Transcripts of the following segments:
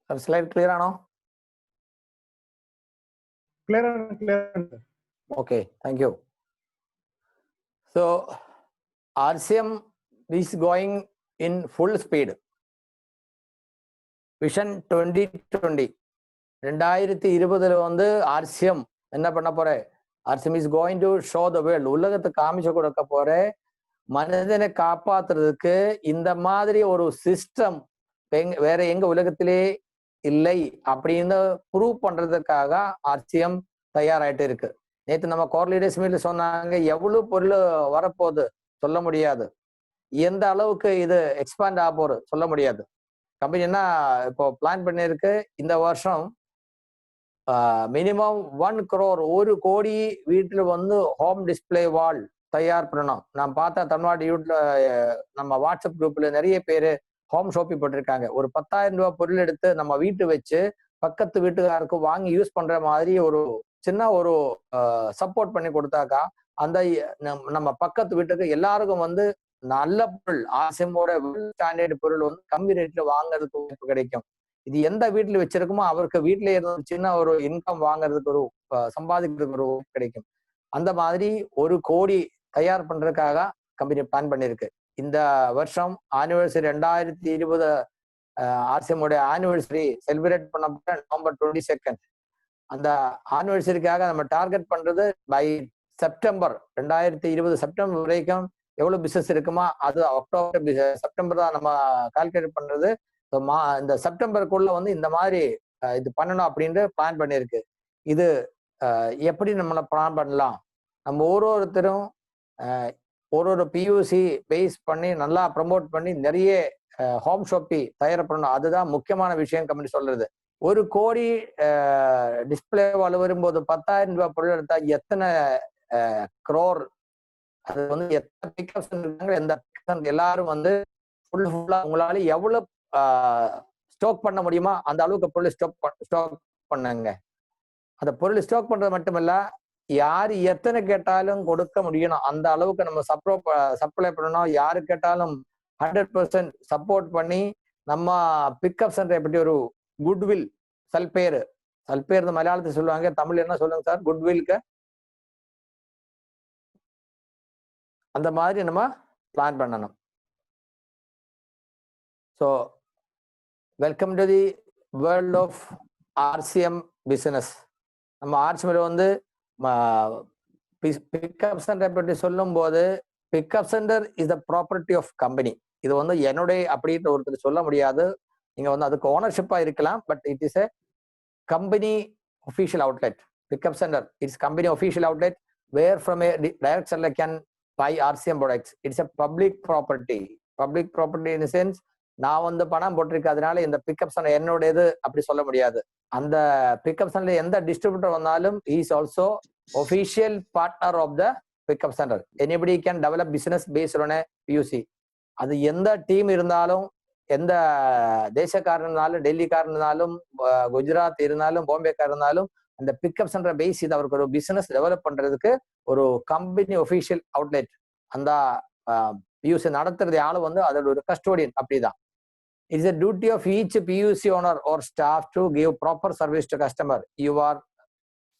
Slide clear ആണോ? Clear. Okay, thank you. So RCM is going in full speed. Vision 2020. 2020 வந்து RCM என்ன பண்ண போற? RCM is going to show the world. உலகத்துக்கு காமிச்சு கொடுக்க போற மனிதனை காப்பாத்துறதுக்கு இந்த மாதிரி ஒரு சிஸ்டம் வேற எங்க உலகத்திலே இல்லை அப்படின்னு ப்ரூவ் பண்றதுக்காக RCM தயாராயிட்டு இருக்கு. நேற்று நம்ம கோர் லீடர்ஸ் மீட்ல சொன்னாங்க, எவ்வளவு பொருள் வரப்போகுது சொல்ல முடியாது, எந்த அளவுக்கு இது எக்ஸ்பாண்ட் ஆக போகுது சொல்ல முடியாது. கம்பெனி என்ன இப்போ பிளான் பண்ணிருக்கு, இந்த வருஷம் மினிமம் 1 crore 1 கோடி வீட்டுல வந்து ஹோம் டிஸ்பிளே வால் தயார் பண்ணணும். நான் பார்த்தா தமிழ்நாடு யூட்ல நம்ம வாட்ஸ்அப் குரூப்ல நிறைய பேரு ஹோம் ஷாப்பிங் போட்டிருக்காங்க. ஒரு 10,000 ரூபாய் பொருள் எடுத்து நம்ம வீட்டு வச்சு பக்கத்து வீட்டுக்காருக்கு வாங்கி யூஸ் பண்ற மாதிரி ஒரு சின்ன ஒரு சப்போர்ட் பண்ணி கொடுத்தாக்கா அந்த நம்ம பக்கத்து வீட்டுக்கு எல்லாருக்கும் வந்து நல்ல பொருள் RCMோட ஸ்டாண்டர்ட் பொருள் வந்து கம்மி ரேட்ல வாங்குறதுக்கு வாய்ப்பு கிடைக்கும். இது எந்த வீட்டுல வச்சிருக்குமோ அவருக்கு வீட்டுல இருந்து சின்ன ஒரு இன்கம் வாங்குறதுக்கு ஒரு சம்பாதிக்கிறதுக்கு ஒரு கிடைக்கும். அந்த மாதிரி 1 கோடி தயார் பண்றதுக்காக கம்பெனி பிளான் பண்ணிருக்கு. இந்த வருஷம் ஆனிவர்சரி 2020 RCMோட ஆனிவர்சரி செலிப்ரேட் பண்ண நவம்பர் 22. அந்த ஆனிவர்சரிக்காக நம்ம டார்கெட் பண்றது பை செப்டம்பர் 2020 செப்டம்பர் வரைக்கும் எவ்வளவு பிசினஸ் இருக்குமா அது அக்டோபர் செப்டம்பர் தான் நம்ம கால்குலேட் பண்றது. இந்த செப்டம்பருக்குள்ள வந்து இந்த மாதிரி இது பண்ணணும் அப்படின்ட்டு பிளான் பண்ணியிருக்கு. இது எப்படி நம்மள பிளான் பண்ணலாம், நம்ம ஒருத்தரும் ஒரு பியூசி பேஸ் பண்ணி நல்லா ப்ரமோட் பண்ணி நிறைய ஹோம் ஷாப்பி தயார் பண்ணணும். அதுதான் முக்கியமான விஷயம் கம்பெனி சொல்றது. 1 கோடி டிஸ்பிளே வால் வரும்போது 10,000 ரூபாய் பொருள் எடுத்தா எத்தனை crore, அது வந்து எத்தனை பிக்கப்ஸ் இருக்காங்க, எந்த எல்லாரும் வந்து ஃபுல்லா உங்களால எவ்வளவு ஸ்டாக் பண்ண முடியுமா அந்த அளவுக்கு பொருள் ஸ்டாக் பண்ணுங்க. அந்த பொருள் ஸ்டாக் பண்றது மட்டுமல்ல, யாரு எத்தனை கேட்டாலும் கொடுக்க முடியணும், அந்த அளவுக்கு நம்ம சப்ளை பண்ணணும். யாரு கேட்டாலும் 100% சப்போர்ட் பண்ணி நம்ம பிக்கப் சென்டர் எப்படி ஒரு குட்வில் சல்பேர் மலையாளத்தில் சொல்லுவாங்க, தமிழ் என்ன சொல்லுங்க சார் குட்வில்க்கு, அந்த மாதிரி நம்ம பிளான் பண்ணணும். So welcome to the world of RCM business. நம்ம RCMல வந்து பிக்கப் சென்டர் பற்றி சொல்லும் போது pickup centre is the property of company. இது வந்து என்னுடைய அப்படின்னு ஒருத்தர் சொல்ல முடியாது. நீங்க வந்து அதுக்கு ஓனர்ஷிப்பா இருக்கலாம், but it is a company official outlet. Pickup center, it's company official outlet where from a direct seller can buy RCM products. It's a public property in the sense நான் வந்து பணம் போட்டிருக்கிறதுனால இந்த பிக்கப் சென்டர் என்னோடது அப்படி சொல்ல முடியாது. அந்த pickup centre எந்த டிஸ்ட்ரிபியூட்டர் வந்தாலும் he is also official partner of the pickup center. Anybody can develop business based on a PUC. அது எந்த டீம் இருந்தாலும், எந்த தேசக்காரன் இருந்தாலும், டெல்லிக்காரன் இருந்தாலும், குஜராத் இருந்தாலும், பாம்பேக்காரன் இருந்தாலும், அந்த பிக்கப் சென்டர் பேஸ் இது அவருக்கு ஒரு பிசினஸ் டெவலப் பண்றதுக்கு ஒரு கம்பெனி ஒஃபிஷியல் அவுட்லெட். அந்த பியூசி நடத்துறது ஆளு வந்து அதோட ஒரு கஸ்டோடியன். அப்படிதான். It's a duty of each PUC owner or staff to give proper service to customer. You are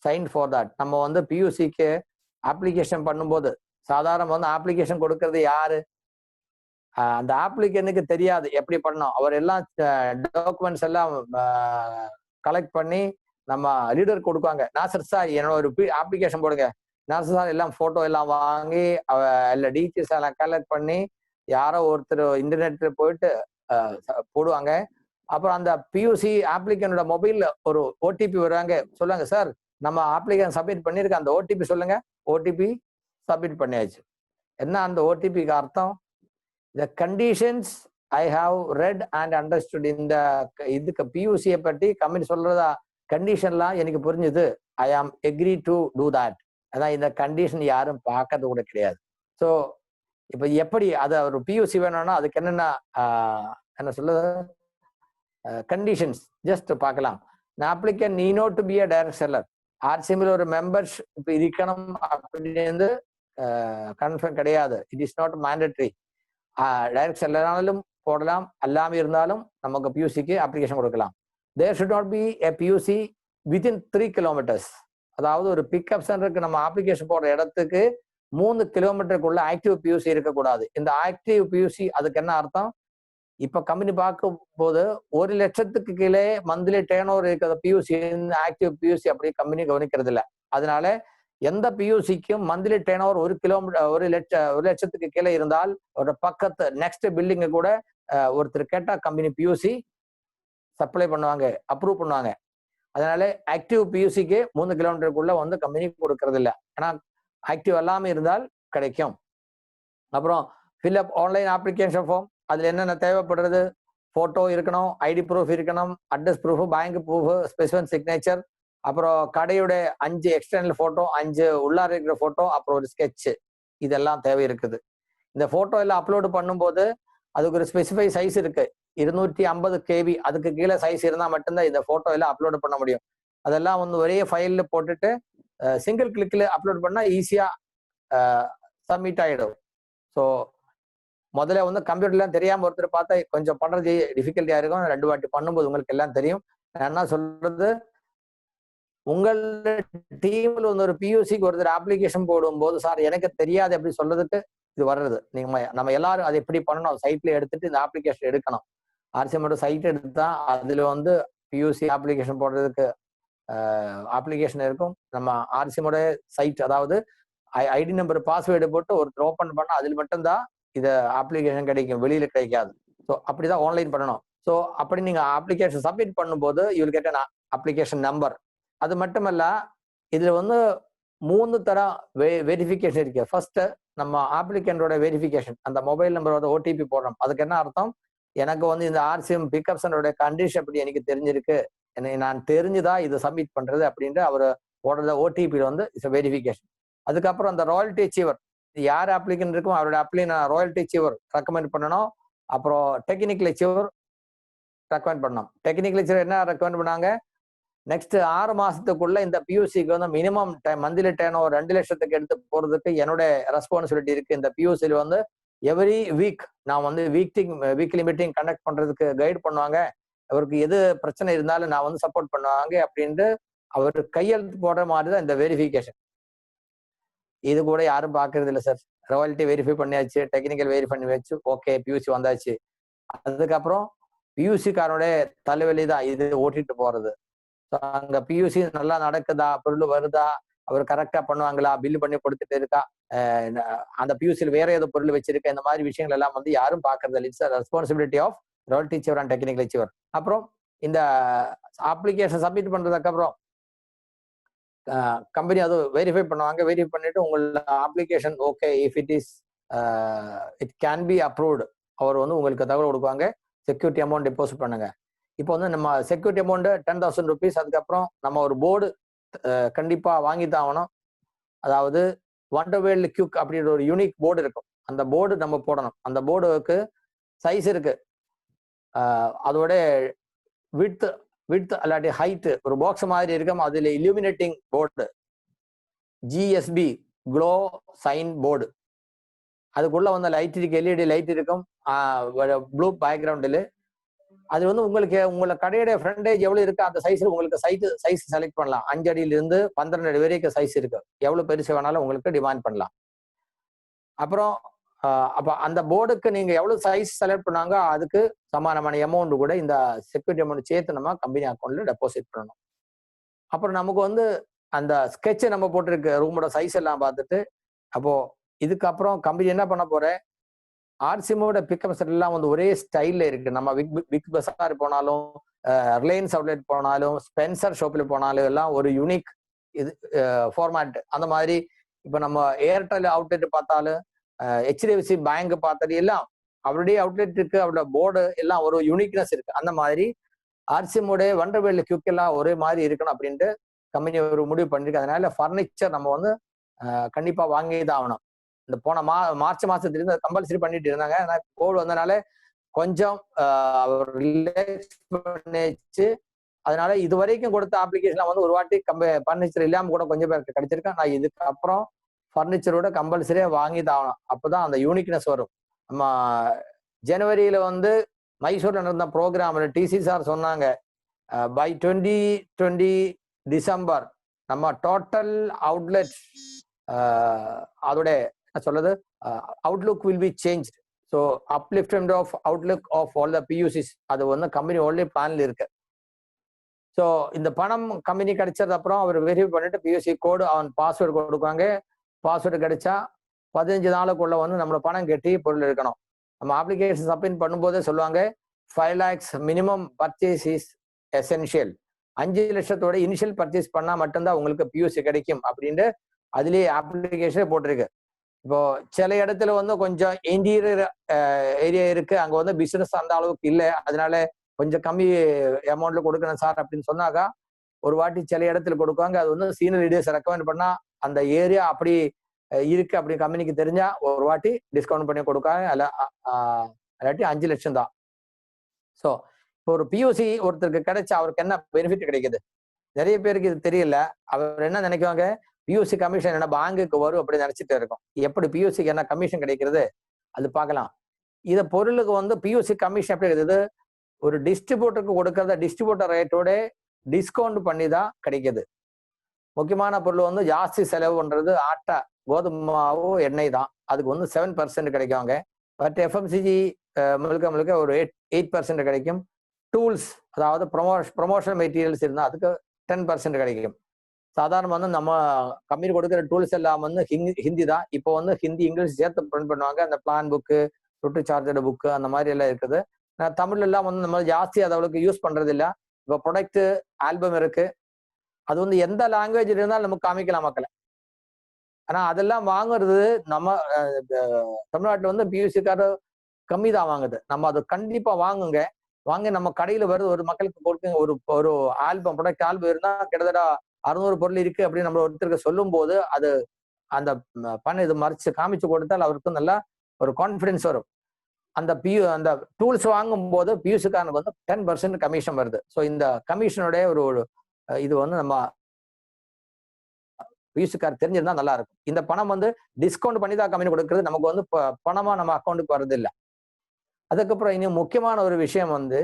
signed for that. நம்ம வந்து பியூசிக்கு அப்ளிகேஷன் பண்ணும்போது சாதாரண வந்து அப்ளிகேஷன் கொடுக்கறது யாரு, அந்த ஆப்ளிகனுக்கு தெரியாது எப்படி பண்ணணும். அவர் எல்லாம் டாக்குமெண்ட்ஸ் எல்லாம் கலெக்ட் பண்ணி நம்ம லீடர் கொடுப்பாங்க. நாசர் சார் என்னோட ஒரு அப்ளிகேஷன் போடுங்க, நாசர் சார் எல்லாம் போட்டோ எல்லாம் வாங்கி எல்லா டீட்டெயில்ஸ் எல்லாம் கலெக்ட் பண்ணி யாரோ ஒருத்தர் இன்டர்நெட்ல போயிட்டு போடுவாங்க. அப்புறம் அந்த பியூசி ஆப்ளிகனோட மொபைல்ல ஒரு ஓடிபி வருவாங்க, சொல்லுவாங்க சார் நம்ம ஆப்ளிகன் சப்மிட் பண்ணிருக்க, அந்த ஓடிபி சொல்லுங்க. ஓடிபி சப்மிட் பண்ணியாச்சு. என்ன அந்த ஓடிபிக்கு அர்த்தம்? The conditions I have read and understood in the இதுக்கு பியூசியை பற்றி கம்பெனி சொல்றதா கண்டிஷன்லாம் எனக்கு புரிஞ்சுது. I am agree to do that. அதான் இந்த கண்டிஷன் யாரும் பார்க்கறது கூட கிடையாது. ஸோ இப்போ எப்படி அதை ஒரு பியூசி வேணும்னா அதுக்கு என்னென்ன என்ன சொல்லுது கண்டிஷன்ஸ் ஜஸ்ட் பார்க்கலாம். Applicant need not to be a direct seller. RCMல ஒரு மெம்பர்ஷிப் இருக்கணும் அப்படின்னு கன்ஃபார்ம் கிடையாது. It is not mandatory. Direct செல்லரானாலும் போடலாம், எல்லாமே இருந்தாலும் நமக்கு பியூசிக்கு அப்ளிகேஷன் கொடுக்கலாம். There should not be a PUC within 3 kilometres. அதாவது ஒரு பிக்அப் சென்டருக்கு நம்ம அப்ளிகேஷன் போடுற இடத்துக்கு 3 கிலோமீட்டருக்குள்ள ஆக்டிவ் பியூசி இருக்கக்கூடாது. இந்த ஆக்டிவ் பியூசி அதுக்கு என்ன அர்த்தம்? இப்ப கம்பெனி பார்க்கும் போது 1 லட்சத்துக்கு கீழே மந்த்லி டேர்ன் ஓவர் இருக்கிற பியூசி, ஆக்டிவ் பியூசி அப்படி கம்பெனி கவனிக்கிறது இல்லை. அதனால எந்த பியூசிக்கும் மந்த்லி டேர்ன் ஓவர் 1 லட்சத்துக்கு கீழே இருந்தால் ஒரு பக்கத்து நெக்ஸ்ட் பில்டிங்க கூட ஒருத்தர் கேட்டா கம்பெனி பியூசி சப்ளை பண்ணுவாங்க, அப்ரூவ் பண்ணுவாங்க. அதனால ஆக்டிவ் பியூசிக்கு 3 கிலோமீட்டருக்குள்ள வந்து கம்பெனி கொடுக்கறது இல்லை. ஏன்னா ஆக்டிவ் எல்லாமே இருந்தால் கிடைக்கும். அப்புறம் ஃபில்அப் ஆன்லைன் அப்ளிகேஷன் ஃபார்ம், அதுல என்னென்ன தேவைப்படுறது? போட்டோ இருக்கணும், ஐடி ப்ரூஃப் இருக்கணும், address proof, bank proof, specific signature, அப்புறம் கடையோட 5 எக்ஸ்டர்னல் போட்டோ, 5 உள்ளார இருக்கிற போட்டோ, அப்புறம் ஒரு ஸ்கெட்ச், இதெல்லாம் தேவை இருக்குது. இந்த போட்டோ எல்லாம் அப்லோடு பண்ணும்போது அதுக்கு ஒரு ஸ்பெசிஃபை சைஸ் இருக்கு. 250 KB, அதுக்கு கீழே சைஸ் இருந்தால் மட்டும்தான் இந்த போட்டோ எல்லாம் அப்லோடு பண்ண முடியும். அதெல்லாம் வந்து ஒரே ஃபைல்ல போட்டுட்டு சிங்கிள் கிளிக்ல அப்லோட் பண்ணா ஈஸியா சப்மிட் ஆயிடும். ஸோ முதல்ல வந்து கம்ப்யூட்டர்லாம் தெரியாம ஒருத்தர் பார்த்தா கொஞ்சம் பண்றது டிஃபிகல்ட்டியா இருக்கும். 2 வாட்டி பண்ணும்போது உங்களுக்கு எல்லாம் தெரியும். நான் என்ன சொல்றது, உங்கள் டீம்ல வந்து ஒரு பியூசிக்கு ஒருத்தர் அப்ளிகேஷன் போடும்போது, சார் எனக்கு தெரியாது அப்படி சொல்றதுக்கு இது வர்றது. நம்ம எல்லாரும் அதை எப்படி பண்ணணும், சைட்ல எடுத்துட்டு இந்த அப்ளிகேஷன் எடுக்கணும். ஆர்சிஎம்மோட சைட் எடுத்தா அதுல வந்து பியூசி அப்ளிகேஷன் போடுறதுக்கு அப்ளிகேஷன் இருக்கும். நம்ம ஆர்சிஎம்மோட சைட், அதாவது ஐடி நம்பர் பாஸ்வேர்டு போட்டு ஒருத்தர் ஓப்பன் பண்ணா அதில் மட்டும்தான் இதை அப்ளிகேஷன் கிடைக்கும், வெளியில கிடைக்காது. ஸோ அப்படிதான் ஆன்லைன் பண்ணணும். ஸோ அப்படி நீங்க அப்ளிகேஷன் சப்மிட் பண்ணும்போது you will get an application number. அது மட்டுமல்ல, இதுல வந்து 3 தரம் வெரிஃபிகேஷன் இருக்கு. ஃபர்ஸ்ட் நம்ம ஆப்ளிகண்டோட வெரிஃபிகேஷன், அந்த மொபைல் நம்பரோட ஓடிபி போடுறோம். அதுக்கு என்ன அர்த்தம்? எனக்கு வந்து இந்த ஆர்சிஎம் பிக்கப் சென்டரோட கண்டிஷன் அப்படி எனக்கு தெரிஞ்சிருக்கு, நான் தெரிஞ்சுதான் இதை சப்மிட் பண்றது அப்படின்ட்டு அவர் போடுறத ஓடிபி வந்து இட்ஸ் வெரிஃபிகேஷன். அதுக்கப்புறம் அந்த ராயல்டி அச்சீவர், யார் அப்ளிகண்ட் இருக்கும் அவரோட ராயல்டி அச்சீவர் ரெக்கமெண்ட் பண்ணணும். அப்புறம் டெக்னிக்கல் அச்சீவர் ரெக்கமெண்ட் பண்ணணும். டெக்னிக்கல் அச்சீவர் என்ன ரெக்கமெண்ட் பண்ணாங்க? நெக்ஸ்ட் 6 மாசத்துக்குள்ள இந்த பியூசிக்கு வந்து மினிமம் மந்த்லி டேர்ன் ஓவர் 2 லட்சத்துக்கு எடுத்து போறதுக்கு என்னோட ரெஸ்பான்சிபிலிட்டி இருக்கு. இந்த பியூசியில் வந்து எவ்ரி வீக் நான் வந்து வீக்லி மீட்டிங் கண்டக்ட் பண்றதுக்கு கைட் பண்ணுவாங்க. அவருக்கு எது பிரச்சனை இருந்தாலும் நான் வந்து சப்போர்ட் பண்ணுவாங்க அப்படின்ட்டு அவர் கையெழுத்து போடுற மாதிரி தான் இந்த வெரிஃபிகேஷன். இது கூட யாரும் பாக்குறது இல்லை சார். ராயல்டி வெரிஃபை பண்ணியாச்சு, டெக்னிக்கல் வெரிஃபை பண்ணி வச்சு, ஓகே பியூசி வந்தாச்சு. அதுக்கப்புறம் பியூசிக்காரோட தலைவலி தான் இது ஓட்டிட்டு போறது. அங்க பியூசி நல்லா நடக்குதா, பொருள் வருதா, அவர் கரெக்டா பண்ணுவாங்களா, பில்லு பண்ணி கொடுத்துட்டு இருக்கா, அந்த பியூசியில் வேற ஏதோ பொருள் வச்சிருக்க, இந்த மாதிரி விஷயங்கள் எல்லாம் வந்து யாரும் பாக்குறது இல்லை. It's responsibility of royalty achiever and technical achiever. அப்புறம் இந்த அப்ளிகேஷன் சப்மிட் பண்றதுக்கு அப்புறம் கம்பெனி அது வெரிஃபை பண்ணுவாங்க. வெரிஃபை பண்ணிட்டு உங்களோட application okay, if it can be approved, அவர் வந்து உங்களுக்கு தகவல் கொடுப்பாங்க. செக்யூரிட்டி அமௌண்ட் டெபாசிட் பண்ணுங்க. இப்போ வந்து நம்ம செக்யூரிட்டி அமௌண்ட் 10,000 rupees. அதுக்கப்புறம் நம்ம ஒரு போர்டு கண்டிப்பா வாங்கி தான் ஆகணும். அதாவது வண்டர்வேல்ட் கியூக் அப்படின்ற ஒரு யூனிக் போர்டு இருக்கும். அந்த போர்டு நம்ம போடணும். அந்த போர்டுக்கு சைஸ் இருக்கு, அதோட விட்த் அல்லாட்டி ஹைட் ஒரு பாக்ஸ் மாதிரி இருக்கும். அதுல illuminating board, GSP glow sign board, அதுக்குள்ள வந்து லைட் இருக்கு, எல்இடி லைட் இருக்கும், ப்ளூ பேக்ரவுண்டில். அது வந்து உங்களுக்கு உங்களோட கடையோட ஃப்ரண்டேஜ் எவ்வளவு இருக்கு அந்த சைஸ்ல உங்களுக்கு சைஸ் செலக்ட் பண்ணலாம். 5 அடியிலிருந்து 12 அடி வரைக்கும் சைஸ் இருக்கு. எவ்வளவு பெருசு வேணாலும் உங்களுக்கு டிமாண்ட் பண்ணலாம். அப்புறம் அப்ப அந்த போர்டுக்கு நீங்க எவ்வளவு சைஸ் செலக்ட் பண்ணாங்க அதுக்கு சமானமான அமௌண்ட் கூட இந்த செக்யூரிட்டி அமௌண்ட் சேர்த்து நம்ம கம்பெனி அக்கௌண்ட்ல டெபாசிட் பண்ணணும். அப்புறம் நமக்கு வந்து அந்த ஸ்கெட்சை நம்ம போட்டிருக்க ரூமோட சைஸ் எல்லாம் பார்த்துட்டு, அப்போ இதுக்கப்புறம் கம்பெனி என்ன பண்ண போறேன், ஆர்சிஎம்மோட பிக்கப் செட் எல்லாம் வந்து ஒரே ஸ்டைல்ல இருக்கு. நம்ம பிக் பஸார் போனாலும், ரிலையன்ஸ் அவுட்லெட் போனாலும், ஸ்பென்சர் ஷாப்ல போனாலும் எல்லாம் ஒரு யூனிக் இது ஃபார்மேட். அந்த மாதிரி இப்ப நம்ம ஏர்டெல் அவுட்லெட் பார்த்தாலும், ஹெச்டிஎஃப்சி பேங்க் பார்த்தாலும் எல்லாம் அவருடைய அவுட்லெட் இருக்கு, அவரோட போர்டு எல்லாம் ஒரு யூனிக்னஸ் இருக்கு. அந்த மாதிரி ஆர்சிஎம்மோட வண்டர்வேல்ட் கியூக் எல்லாம் ஒரே மாதிரி இருக்கணும் அப்படின்ட்டு கம்பெனி ஒரு முடிவு பண்ணிருக்கு. அதனால ஃபர்னிச்சர் நம்ம வந்து கண்டிப்பா வாங்கி தான் ஆகணும். இந்த போன மார்ச் மாசத்துல கம்பல்சரி பண்ணிட்டு இருந்தாங்க. ஆனா கோவிட் வந்தனால கொஞ்சம் ரிலாக்ஸ் பண்ணிச்சு. அதனால இது வரைக்கும் கொடுத்த அப்ளிகேஷன் வந்து ஒரு வாட்டி ஃபர்னிச்சர் இல்லாம கூட கொஞ்சம் பேருக்கு கிடைச்சிருக்கேன். நான் இதுக்கப்புறம் ஃபர்னிச்சரோட கம்பல்சரியா வாங்கி தான் ஆகணும். அப்பதான் அந்த யூனிக்னஸ் வரும். நம்ம ஜனவரியில வந்து மைசூர்ல நடந்த ப்ரோக்ராம்ல டிசி சார் சொன்னாங்க, பை 2020 டிசம்பர் நம்ம டோட்டல் அவுட்லெட் அதோட என்ன சொல்றது outlook will be change. So upliftment of outlook of all the PUCs அது வந்து கம்பெனி ஓன்லி பிளான்ல இருக்கு. ஸோ இந்த பணம் கம்பெனி கிடைச்சது அப்புறம் அவர் வெரிஃபை பண்ணிட்டு பியூசி கோடு அவன் பாஸ்வேர்டு கொடுக்குவாங்க. பாஸ்வேர்டு கிடைச்சா 15 நாளுக்குள்ள வந்து நம்மளோட பணம் கட்டி பொருள் எடுக்கணும். நம்ம அப்ளிகேஷன் சப்மிட் பண்ணும்போதே சொல்லுவாங்க 5 lakhs minimum purchase is essential. 5 லட்சத்தோட இனிஷியல் பர்ச்சேஸ் பண்ணா மட்டும்தான் உங்களுக்கு பியூசி கிடைக்கும் அப்படின்ட்டு அதுலயே அப்ளிகேஷன் போட்டிருக்கு. இப்போ சில இடத்துல வந்து கொஞ்சம் இன்டீரியர் ஏரியா இருக்கு, அங்க வந்து பிசினஸ் அந்த அளவுக்கு இல்லை, அதனால கொஞ்சம் கம்மி அமௌண்ட்ல கொடுக்கணும் சார் அப்படின்னு சொன்னாக்கா ஒரு வாட்டி சில இடத்துல கொடுக்குவாங்க. அது வந்து சீனியர் லீடர்ஸ் ரெக்கமெண்ட் பண்ணா அந்த ஏரியா அப்படி இருக்கு அப்படி கம்பெனிக்கு தெரிஞ்சா ஒரு வாட்டி டிஸ்கவுண்ட் பண்ணி கொடுக்காங்க. இல்லாட்டி 5 லட்சம் தான். ஸோ இப்போ ஒரு பியூசி ஒருத்தருக்கு கிடைச்சா அவருக்கு என்ன பெனிஃபிட் கிடைக்குது? நிறைய பேருக்கு இது தெரியல. அவர் என்ன நினைக்குவாங்க, பியூசி கமிஷன் என்ன பேங்குக்கு வரும் அப்படி நினைச்சிட்டு இருக்கோம். எப்படி பியூசிக்கு என்ன கமிஷன் கிடைக்கிறது அது பார்க்கலாம். இத பொருளுக்கு வந்து பியூசி கமிஷன் எப்படி இருக்குது, ஒரு டிஸ்ட்ரிபியூட்டருக்கு கொடுக்கறத டிஸ்ட்ரிபியூட்டர் ரேட்டோட டிஸ்கவுண்ட் பண்ணி தான் கிடைக்குது. முக்கியமான பொருள் வந்து ஜாஸ்தி செலவு பண்றது ஆட்டா கோதுமாவோ எண்ணெய் தான். அதுக்கு வந்து 7% கிடைக்குவாங்க. பட் எஃப்எம்சிஜி முழுக்க ஒரு 8% கிடைக்கும். டூல்ஸ் அதாவது ப்ரொமோஷனல் மெட்டீரியல்ஸ் இருந்தால் அதுக்கு 10% கிடைக்கும். சாதாரண வந்து நம்ம கம்பெனி கொடுக்குற டூல்ஸ் எல்லாம் வந்து ஹிந்தி தான். இப்போ வந்து ஹிந்தி இங்கிலீஷ் சேர்த்து பிரிண்ட் பண்ணுவாங்க. அந்த plan book, root charger book அந்த மாதிரி எல்லாம் இருக்குது. தமிழ்ல எல்லாம் வந்து நம்ம ஜாஸ்தி அதை அவளுக்கு யூஸ் பண்றது இல்லை. இப்போ ப்ரொடக்ட் ஆல்பம் இருக்கு, அது வந்து எந்த லாங்குவேஜ் இருந்தாலும் நமக்கு காமிக்கலாம் மக்களை. ஆனா அதெல்லாம் வாங்குறது நம்ம தமிழ்நாட்டில் வந்து பியூசிக்கார கம்மி தான் வாங்குது. நம்ம அது கண்டிப்பா வாங்குங்க. வாங்க நம்ம கடையில வருது ஒரு மக்களுக்கு கொடுக்குங்க. ஒரு ஆல்பம் ப்ரொடக்ட் ஆல்பம் இருந்தா கிட்டத்தட்ட 600 பொருள் இருக்கு அப்படின்னு நம்ம ஒருத்தருக்கு சொல்லும் போது அது அந்த பண்ண இது மறைச்சு காமிச்சு கொடுத்தால் அவருக்கு நல்லா ஒரு கான்பிடன்ஸ் வரும். அந்த டூல்ஸ் வாங்கும் போது பியூசிக்காரனுக்கு வந்து 10% கமிஷன் வருது. ஸோ இந்த கமிஷனுடைய ஒரு இது வந்து நம்ம பியூசிக்கார் தெரிஞ்சிருந்தா நல்லா இருக்கும். இந்த பணம் வந்து டிஸ்கவுண்ட் பண்ணி தான் கம்பெனி கொடுக்கறது, நமக்கு வந்து பணமா நம்ம அக்கௌண்ட்டுக்கு வருது இல்லை. அதுக்கப்புறம் இன்னும் முக்கியமான ஒரு விஷயம் வந்து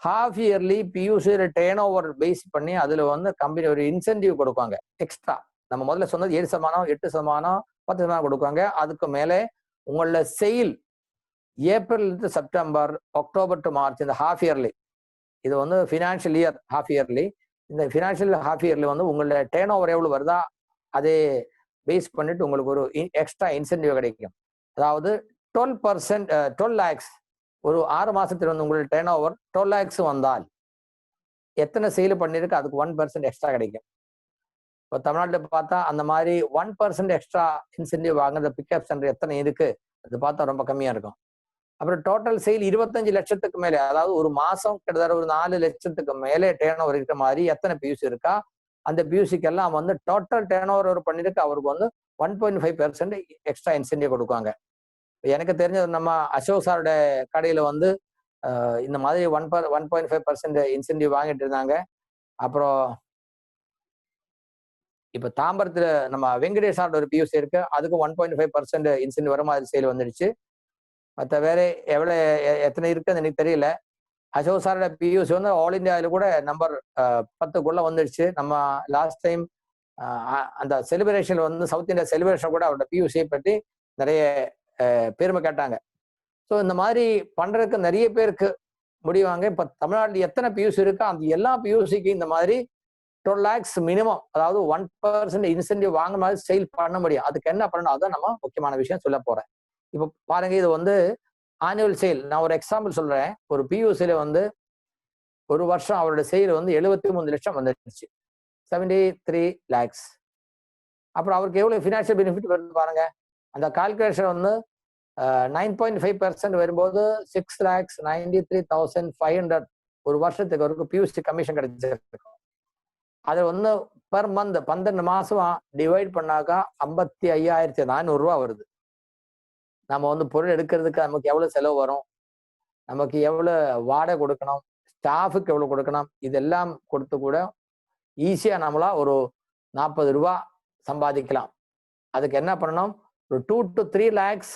half yearly PUC turnover base பண்ணி அதுல வந்து கம்பெனி ஒரு இன்சென்டிவ் கொடுப்பாங்க எக்ஸ்ட்ரா. நம்ம முதல்ல சொன்னது 7%, 8%, 10% கொடுப்பாங்க. அதுக்கு மேலே உங்களோட sail April to September, October to March இந்த ஹாஃப் இயர்லி, இது வந்து ஃபினான்ஷியல் இயர் ஹாஃப் இயர்லி. இந்த ஃபினான்ஷியல் ஹாஃப் இயர்லி வந்து உங்களோட டேர்ன் ஓவர் எவ்வளவு வருதா அதே பேஸ் பண்ணிட்டு உங்களுக்கு ஒரு எக்ஸ்ட்ரா இன்சென்டிவ் கிடைக்கும். அதாவது 12 lakhs ஒரு 6 மாசத்துல வந்து உங்களுக்கு டேர்ன் ஓவர் 12 lakhs வந்தால் எத்தனை சேல் பண்ணிருக்கு அதுக்கு 1% எக்ஸ்ட்ரா கிடைக்கும். இப்போ தமிழ்நாட்டில் பார்த்தா அந்த மாதிரி 1% எக்ஸ்ட்ரா இன்சென்டிவ் வாங்குற பிக்கப் சென்டர் எத்தனை இருக்கு அது பார்த்தா ரொம்ப கம்மியா இருக்கும். அப்புறம் டோட்டல் சேல் 25 லட்சத்துக்கு மேலே, அதாவது ஒரு மாசம் கிட்டத்தட்ட ஒரு 4 லட்சத்துக்கு மேலே டேர்ன் ஓவர் இருக்கிற மாதிரி எத்தனை பியூசி இருக்கா அந்த பியூசிக்கு எல்லாம் வந்து டோட்டல் டேர்ன் ஓவர் பண்ணிருக்கு அவருக்கு வந்து 1.5% எக்ஸ்ட்ரா இன்சென்டிவ் கொடுக்குவாங்க. எனக்கு தெரிஞ்சது நம்ம அசோக் சாரோட கடையில வந்து இந்த மாதிரி 1.5% இன்சென்டிவ் வாங்கிட்டு இருந்தாங்க. அப்புறம் இப்ப தாம்பரத்துல நம்ம வெங்கடேஷ் சாரோட ஒரு பியூசி இருக்கு, அதுக்கு 1.5% இன்சென்டிவ் வர மாதிரி சேல் வந்துடுச்சு. மற்ற வேற எத்தனை இருக்குன்னு எனக்கு தெரியல. அசோக் சாரோட பியூசி வந்து ஆல் இந்தியாவில கூட நம்பர் 10க்குள்ள வந்துடுச்சு. நம்ம லாஸ்ட் டைம் அந்த செலிப்ரேஷன் வந்து சவுத் இந்தியா செலிப்ரேஷன் கூட அவரோட பியூசியை பற்றி நிறைய பெருமை கேட்டாங்க. ஸோ இந்த மாதிரி பண்றதுக்கு நிறைய பேருக்கு முடிவாங்க. இப்ப தமிழ்நாட்டில் எத்தனை பியூசி இருக்கோ அந்த எல்லா பியூசிக்கு இந்த மாதிரி 12 lakhs மினிமம், அதாவது 1% இன்சென்டிவ் வாங்க மாதிரி சேல் பண்ண முடியும். அதுக்கு என்ன பண்ணணும் அதான் நம்ம முக்கியமான விஷயம் சொல்ல போறேன். இப்போ பாருங்க, இது வந்து ஆனுவல் சேல். நான் ஒரு எக்ஸாம்பிள் சொல்றேன். ஒரு பியூசில வந்து ஒரு வருஷம் அவரோட சேல் வந்து 73 லட்சம் வந்துருச்சு, 73 lakhs. அப்புறம் அவருக்கு எவ்வளவு ஃபினான்ஷியல் பெனிஃபிட் வருது பாருங்க. அந்த கால்குலேஷன் வந்து 9.5% வரும்போது 6,93,500 ஒரு வருஷத்துக்கு வரைக்கும் பியூசி கமிஷன் கிடைச்சிருக்கும். அது வந்து பர் மந்த் 12 மாசம் டிவைட் பண்ணாக்கா 55,400 ரூபா வருது. நம்ம வந்து பொருள் எடுக்கிறதுக்கு நமக்கு எவ்வளவு செலவு வரும், நமக்கு எவ்வளவு வாடகை கொடுக்கணும், ஸ்டாஃபுக்கு எவ்வளவு கொடுக்கணும், இதெல்லாம் கொடுத்து கூட ஈஸியா நம்மளா ஒரு 40 ரூபா சம்பாதிக்கலாம். அதுக்கு என்ன பண்ணணும், ஒரு 2 to 3 lakhs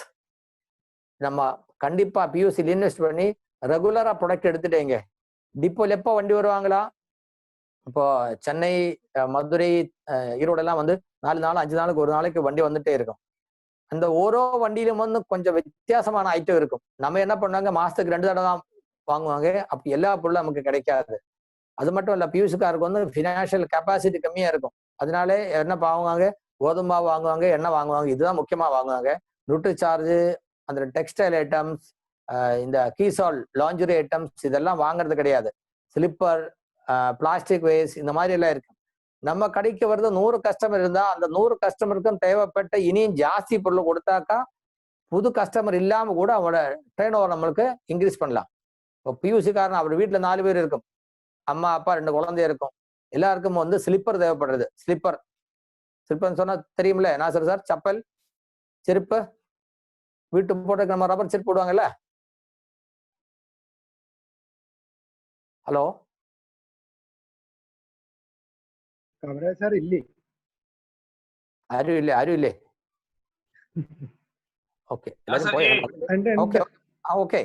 நம்ம கண்டிப்பா பியூசியில் இன்வெஸ்ட் பண்ணி ரெகுலரா ப்ராடக்ட் எடுத்துட்டேங்க. டிப்போல எப்போ வண்டி வருவாங்களா, இப்போ சென்னை, மதுரை, ஈரோடு எல்லாம் வந்து 4 நாள் 5 நாளுக்கு ஒரு நாளைக்கு வண்டி வந்துட்டே இருக்கும். அந்த ஓரோ வண்டியிலும் வந்து கொஞ்சம் வித்தியாசமான ஐட்டம் இருக்கும். நம்ம என்ன பண்ணுவாங்க, மாசத்துக்கு 2 தடவை தான் வாங்குவாங்க. அப்படி எல்லா பொருளும் நமக்கு கிடைக்காது. அது மட்டும் இல்ல, பியூசிக்காருக்கு வந்து ஃபினான்ஷியல் கெப்பாசிட்டி கம்மியா இருக்கும். அதனால என்ன வாங்குவாங்க, கோதுமை மாவு வாங்குவாங்க, எண்ணெய் வாங்குவாங்க. இதுதான் முக்கியமா வாங்குவாங்க. நியூட்ரி சார்ஜ், அந்த டெக்ஸ்டைல் ஐட்டம்ஸ், இந்த கீசால் லாஞ்சரி ஐட்டம்ஸ் இதெல்லாம் வாங்குறது கிடையாது. ஸ்லிப்பர், பிளாஸ்டிக் வேஸ்ட் இந்த மாதிரி எல்லாம் இருக்கு. நம்ம கடைக்கு வருது 100 கஸ்டமர் இருந்தா அந்த 100 கஸ்டமருக்கும் தேவைப்பட்ட இனியும் ஜாஸ்தி பொருள் கொடுத்தாக்கா புது கஸ்டமர் இல்லாம கூட அவனோட டர்ன் ஓவர் நம்மளுக்கு இன்க்ரீஸ் பண்ணலாம். இப்போ பியூசி காரன் அவர் வீட்டுல 4 பேர் இருக்கும், அம்மா அப்பா 2 குழந்தை இருக்கும். எல்லாருக்கும் வந்து ஸ்லிப்பர் தேவைப்படுறது. ஸ்லிப்பர் ஸ்லிப்பர்னு சொன்னா தெரியுமில்ல நாசர் சார்? செப்பல், செருப்பு, வீட்டு போட்டு நம்ம ரப்பர் செருப்பு போடுவாங்கல்ல. ஹலோ சார் இல்லை, அறிவில்லை அறிவில்லை. ஓகே ஓகே ஓகே,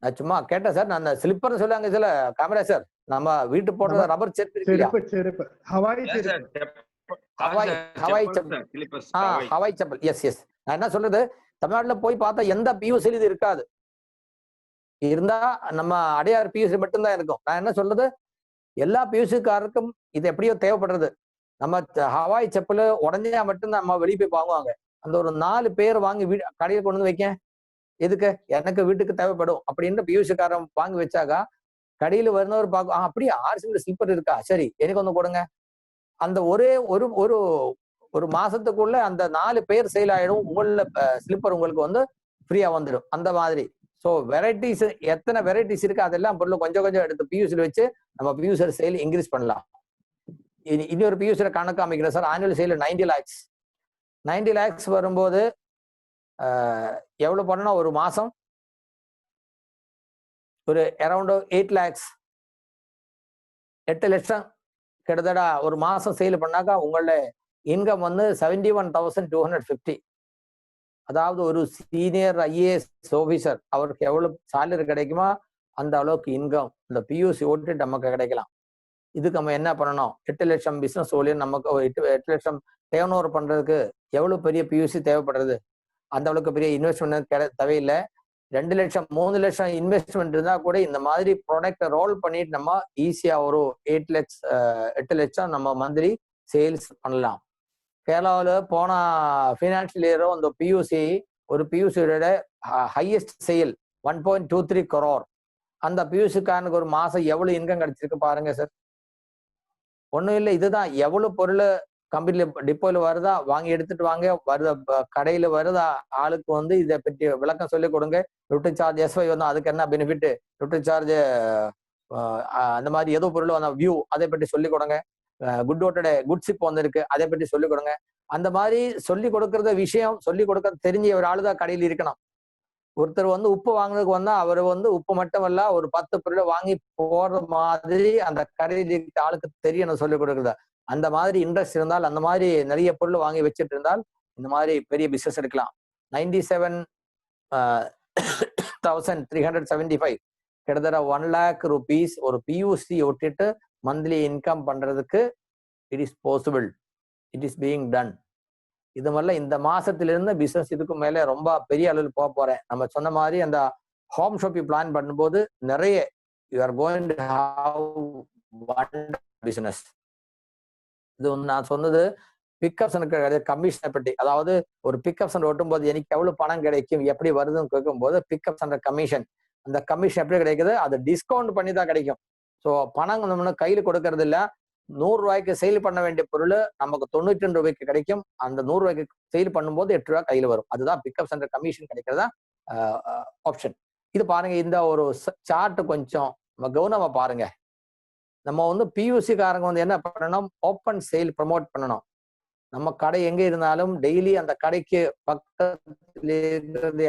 நான் சும்மா கேட்டேன் சார். நான் ஸ்லிப்பர் சொல்லுவாங்க சில காமரா சார், நம்ம வீட்டு போடுற ரப்பர் செருப்பு இருக்கு இல்லையா? செருப்பு, ஹவாய் செப்பல். S S. நான் என்ன சொல்றது, தமிழ்நாட்டுல போய் பார்த்தா எந்த பியூசி இது இருக்காது. இருந்தா நம்ம அடையார் பியூசி மட்டும்தான் இருக்கும். நான் என்ன சொல்றது, எல்லா பியூசிக்காருக்கும் இது எப்படியோ தேவைப்படுறது. நம்ம ஹவாய் செப்பல் உடஞ்சா மட்டும்தான் நம்ம வெளியே போய் வாங்குவாங்க. அந்த ஒரு 4 பேர் வாங்கி கடையில் கொண்டு வந்து வைக்க, எதுக்கு, எனக்கு வீட்டுக்கு தேவைப்படும் அப்படின்னு பியூசிக்காரன் வாங்கி வச்சாக்கா கடையில் வருന്നவர் பார்க்கும், அப்படியே ஆர்சிபில் ஸ்லிப்பர் இருக்கா, சரி எனக்கு ஒன்று கொடுங்க. அந்த ஒரே ஒரு ஒரு ஒரு மாசத்துக்குள்ள அந்த 4 பேர் சேல் ஆயிடும். உங்கள ஸ்லிப்பர் உங்களுக்கு வந்து ஃப்ரீயா வந்துடும். அந்த மாதிரி. ஸோ வெரைட்டிஸ், எத்தனை வெரைட்டிஸ் இருக்கு அதெல்லாம் பொருள் கொஞ்சம் கொஞ்சம் எடுத்து பியூசில் வச்சு நம்ம பியூசர் சேல் இன்க்ரீஸ் பண்ணலாம். இனி ஒரு பியூசர் கணக்கு அமைக்கிறேன் sir. Annual sale 90 lakhs. 90 lakhs வரும்போது எவ்வளவு பண்ணணும், ஒரு மாசம் ஒரு அரௌண்ட் 8 lakhs, 8 லட்சம் கிட்டத்தட்ட ஒரு மாசம் சேல் பண்ணாக்கா உங்களோட இன்கம் வந்து 71,250. அதாவது ஒரு சீனியர் ஐஏஎஸ் ஆபீசர் அவருக்கு எவ்வளவு சேலரி கிடைக்குமா அந்த அளவுக்கு இன்கம் இந்த பியூசி ஓட்டு நமக்கு கிடைக்கலாம். இதுக்கு நம்ம என்ன பண்ணணும், 8 லட்சம் பிசினஸ் ஊழியர் நமக்கு 8 லட்சம் டேர்ன் ஓவர் பண்றதுக்கு எவ்வளவு பெரிய பியூசி தேவைப்படுறது, அந்த அளவுக்கு பெரிய இன்வெஸ்ட்மெண்ட் தேவையில்லை. 2 லட்சம் 3 லட்சம் இன்வெஸ்ட்மெண்ட் இருந்தா கூட இந்த மாதிரி ப்ராடக்டை ரோல் பண்ணிட்டு நம்ம ஈஸியா ஒரு 8 லட்சம் நம்ம மந்த்லி சேல்ஸ் பண்ணலாம். கேரளாவில் போன ஃபினான்ஷியல் இயரும் அந்த பியூசி, ஒரு பியூசியோட ஹையஸ்ட் சேல் 1.23 crore. அந்த பியூசிக்காரனுக்கு ஒரு மாசம் எவ்வளவு இன்கம் கிடைச்சிருக்கு பாருங்க சார். ஒண்ணும் இல்லை, இதுதான் எவ்வளவு பொருள் கம்பெனில டிப்போல வருதா வாங்கி எடுத்துட்டு வாங்க, வருத கடையில வருதா ஆளுக்கு வந்து இதை பற்றி விளக்கம் சொல்லி கொடுங்க. ருட்டு சார்ஜ் எஸ்ஐ வந்து அதுக்கு என்ன பெனிஃபிட், ருட்டு சார்ஜ் அந்த மாதிரி ஏதோ பொருள் அந்த வியூ அதை பற்றி சொல்லி கொடுங்க. குட்டோட குட்ஷிப் வந்திருக்கு அதை பற்றி சொல்லிக் கொடுங்க. அந்த மாதிரி சொல்லி கொடுக்கறத விஷயம் சொல்லி கொடுக்க தெரிஞ்ச ஒரு ஆளுதான் கடையில் இருக்கணும். ஒருத்தர் வந்து உப்பு வாங்குறதுக்கு வந்தா அவர் வந்து உப்பு மட்டும் இல்ல ஒரு 10 பொருளை வாங்கி போற மாதிரி அந்த கடையில் இருக்க ஆளுக்கு தெரியணும் சொல்லி கொடுக்குறத. அந்த மாதிரி இன்ட்ரெஸ்ட் இருந்தால், அந்த மாதிரி நிறைய பொருள் வாங்கி வச்சுட்டு இருந்தால் இந்த மாதிரி பெரிய பிசினஸ் எடுக்கலாம். 97,375 கிட்டத்தட்ட 1 lakh rupees ஒரு பியூசி ஒட்டிட்டு மந்த்லி இன்கம் பண்றதுக்கு it is possible, it is being ton. இது மாதிரிலாம் இந்த மாசத்திலிருந்து பிசினஸ் இதுக்கு மேல ரொம்ப பெரிய அளவில் போக போறேன். நம்ம சொன்ன மாதிரி அந்த ஹோம் ஷாப்பி பிளான் பண்ணும்போது நிறைய you are going to have business. இது வந்து நான் சொன்னது பிக்கப்ஸ் கமிஷனை பற்றி. அதாவது ஒரு பிக்கப்ஸ் ஓட்டும் போது எனக்கு எவ்வளவு பணம் கிடைக்கும், எப்படி வருதுன்னு கேட்கும்போது பிக்கப்ஸ் அந்த கமிஷன், அந்த கமிஷன் எப்படி கிடைக்குது, அது டிஸ்கவுண்ட் பண்ணி தான் கிடைக்கும். ஸோ பணம் நம்ம கையில் கொடுக்கறது இல்லை. 100 ரூபாய்க்கு சேல் பண்ண வேண்டிய பொருள் நமக்கு 92 ரூபாய்க்கு கிடைக்கும். அந்த 100 ரூபாய்க்கு சேல் பண்ணும்போது 8 ரூபாய் கையில் வரும். அதுதான் பிக்கப் சென்டர் கமிஷன் கிடைக்கிறதா ஆப்ஷன். இது பாருங்க, இந்த ஒரு சார்ட் கொஞ்சம் கவனமா பாருங்க. நம்ம வந்து பியூசி காரங்க வந்து என்ன பண்ணணும், ஓப்பன் சேல் ப்ரமோட் பண்ணணும். நம்ம கடை எங்க இருந்தாலும் டெய்லி அந்த கடைக்கு பக்கத்துல இருக்கிறது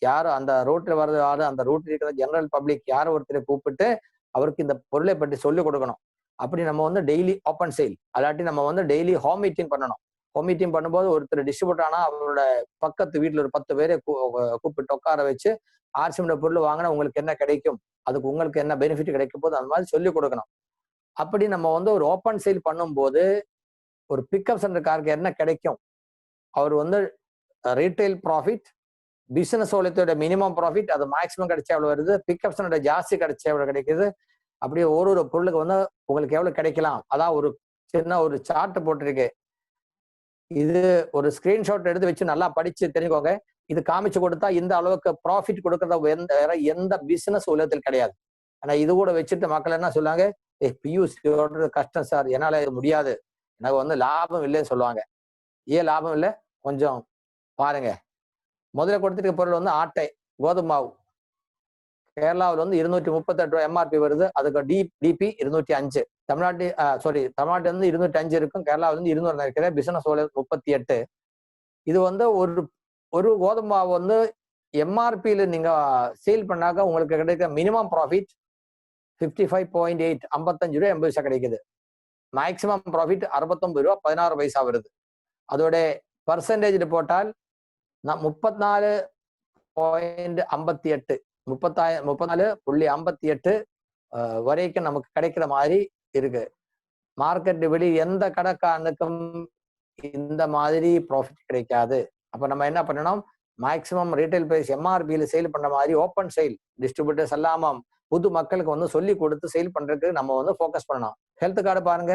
யாரும், அந்த ரோட்ல வர்றது யாரு, அந்த ரோட்ல இருக்கிற ஜெனரல் பப்ளிக் யாரும் ஒருத்தரை கூப்பிட்டு அவருக்கு இந்த பொருளை பற்றி சொல்லிக் கொடுக்கணும். அப்படி நம்ம வந்து டெய்லி ஓப்பன் சேல், அல்லாட்டி நம்ம வந்து டெய்லி ஹோம் மீட்டிங் பண்ணணும். ஹோம் மீட்டிங் பண்ணும்போது ஒருத்தர் டிஸ்ட்ரிபியூட் ஆனா அவரோட பக்கத்து வீட்டுல ஒரு 10 பேரை கூப்பிட்டு உட்கார வச்சு ஆர்சியோட பொருள் வாங்கினா உங்களுக்கு என்ன கிடைக்கும், அதுக்கு உங்களுக்கு என்ன பெனிஃபிட் கிடைக்கும் போது அந்த மாதிரி சொல்லிக் கொடுக்கணும். அப்படி நம்ம வந்து ஒரு ஓப்பன் சேல் பண்ணும்போது ஒரு பிக்கப் சென்டர் காருக்கு என்ன கிடைக்கும்? அவர் வந்து ரீட்டைல் ப்ராஃபிட், பிசினஸ் ஓலத்தோட மினிமம் ப்ராஃபிட், அது மேக்ஸிமம் கிடைச்சா எவ்வளவு வருது, பிக்கப் சென்டரோட ஜாஸ்தி கிடைச்சா எவ்வளவு கிடைக்குது, அப்படியே ஒரு பொருளுக்கு வந்து உங்களுக்கு எவ்வளவு கிடைக்கலாம். அதான் ஒரு சின்ன ஒரு சார்ட் போட்டிருக்கு. இது ஒரு ஸ்கிரீன்ஷாட் எடுத்து வச்சு நல்லா படிச்சு தெரிஞ்சுக்கோங்க. இது காமிச்சு கொடுத்தா இந்த அளவுக்கு ப்ராஃபிட் கொடுக்கறத வேற எந்த பிசினஸ் உலகத்தில் கிடையாது. ஆனா இது கூட வச்சுட்டு மக்கள் என்ன சொல்லுவாங்க, பியூஸ் கஷ்டம் சார், என்னால இது முடியாது, எனக்கு வந்து லாபம் இல்லைன்னு சொல்லுவாங்க. ஏன் லாபம் இல்லை கொஞ்சம் பாருங்க. முதல்ல கொடுத்துருக்க பொருள் வந்து ஆட்டை, கோதுமை மாவு. கேரளாவில் வந்து 238 ரூபாய் எம்ஆர்பி வருது. அதுக்கு டிபி 205. தமிழ்நாட்டு வந்து 205 இருக்கும், கேரளா வந்து 200 நினைக்கிறேன். பிசினஸ் 38. இது வந்து ஒரு கோதுமை மாவு வந்து எம்ஆர்பியில நீங்க சேல் பண்ணாக்க உங்களுக்கு கிடைக்கிற மினிமம் ப்ராஃபிட் 55.8, 55 ரூபாய் 80 பைசா கிடைக்குது. மேக்சிமம் ப்ராஃபிட் 69 ரூபா 16 பைசா வருது. அதோட பர்சன்டேஜ் போட்டால் 34.58 34.58 வரைக்கும் நமக்கு கிடைக்கிற மாதிரி இருக்கு. மார்க்கெட் வெளி எந்த கடைக்காரனுக்கும் இந்த மாதிரி ப்ராஃபிட் கிடைக்காது. அப்ப நம்ம என்ன பண்ணணும், மேக்சிமம் ரீட்டைல் பிரைஸ் எம்ஆர்பியில சேல் பண்ற மாதிரி ஓப்பன் சேல், டிஸ்ட்ரிபியூட்டர்ஸ் எல்லாம புது மக்களுக்கு வந்து சொல்லி கொடுத்து சேல் பண்றதுக்கு நம்ம வந்து ஃபோக்கஸ் பண்ணணும். ஹெல்த் கார்டு பாருங்க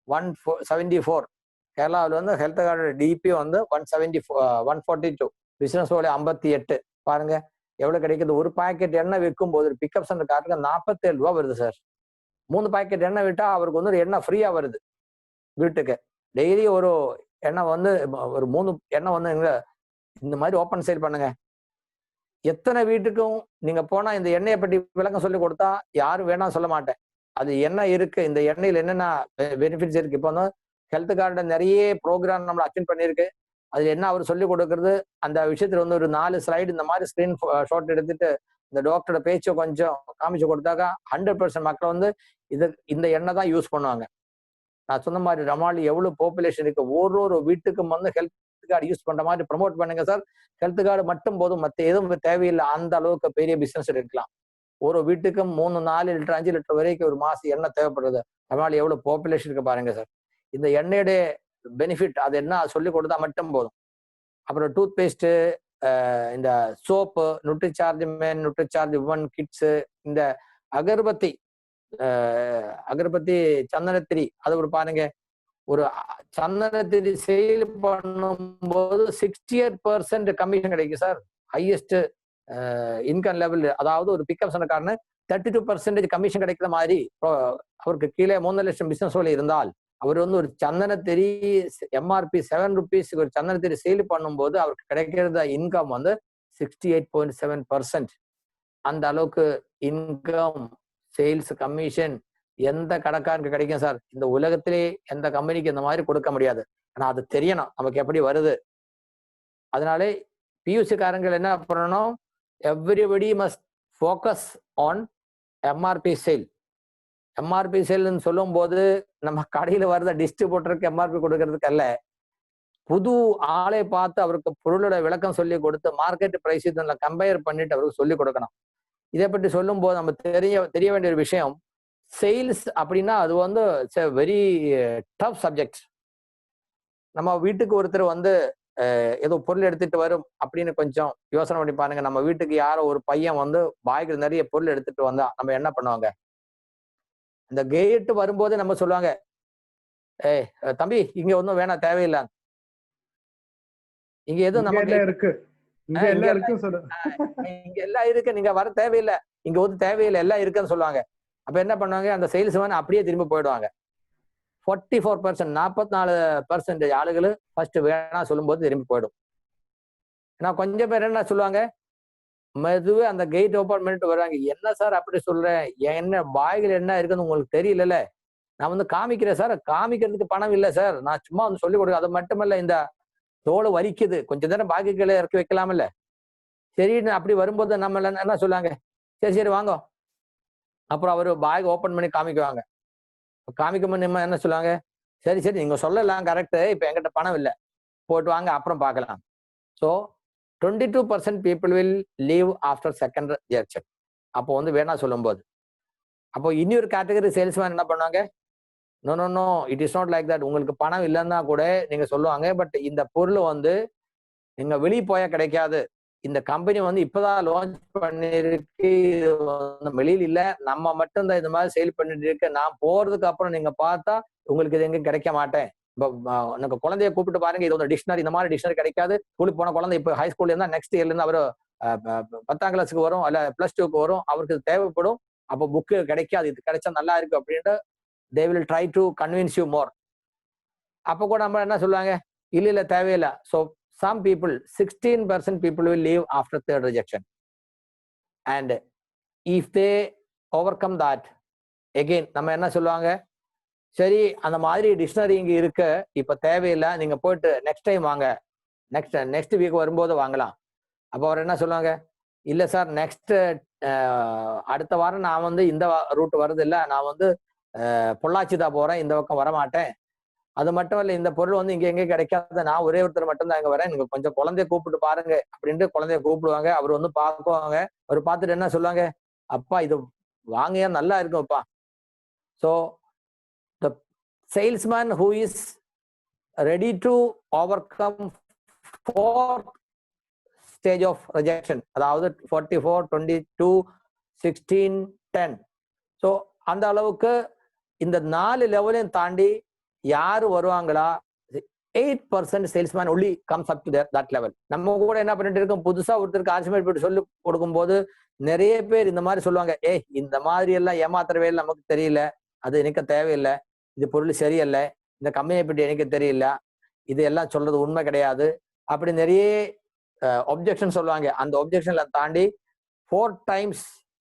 174. கேரளாவில் வந்து ஹெல்த் கார்டு டிபி வந்து 142. பிசினஸ் 58. பாருங்க எவ்வளவு கிடைக்குது. ஒரு பாக்கெட் எண்ணெய் விற்கும் போது பிக்கப் சென்டர் கார்டுக்கு 47 ரூபா வருது சார். 3 பாக்கெட் எண்ணெய் விட்டா அவருக்கு வந்து ஒரு எண்ணெய் ஃப்ரீயா வருது வீட்டுக்கு. டெய்லி ஒரு எண்ணெய் வந்து ஒரு 3 எண்ணெய் வந்து இந்த மாதிரி ஓப்பன் சேல் பண்ணுங்க. எத்தனை வீட்டுக்கும் நீங்க போனா இந்த எண்ணெயை பற்றி விளக்கம் சொல்லி கொடுத்தா யாரும் வேணாம் சொல்ல மாட்டேன். அது என்ன இருக்கு, இந்த எண்ணெயில் என்னென்ன பெனிஃபிட்ஸ் இருக்கு. இப்போ வந்து ஹெல்த் கார்டு நிறைய ப்ரோக்ராம் நம்மள அட்டென்ட் பண்ணியிருக்கு. அது என்ன அவர் சொல்லி கொடுக்கறது, அந்த விஷயத்துல வந்து ஒரு 4 ஸ்லைடு இந்த மாதிரி ஸ்கிரீன் ஷாட் எடுத்துட்டு இந்த டாக்டரோட பேச்சை கொஞ்சம் காமிச்சு கொடுத்தாக்கா 100% மக்கள் வந்து இந்த எண்ணெய் தான் யூஸ் பண்ணுவாங்க. நான் சொன்ன மாதிரி ரமாலி எவ்வளவு பாப்புலேஷன் இருக்கு, ஒரு வீட்டுக்கும் வந்து ஹெல்த் கார்டு யூஸ் பண்ற மாதிரி ப்ரமோட் பண்ணுங்க சார். ஹெல்த் கார்டு மட்டும் போதும், மற்ற எதுவும் தேவையில்லை. அந்த அளவுக்கு பெரிய பிசினஸ் இருக்கலாம். ஒரு வீட்டுக்கும் 3, 4 லிட்டர் 5 லிட்டர் வரைக்கும் ஒரு மாசம் எண்ணெய் தேவைப்படுறது. ரமாலி எவ்வளவு பாப்புலேஷன் இருக்கு பாருங்க சார். இந்த எண்ணெயோட பெனிஃபிட் அது என்ன சொல்லி கொடுத்தா மட்டும் போதும். அப்புறம் டூத் பேஸ்ட், இந்த soap, Nutricharge man, Nutricharge woman kids, இந்த அகர்பத்தி சந்தனத்திரி, அது ஒரு பாருங்க. ஒரு சந்தனத்திரி சேல் பண்ணும்போது 68% கமிஷன் கிடைக்கும் சார். Highest income level. அதாவது ஒரு பிக்கப் சொன்னக்காரன்னு 32% கமிஷன் கிடைக்கிற மாதிரி அவருக்கு கீழே 3 லட்சம் பிசினஸ் இருந்தால் அவர் வந்து ஒரு சந்தனத்திரி எம்ஆர்பி 7 rupees ஒரு சந்தனத்திரி சேல் பண்ணும்போது அவருக்கு கிடைக்கிறத இன்கம் வந்து 68.7%. அந்த அளவுக்கு இன்கம், சேல்ஸ் கமிஷன் எந்த கடைக்காரனுக்கு கிடைக்கும் சார். இந்த உலகத்திலே எந்த கம்பெனிக்கு இந்த மாதிரி கொடுக்க முடியாது. ஆனா அது தெரியணும் நமக்கு எப்படி வருது. அதனாலே பியூசி காரங்கள் என்ன பண்ணணும், everybody must focus on MRP sale. MRP சேல்னு சொல்லும் போது நம்ம கடையில வரத டிஸ்ட்ரிபியூட்டருக்கு எம்ஆர்பி கொடுக்கறதுக்கு அல்ல, புது ஆளை பார்த்து அவருக்கு பொருளோட விளக்கம் சொல்லி கொடுத்து மார்க்கெட் பிரைஸ் கம்பேர் பண்ணிட்டு அவருக்கு சொல்லி கொடுக்கணும். இதை பற்றி சொல்லும் போது நம்ம தெரிய வேண்டிய ஒரு விஷயம், சேல்ஸ் அப்படின்னா அது வந்து வெரி டஃப் சப்ஜெக்ட். நம்ம வீட்டுக்கு ஒருத்தர் வந்து ஏதோ பொருள் எடுத்துட்டு வரும் அப்படின்னு கொஞ்சம் யோசனை பண்ணி பாருங்க. நம்ம வீட்டுக்கு யாரோ ஒரு பையன் வந்து பாய்க்கு நிறைய பொருள் எடுத்துட்டு வந்தா நம்ம என்ன பண்ணுவாங்க, இந்த கேட்டு வரும்போது நம்ம சொல்லுவாங்க, தம்பி இங்க ஒன்றும் வேணாம், தேவையில்லை, இங்க எதுவும் நமக்கு இருக்கு, இங்க எல்லாம் இருக்கு, நீங்க வர தேவையில்லை, இங்க வந்து தேவையில்லை, எல்லாம் இருக்குன்னு சொல்லுவாங்க. அப்ப என்ன பண்ணுவாங்க, அந்த சேல்ஸ்மேன் அப்படியே திரும்பி போயிடுவாங்க. 44%, 44% ஆளுகள் ஃபர்ஸ்ட் வேணாம் சொல்லும் போது திரும்பி போயிடும். ஏன்னா கொஞ்சம் பேர் என்ன சொல்லுவாங்க, மெதுவே அந்த கேட் ஓப்பன் பண்ணிட்டு வருவாங்க. என்ன சார் அப்படி சொல்றேன், என்ன பாய்கள் என்ன இருக்குன்னு உங்களுக்கு தெரியல, நான் வந்து காமிக்கிறேன் சார். காமிக்கிறதுக்கு பணம் இல்லை சார், நான் சும்மா வந்து சொல்லிக் கொடுக்க. அது மட்டுமல்ல, இந்த தோலை வரிக்குது, கொஞ்ச நேரம் பாக்கிகளை இறக்கி வைக்கலாம்ல. சரின்னு அப்படி வரும்போது நம்ம என்ன சொல்லுவாங்க, சரி சரி வாங்க. அப்புறம் அவரு பேக் ஓப்பன் பண்ணி காமிக்குவாங்க. காமிக்கும் நம்ம என்ன சொல்லுவாங்க, சரி சரி நீங்க சொல்லலாம் கரெக்டு, இப்ப என்கிட்ட பணம் இல்லை, போட்டு வாங்க அப்புறம் பார்க்கலாம். So 22% people will leave after second rejection. அப்போ வந்து வேணா சொல்லும் போது. அப்போ இன்னொரு கேட்டகரி சேல்ஸ்மேன் என்ன பண்ணுவாங்க, no no no, it is not like that. உங்களுக்கு பணம் இல்லைன்னா கூட நீங்க சொல்லுவாங்க, பட் இந்த பொருள் வந்து நீங்க வெளியே போயா கிடைக்காது. இந்த கம்பெனி வந்து இப்பதான் லான்ச் பண்ணிருக்கு, இது வந்து வெளியில இல்ல, நம்ம மட்டும் தான் இந்த மாதிரி சேல் பண்ணிட்டு இருக்கு. நான் போறதுக்கு அப்புறம் நீங்க பார்த்தா உங்களுக்கு இது எங்கேயும் கிடைக்க மாட்டேன். எனக்கு குழந்தைய கூப்பிட்டு பாருங்க, இது ஒரு டிக்ஷனரி, இந்த மாதிரி டிக்ஷனரி கிடைக்காது. ஸ்கூலுக்கு போன குழந்தை இப்போ ஹை ஸ்கூல்ல இருந்தா நெக்ஸ்ட் இயர்ல இருந்து அவரு 10ஆம் கிளாஸுக்கு வரும், அல்ல +2க்கு வரும், அவருக்கு தேவைப்படும். அப்போ புக்கு கிடைக்காது, இது கிடைச்சா நல்லா இருக்கு அப்படின்ட்டு they will try to convince you more. அப்ப கூட நம்ம என்ன சொல்லுவாங்க, இல்ல இல்ல தேவையில்லை. So some people, 16% people will leave after third rejection. And if they overcome that, again நம்ம என்ன சொல்லுவாங்க, சரி அந்த மாதிரி டிக்ஷனரி இங்க இருக்கு, இப்ப தேவையில்லை, நீங்க போயிட்டு நெக்ஸ்ட் டைம் வாங்க, நெக்ஸ்ட் வீக் வரும்போது வாங்கலாம். அப்போ அவர் என்ன சொல்லுவாங்க, இல்ல சார் நெக்ஸ்ட் அடுத்த வாரம் நான் வந்து இந்த ரூட் வருது இல்ல, நான் வந்து பொள்ளாச்சி தான் போறேன், இந்த பக்கம் வரமாட்டேன். அது மட்டும் இல்ல, இந்த பொருள் வந்து இங்க எங்க கிடைக்காத, நான் ஒரே ஒருத்தர் மட்டும் தான் இங்க வரேன், நீங்க கொஞ்சம் குழந்தைய கூப்பிட்டு பாருங்க அப்படின்ட்டு குழந்தைய கூப்பிடுவாங்க. அவர் வந்து பார்க்குவாங்க. அவர் பார்த்துட்டு என்ன சொல்லுவாங்க, அப்பா இது வாங்கியா நல்லா இருக்கும்ப்பா. So the salesman who is ready to overcome 4th stage of rejection, அதாவது 44, 22, 16, 10. ஸோ அந்த அளவுக்கு இந்த 4 லெவலையும் தாண்டி யாரு வருவாங்களா, 8% salesman only comes up to that level. நம்ம கூட என்ன பண்ணிட்டு இருக்கோம், புதுசா ஒருத்தருக்கு ஆர்ஜிமேட் போட்டு சொல்லி கொடுக்கும்போது நிறைய பேர் இந்த மாதிரி சொல்லுவாங்க, இந்த மாதிரி எல்லாம் ஏமாத்துறவே நமக்கு தெரியல, அது எனக்கு தேவையில்லை, இது பொருள் சரியில்லை, இந்த கம்பெனியை பற்றி எனக்கு தெரியல, இது எல்லாம் சொல்றது உண்மை கிடையாது, அப்படி நிறைய ஒப்ஜெக்ஷன் சொல்லுவாங்க. அந்த ஒப்ஜெக்ஷன்ல தாண்டி 4 times,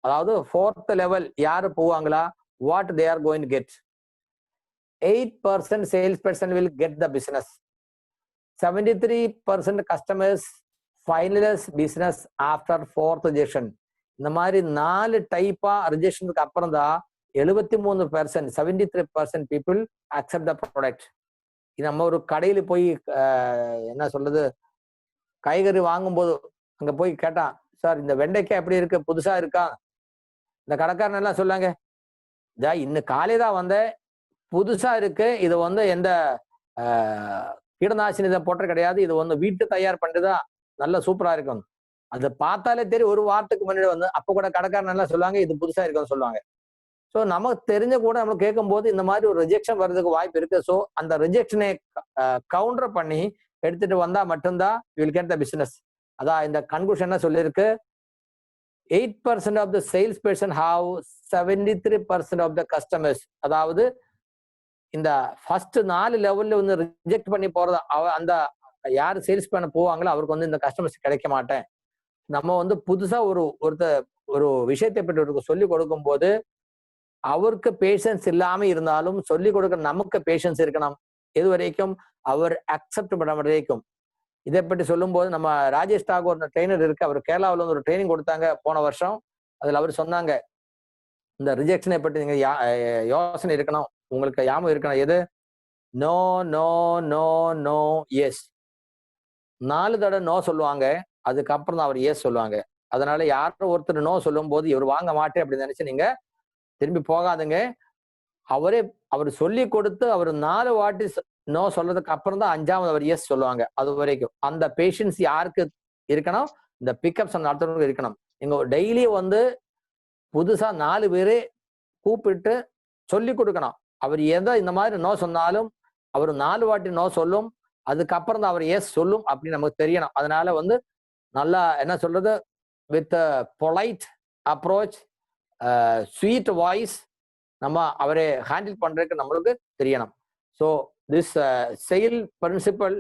அதாவது 4th லெவல் யாரு போவாங்களா, what they are going to get. 8% salesperson will get the business. 73% customers finalize business after 4th rejection. இந்த மாதிரி 4 டைப்பா ரிஜெக்ஷனுக்கு அப்புறம் தான் 73%, 73% people accept the product. இது நம்ம ஒரு கடையில போய் என்ன சொல்றது, காய்கறி வாங்கும்போது அங்க போய் கேட்டான், சார் இந்த வெண்டைக்காய் எப்படி இருக்கு, புதுசா இருக்கா? இந்த கடைக்காரன் எல்லாம் சொல்லாங்க, இன்னும் காலையில வந்தேன், புதுசா இருக்கு, இது வந்து எந்த கீடநாசினி இதை போட்ட கிடையாது, இது வந்து வீட்டு தயார் பண்ணிட்டுதான் நல்லா சூப்பரா இருக்கும். அதை பார்த்தாலே தெரியும், ஒரு வாரத்துக்கு முன்னாடி வந்து அப்ப கூட கடைக்காரன் எல்லாம் சொல்லுவாங்க இது புதுசா இருக்குன்னு சொல்லுவாங்க. ஸோ நமக்கு தெரிஞ்ச கூட நம்ம கேட்கும் போது இந்த மாதிரி ஒரு ரிஜெக்ஷன் வர்றதுக்கு வாய்ப்பு இருக்கு. ஸோ அந்த ரிஜெக்ஷனை கவுண்டர் பண்ணி எடுத்துட்டு வந்தா மட்டும்தான் you will get the business. அதான் இந்த கன்க்ளூஷன் என்ன சொல்லியிருக்கு, 8% of the salesperson have 73% of the customers. அதாவது இந்த ஃபர்ஸ்ட் 4 லெவல்ல வந்து ரிஜெக்ட் பண்ணி போறதா, அந்த யாரு சேல்ஸ் பண்ண போவாங்களோ அவருக்கு வந்து இந்த கஸ்டமர்ஸ் கிடைக்க மாட்டேன். நம்ம வந்து புதுசா ஒரு விஷயத்தை பற்றி சொல்லி கொடுக்கும் போது அவருக்கு பேஷன்ஸ் இல்லாம இருந்தாலும் சொல்லி கொடுக்க நமக்கு பேஷன்ஸ் இருக்கணும். எது வரைக்கும் அவர் அக்செப்ட் பண்ண வரைக்கும். இதை பற்றி சொல்லும் போது நம்ம ராஜேஷ் தாகூர் ட்ரெயினர் இருக்கு, அவர் கேரளாவில் வந்து ஒரு ட்ரைனிங் கொடுத்தாங்க போன வருஷம். அதுல அவர் சொன்னாங்க, இந்த ரிஜெக்ஷனை பற்றி நீங்க யோசனை இருக்கணும், உங்களுக்கு ஞாபகம் இருக்கணும். எது, no no no no yes. 4 தடவை நோ சொல்லுவாங்க, அதுக்கப்புறம் தான் அவர் எஸ் சொல்லுவாங்க. அதனால யாரும் ஒருத்தர் நோ சொல்லும் போது இவர் வாங்க மாட்டேன் அப்படின்னு நினைச்சு நீங்க திரும்பி போகாதுங்க. அவர் சொல்லி கொடுத்து அவர் 4 வாட்டி நோ சொல்றதுக்கு அப்புறம் தான் 5வது அவர் எஸ் சொல்லுவாங்க. அது வரைக்கும் அந்த பேஷன்ஸ் யாருக்கு இருக்கணும், இந்த பிக்கப்ஸ் நடத்துறவங்களுக்கு இருக்கணும். நீங்க டெய்லி வந்து புதுசா 4 பேரே கூப்பிட்டு சொல்லி கொடுக்கணும். அவர் எதை இந்த மாதிரி நோ சொன்னாலும் அவர் 4 வாட்டி நோ சொல்லும், அதுக்கப்புறம் தான் அவர் எஸ் சொல்லும் அப்படின்னு நமக்கு தெரியணும். அதனால வந்து நல்லா என்ன சொல்றது, with polite approach, sweet voice நம்ம அவரை ஹேண்டில் பண்றதுக்கு நம்மளுக்கு தெரியணும். So this sale principle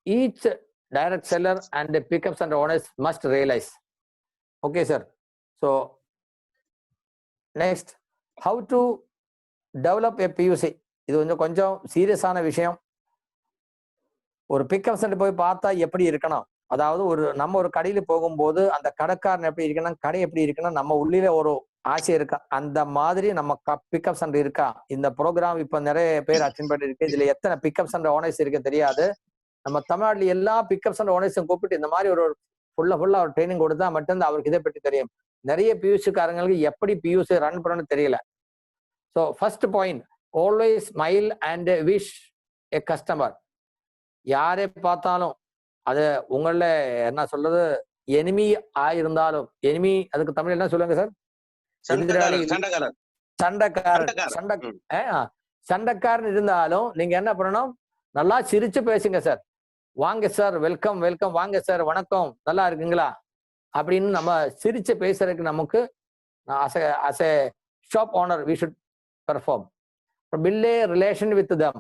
each direct seller and pickups and owners must realise. Okay sir. So next, how to develop a PUC. இது கொஞ்சம் சீரியஸான விஷயம். ஒரு பிக்கப் சென்டர் போய் பார்த்தா எப்படி இருக்கணும், அதாவது நம்ம ஒரு கடையில போகும்போது அந்த கடைக்காரன் எப்படி இருக்கணும், கடை எப்படி இருக்கணும், நம்ம உள்ளில ஒரு ஆசை இருக்கா, அந்த மாதிரி நம்ம பிக்கப் சென்டர் இருக்கா. இந்த ப்ரோக்ராம் இப்ப நிறைய பேர் அட்டென்ட் பண்ணிருக்கு, இதுல எத்தனை பிக்கப் சென்டர் ஓனர்ஸ் இருக்கு தெரியாது. நம்ம தமிழ்நாட்டுல எல்லா பிக்கப் சென்டர் ஓனர்ஸும் கூப்பிட்டு இந்த மாதிரி ஒரு ஃபுல்லா ஒரு ட்ரைனிங் கொடுத்தா மட்டும்தான் அவருக்கு இதை பற்றி தெரியும். நிறைய பியூசிக்காரங்களுக்கு எப்படி பியூசி ரன் பண்ணணும்னு தெரியல. So first point, always smile and wish a customer. யாரை பார்த்தாலும் அது உங்கள என்ன சொல்றது, எனிமி ஆயிருந்தாலும், எனிமி அதுக்கு தமிழ் என்ன சொல்லுங்க சார்? எதிராளி, சண்டைக்காரன் இருந்தாலும் நீங்க என்ன பண்ணணும், நல்லா சிரிச்சு பேசுங்க சார். வாங்க சார், வெல்கம் வெல்கம், வாங்க சார், வணக்கம், நல்லா இருக்குங்களா அப்படின்னு நம்ம சிரிச்சு பேசுறதுக்கு நமக்கு as a shop owner we should perform. build a relation with them.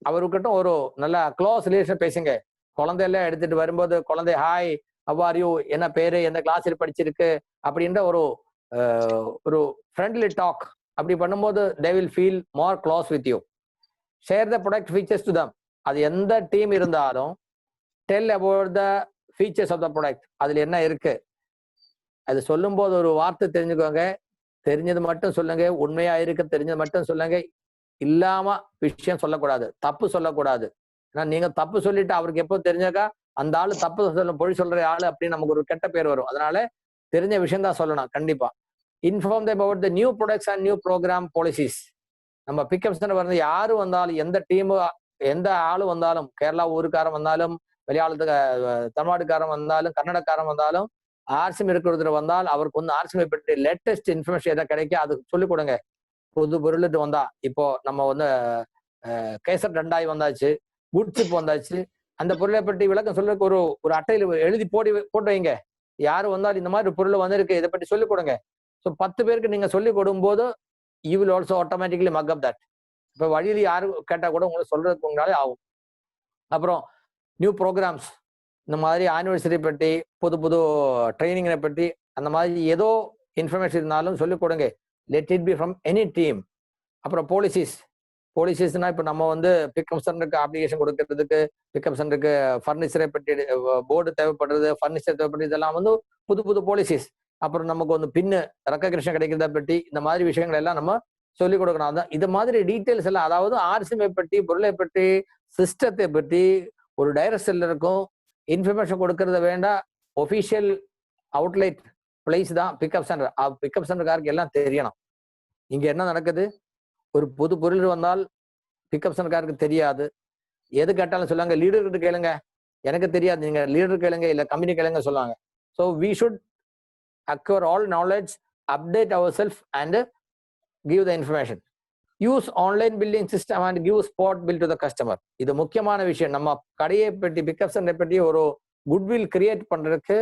அவர்கிட்ட ஒரு நல்ல க்ளோஸ் ரிலேஷன் பேசுங்க. குழந்தையெல்லாம் எடுத்துட்டு வரும்போது குழந்தை ஹாய் ஹவ் ஆர் யூ, என்ன பேரு, எந்த கிளாஸில் படிச்சிருக்கு அப்படின்ற ஒரு ஃப்ரெண்ட்லி டாக் அப்படி பண்ணும்போது they will feel more close with you. share the product features to them. அது எந்த டீம் இருந்தாலும் tell about the features of the product. அதுல என்ன இருக்கு அது சொல்லும் போது ஒரு வார்த்தை தெரிஞ்சுக்கோங்க. தெரிஞ்சது மட்டும் சொல்லுங்க, உண்மையா இருக்கு தெரிஞ்சது மட்டும் சொல்லுங்க, இல்லாம விஷயம் சொல்லக்கூடாது, தப்பு சொல்லக்கூடாது. ஏன்னா நீங்க தப்பு சொல்லிட்டு அவருக்கு எப்போ தெரிஞ்சாக்கா அந்த ஆளு தப்பு பொய் சொல்ற ஆளு அப்படின்னு நமக்கு ஒரு கெட்ட பேர் வரும். அதனால தெரிஞ்ச விஷயம் தான் சொல்லணும் கண்டிப்பா. Inform about the new products and new program policies. நம்ம பிக்கப் சென்டர் வந்து யாரு வந்தாலும், எந்த டீம், எந்த ஆளு வந்தாலும், கேரளா ஊருக்காரன் வந்தாலும், வெளியாளத்துக்கு தமிழ்நாடுக்காரன் வந்தாலும், கன்னடக்காரன் வந்தாலும், ஆர்சிஎம் இருக்கிறது வந்தால் அவருக்கு வந்து ஆர்சிஎம் பற்றி லேட்டஸ்ட் இன்ஃபர்மேஷன் எதாவது கிடைக்கும் அது சொல்லிக் கொடுங்க. புது பொருளுட்டு வந்தா இப்போ நம்ம வந்து கேசர் ரெண்டாய் வந்தாச்சு, குட் சிப் வந்தாச்சு, அந்த பொருளை பற்றி விளக்கம் சொல்ல ஒரு அட்டையில் எழுதி போட்டு வைங்க. யாரு வந்தாலும் இந்த மாதிரி ஒரு பொருள் வந்திருக்கு இதை பற்றி சொல்லிக் கொடுங்க. ஸோ 10 பேருக்கு நீங்க சொல்லிக் கொடுக்கும்போது you will also automatically mug up that. இப்போ வழியில் யாரு கேட்டா கூட உங்களுக்கு சொல்றதுக்கு உங்களாலே ஆகும். அப்புறம் நியூ ப்ரோக்ராம்ஸ், இந்த மாதிரி ஆனிவர்சரி பற்றி, புது புது ட்ரைனிங்கை பற்றி, அந்த மாதிரி ஏதோ இன்ஃபர்மேஷன் இருந்தாலும் சொல்லிக் கொடுங்க. Let it be from any team. அப்புறம் போலிசிஸ்னா இப்போ நம்ம வந்து பிக்கப் சென்டருக்கு அப்ளிகேஷன் கொடுக்கறதுக்கு, பிக்கப் சென்டருக்கு ஃபர்னிச்சரை பற்றி, போர்டு தேவைப்படுறது, ஃபர்னிச்சர் தேவைப்படுறது, இதெல்லாம் வந்து புது புது பாலிசிஸ். அப்புறம் நமக்கு வந்து பின்னு ரெக்கக்னிஷன் கிடைக்கிறத பற்றி, இந்த மாதிரி விஷயங்கள் எல்லாம் நம்ம சொல்லிக் கொடுக்கணும். அதான் இது மாதிரி டீட்டெயில்ஸ் எல்லாம், அதாவது ஆர்சிஎம்ஐ பற்றி, பொருளை பற்றி, சிஸ்டத்தை பற்றி ஒரு டைரக்ட் செல்லருக்கும் இன்ஃபர்மேஷன் கொடுக்கறத வேண்டாம். ஒஃபிஷியல் அவுட்லெட் பிளேஸ் தான் பிக்கப் சென்டர். பிக்கப் சென்டர்காருக்கு எல்லாம் தெரியணும் இங்க என்ன நடக்குது. ஒரு புது பொருள் வந்தால் பிக்கப் சென்டர்காருக்கு தெரியாது. எது கேட்டாலும் சொல்லுவாங்க லீடர்கிட்ட கேளுங்க, எனக்கு தெரியாது, நீங்க லீடர் கேளுங்க, இல்ல கம்பெனி கேளுங்க சொல்லுவாங்க. So we should acquire all knowledge, update ourselves and give the information. use online billing system and give spot bill to the customer. இது முக்கியமான விஷயம். நம்ம கடையை பற்றி, பிக்கப் சென்டரை பற்றி ஒரு குட்வில் கிரியேட் பண்றதுக்கு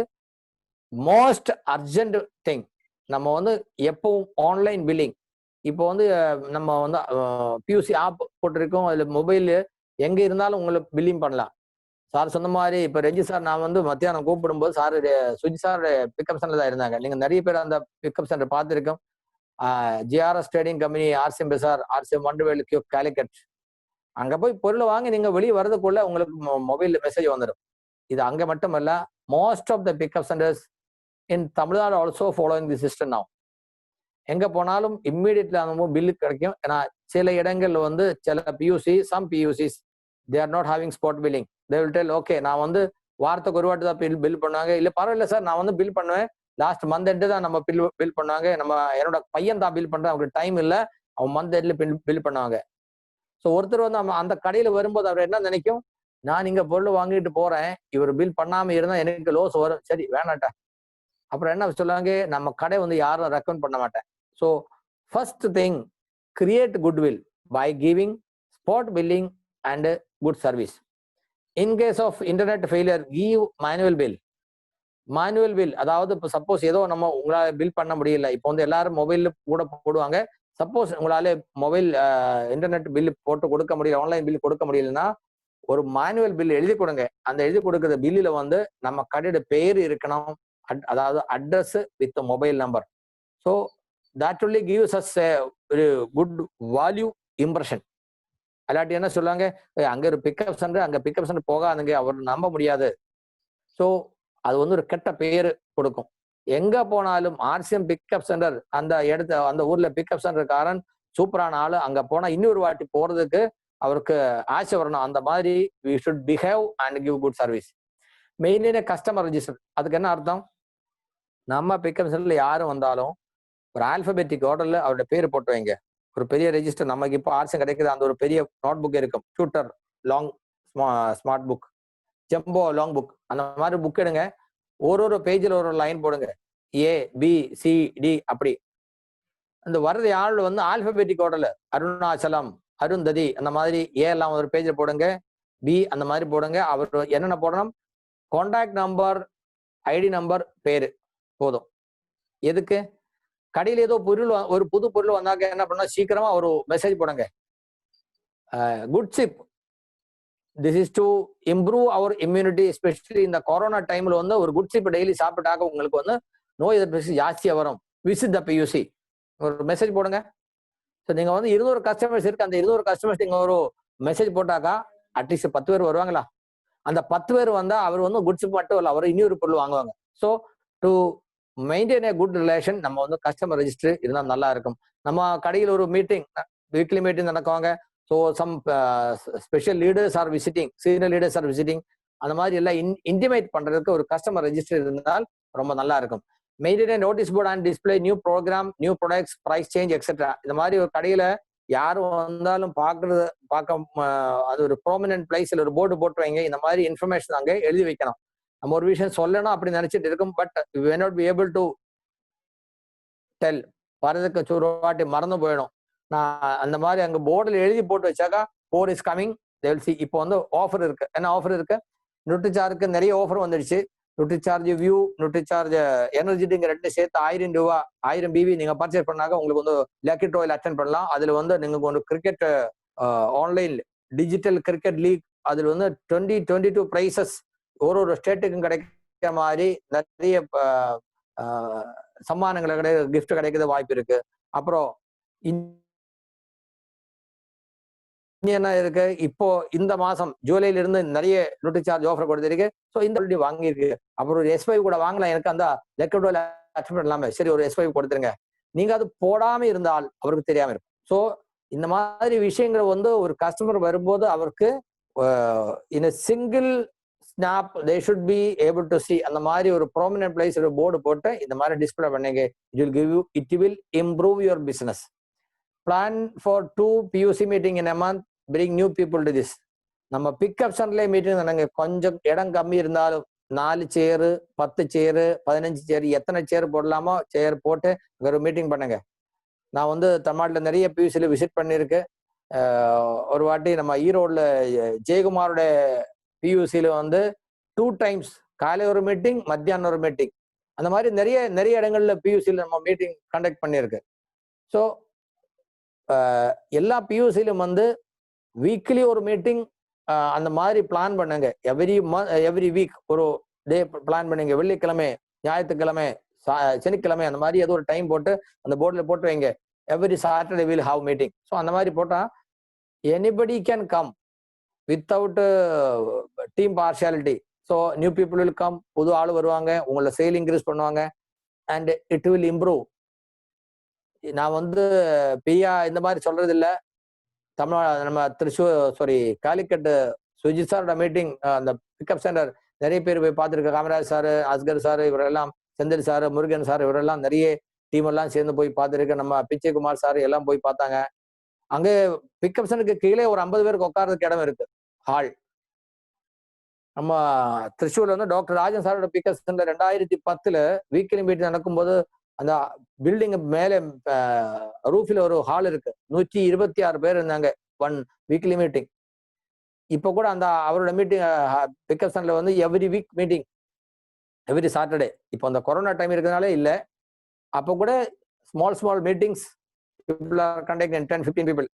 மோஸ்ட் அர்ஜென்ட் திங் நம்ம வந்து எப்பவும் ஆன்லைன் பில்லிங். இப்போ வந்து நம்ம வந்து பியூசி ஆப் போட்டிருக்கோம், அதுல மொபைல் எங்க இருந்தாலும் உங்களுக்கு பில்லிங் பண்ணலாம். சார் சொன்ன மாதிரி இப்போ ரெஞ்சி சார் நான் வந்து மத்தியானம் கூப்பிடும்போது sir Suji sir pickup centre தான் இருந்தாங்க. நீங்க நிறைய பேர் அந்த பிக்கப் சென்டர் பார்த்துருக்கோம். GRS trading company, RCM bazaar, RCM வண்டவேல் கியூ காலிக்கட். அங்க போய் பொருளை வாங்கி நீங்க வெளியே வரதுக்குள்ள உங்களுக்கு மொபைல் மெசேஜ் வந்துடும். இது அங்க மட்டுமல்ல, most of the pickup centres in Tamil Nadu also following the system now. எங்க போனாலும் இம்மீடியட்லி அந்த பில்லு கிடைக்கும். ஏன்னா சில இடங்கள்ல வந்து சில PUC, some PUCs they are not having spot billing. they will tell okay நான் வந்து வாரத்துக்கு ஒரு வாட்டி தான் பில் பண்ணுவாங்க, இல்ல பரவாயில்ல சார் நான் வந்து பில் பண்ணுவேன், லாஸ்ட் மந்த் எண்டு தான் நம்ம பில் பண்ணுவாங்க, நம்ம என்னோட பையன் தான் பில் பண்றேன், அவருக்கு டைம் இல்லை, அவன் மந்த் எண்ட்ல பில் பண்ணுவாங்க. ஸோ ஒருத்தர் வந்து அந்த கடையில வரும்போது அவர் என்ன நினைக்கும், நான் இங்க பொருள் வாங்கிட்டு போறேன், இவர் பில் பண்ணாம இருந்தா எனக்கு லோஸ் வரும், சரி வேணாட்டா. அப்புறம் என்ன சொல்லுவாங்க, நம்ம கடை வந்து யாரும் ரெக்கமெண்ட் பண்ண மாட்டேன். So first thing, create goodwill by giving spot billing and good service. In case of internet failure, give manual bill. Manual bill அதாவது இப்போ சப்போஸ் ஏதோ நம்ம உங்களால பில் பண்ண முடியல, இப்போ வந்து எல்லாரும் மொபைல்ல கூட போடுவாங்க. சப்போஸ் உங்களால மொபைல் இன்டர்நெட் பில் போட்டு கொடுக்க முடியல, ஆன்லைன் பில் கொடுக்க முடியலன்னா ஒரு மேனுவல் பில் எழுதி கொடுங்க. அந்த எழுதி கொடுக்குற பில்லில் வந்து நம்ம கடையோட பேர் இருக்கணும், அதாவது address with mobile number. So that only gives us a very good value impression. அல்லாட்டி என்ன சொல்லுவாங்க, அங்க ஒரு பிக்கப் சென்டர், அங்க பிக்கப் சென்டர் போகாதுங்க, அவர் நம்ப முடியாது. ஸோ அது வந்து ஒரு கெட்ட பேரு கொடுக்கும். எங்க போனாலும் ஆர்சிஎம் பிக்கப் சென்டர், அந்த ஊர்ல பிக்கப் சென்டர்காரன் சூப்பரான ஆளு, அங்க போனா இன்னொரு வாட்டி போறதுக்கு அவருக்கு ஆசை வரணும். அந்த மாதிரி we should behave and give good service. Mainly customer register. அதுக்கு என்ன அர்த்தம், நம்ம பிக்கப் சென்டர்ல யாரும் வந்தாலும் ஒரு ஆல்பபெட்டிக் ஆர்டர்ல அவருடைய பேர் போட்டு வைங்க. ஒரு பெரிய ரெஜிஸ்டர் நமக்கு இப்போ ஆர்ட்ஸ் கிடைக்குது, அந்த ஒரு பெரிய நோட் புக் இருக்கும், shooter long smart book, jumbo long book, அந்த மாதிரி புக் எடுங்க. ஒரு பேஜில் ஒரு லைன் போடுங்க, ABCD அப்படி. அந்த வர்றது ஆள் வந்து ஆல்பபெட்டிக் ஆர்டர்ல, அருணாச்சலம், அருந்ததி அந்த மாதிரி ஏ எல்லாம் ஒரு பேஜில் போடுங்க, பி அந்த மாதிரி போடுங்க. அவர் என்னென்ன போடணும், கான்டாக்ட் நம்பர், ஐடி நம்பர், பேரு போதும். எதுக்கு, கடையில் ஏதோ பொருள் ஒரு புது பொருள் வந்தாக்க என்ன பண்ணா சீக்கிரமா ஒரு மெசேஜ் போடுங்க, good sip, this is to improve our immunity, especially இந்த கொரோனா டைம்ல வந்து ஒரு குட் சிப் டெய்லி சாப்பிட்டாக்க உங்களுக்கு வந்து நோய் எதிர்ப்பு சக்தி ஜாஸ்தியா வரும், விசிட் த PUC ஒரு மெசேஜ் போடுங்க. ஸோ நீங்க வந்து 200 கஸ்டமர்ஸ் இருக்கு, அந்த 200 கஸ்டமர்ஸ் நீங்க ஒரு மெசேஜ் போட்டாக்கா அட்லீஸ்ட் 10 பேர் வருவாங்களா. அந்த 10 பேர் வந்தா அவர் வந்து குட் சிப் மட்டும் இல்லை, அவர் இன்னொரு பொருள் வாங்குவாங்க. So to maintain A good relation நம்ம வந்து கஸ்டமர் ரெஜிஸ்டர் இருந்தால் நல்லா இருக்கும். நம்ம கடையில் ஒரு மீட்டிங், வீக்லி மீட்டிங் நடக்குவாங்க. So some special leaders are visiting, senior leaders are visiting, அந்த மாதிரி எல்லாம் இன்டிமேட் பண்றதுக்கு ஒரு கஸ்டமர் ரெஜிஸ்டர் இருந்தால் ரொம்ப நல்லா இருக்கும். Maintain notice board and display new program, new products, price change etcetera. இந்த மாதிரி ஒரு கடையில யாரும் வந்தாலும் பார்க்க அது ஒரு ப்ரோமினன்ட் பிளேஸ்ல ஒரு போர்டு போட்டு வைங்க. இந்த மாதிரி இன்ஃபர்மேஷன் அங்கே எழுதி வைக்கணும். நம்ம ஒரு விஷயம் சொல்லணும் அப்படி நினைச்சிட்டு இருக்கும், but we may not be able to tell. வரதுக்கு ஒரு வாட்டி மறந்து போயிடும். நான் அந்த மாதிரி அங்க போர்டில் எழுதி போட்டு வச்சாக்கா 4 is coming, they will see. இப்போ வந்து ஆஃபர் இருக்கு, என்ன ஆஃபர் இருக்கு, நியூட்ரிசார்ஜுக்கு நிறைய ஆஃபர் வந்துடுச்சு. நியூட்ரிசார்ஜ் வியூ, நியூட்ரிசார்ஜ் எனர்ஜெட்டிக் ரெண்டு சேர்த்து 1000 ரூபா, 1000 BV நீங்க பர்ச்சேஸ் பண்ணாக்க உங்களுக்கு வந்து லக்கி ட்ராயில் அட்டென்ட் பண்ணலாம். அதுல வந்து நீங்க ஒரு cricket online digital cricket league, அதுல வந்து 2022 பிரைசஸ் ஒரு ஸ்டேட்டுக்கும் கிடைக்கிற மாதிரி நிறைய சம்மானங்களை கிடையாது, கிஃப்ட் கிடைக்கிறது வாய்ப்பு இருக்கு. அப்புறம் என்ன இருக்கு, இப்போ இந்த மாசம் ஜூலைல இருந்து நிறைய நியூட்ரிசார்ஜ் ஆஃபர் கொடுத்திருக்கு. ஸோ இந்த வாங்கியிருக்கு. அப்புறம் ஒரு S5 கூட வாங்கலாம், எனக்கு அந்த லெக்கோட அட்டென்ட் பண்ணலாமே, சரி ஒரு S5 கொடுத்துருங்க. நீங்க அது போடாம இருந்தால் அவருக்கு தெரியாம இருக்கும். ஸோ இந்த மாதிரி விஷயங்கள் வந்து ஒரு கஸ்டமர் வரும்போது அவருக்கு இன் single snap they should be able to C. அந்த மாதிரி ஒரு ப்ராமினன்ட் பிளேஸ் ஒரு போர்டு போட்டு இந்த மாதிரி டிஸ்பிளே பண்ணீங்க, it will improve your business. Plan for 2 PUC meeting in a month, bring new people to this. நம்ம பிக்கப் சென்டர்ல மீட்டிங் நடங்க, கொஞ்சம் இடம் கம்மி இருந்தாலும் 4 சேரு, 10 சேரு, 15 சேரு, எத்தனை சேர் போடலாமோ சேர் போட்டு ஒரு மீட்டிங் பண்ணுங்க. நான் வந்து தமிழ்நாட்டில் நிறைய PUCல விசிட் பண்ணியிருக்கேன். ஒரு வாட்டி நம்ம ஈரோடுல ஜெயக்குமாரோட PUCல வந்து 2 times, காலை ஒரு மீட்டிங், மத்தியானம் ஒரு மீட்டிங், அந்த மாதிரி நிறைய இடங்கள்ல PUCல நம்ம மீட்டிங் கண்டக்ட் பண்ணியிருக்கு. ஸோ எல்லா PUCலும் வந்து வீக்லி ஒரு மீட்டிங் அந்த மாதிரி பிளான் பண்ணுங்க. எவ்ரி வீக் ஒரு டே பிளான் பண்ணுங்க. வெள்ளிக்கிழமை, ஞாயிற்றுக்கிழமை, சனிக்கிழமை அந்த மாதிரி ஏதோ ஒரு டைம் போட்டு அந்த போர்டில் போட்டு வைங்க. Every Saturday will have meeting. So அந்த மாதிரி போட்டா anybody can come without team partiality. So new people will come, புது ஆள் வருவாங்க, உங்களை சேல் இன்க்ரீஸ் பண்ணுவாங்க அண்ட் இட் வில் இம்ப்ரூவ். நான் வந்து பியா இந்த மாதிரி சொல்றது இல்லை. நம்ம காலிக்கட் சுஜித் சாரோட மீட்டிங், அந்த பிக்கப் சென்டர் நிறைய பேர் போய் பார்த்துருக்க. காமராஜ் சாரு, அஸ்கர் சாரு, இவரெல்லாம், செந்தில் சாரு, முருகன் சார், இவரெல்லாம் நிறைய டீம் எல்லாம் சேர்ந்து போய் பார்த்துருக்கு. நம்ம பிச்சைக்குமார் சாரு எல்லாம் போய் பார்த்தாங்க. அங்கே பிக்கப் சென்டருக்கு கீழே ஒரு 50 பேருக்கு உட்கார்றதுக்கு இடம் இருக்கு, ஹால். நம்ம திருச்சூர்ல வந்து டாக்டர் ராஜன் சாரோட பிக்கப் சென்டர் 2010 வீக்லி மீட்டிங் நடக்கும்போது அந்த பில்டிங் மேலே ரூஃபில் ஒரு ஹால் இருக்கு, 126 பேர் இருந்தாங்க, 1 வீக்லி மீட்டிங். இப்போ கூட அந்த அவரோட மீட்டிங் பிக்கப் சென்டர்ல வந்து every week meeting, every Saturday. இப்போ அந்த கொரோனா டைம் இருக்கிறதுனால இல்லை, அப்போ கூட small meetings people are conducting 10-15 people.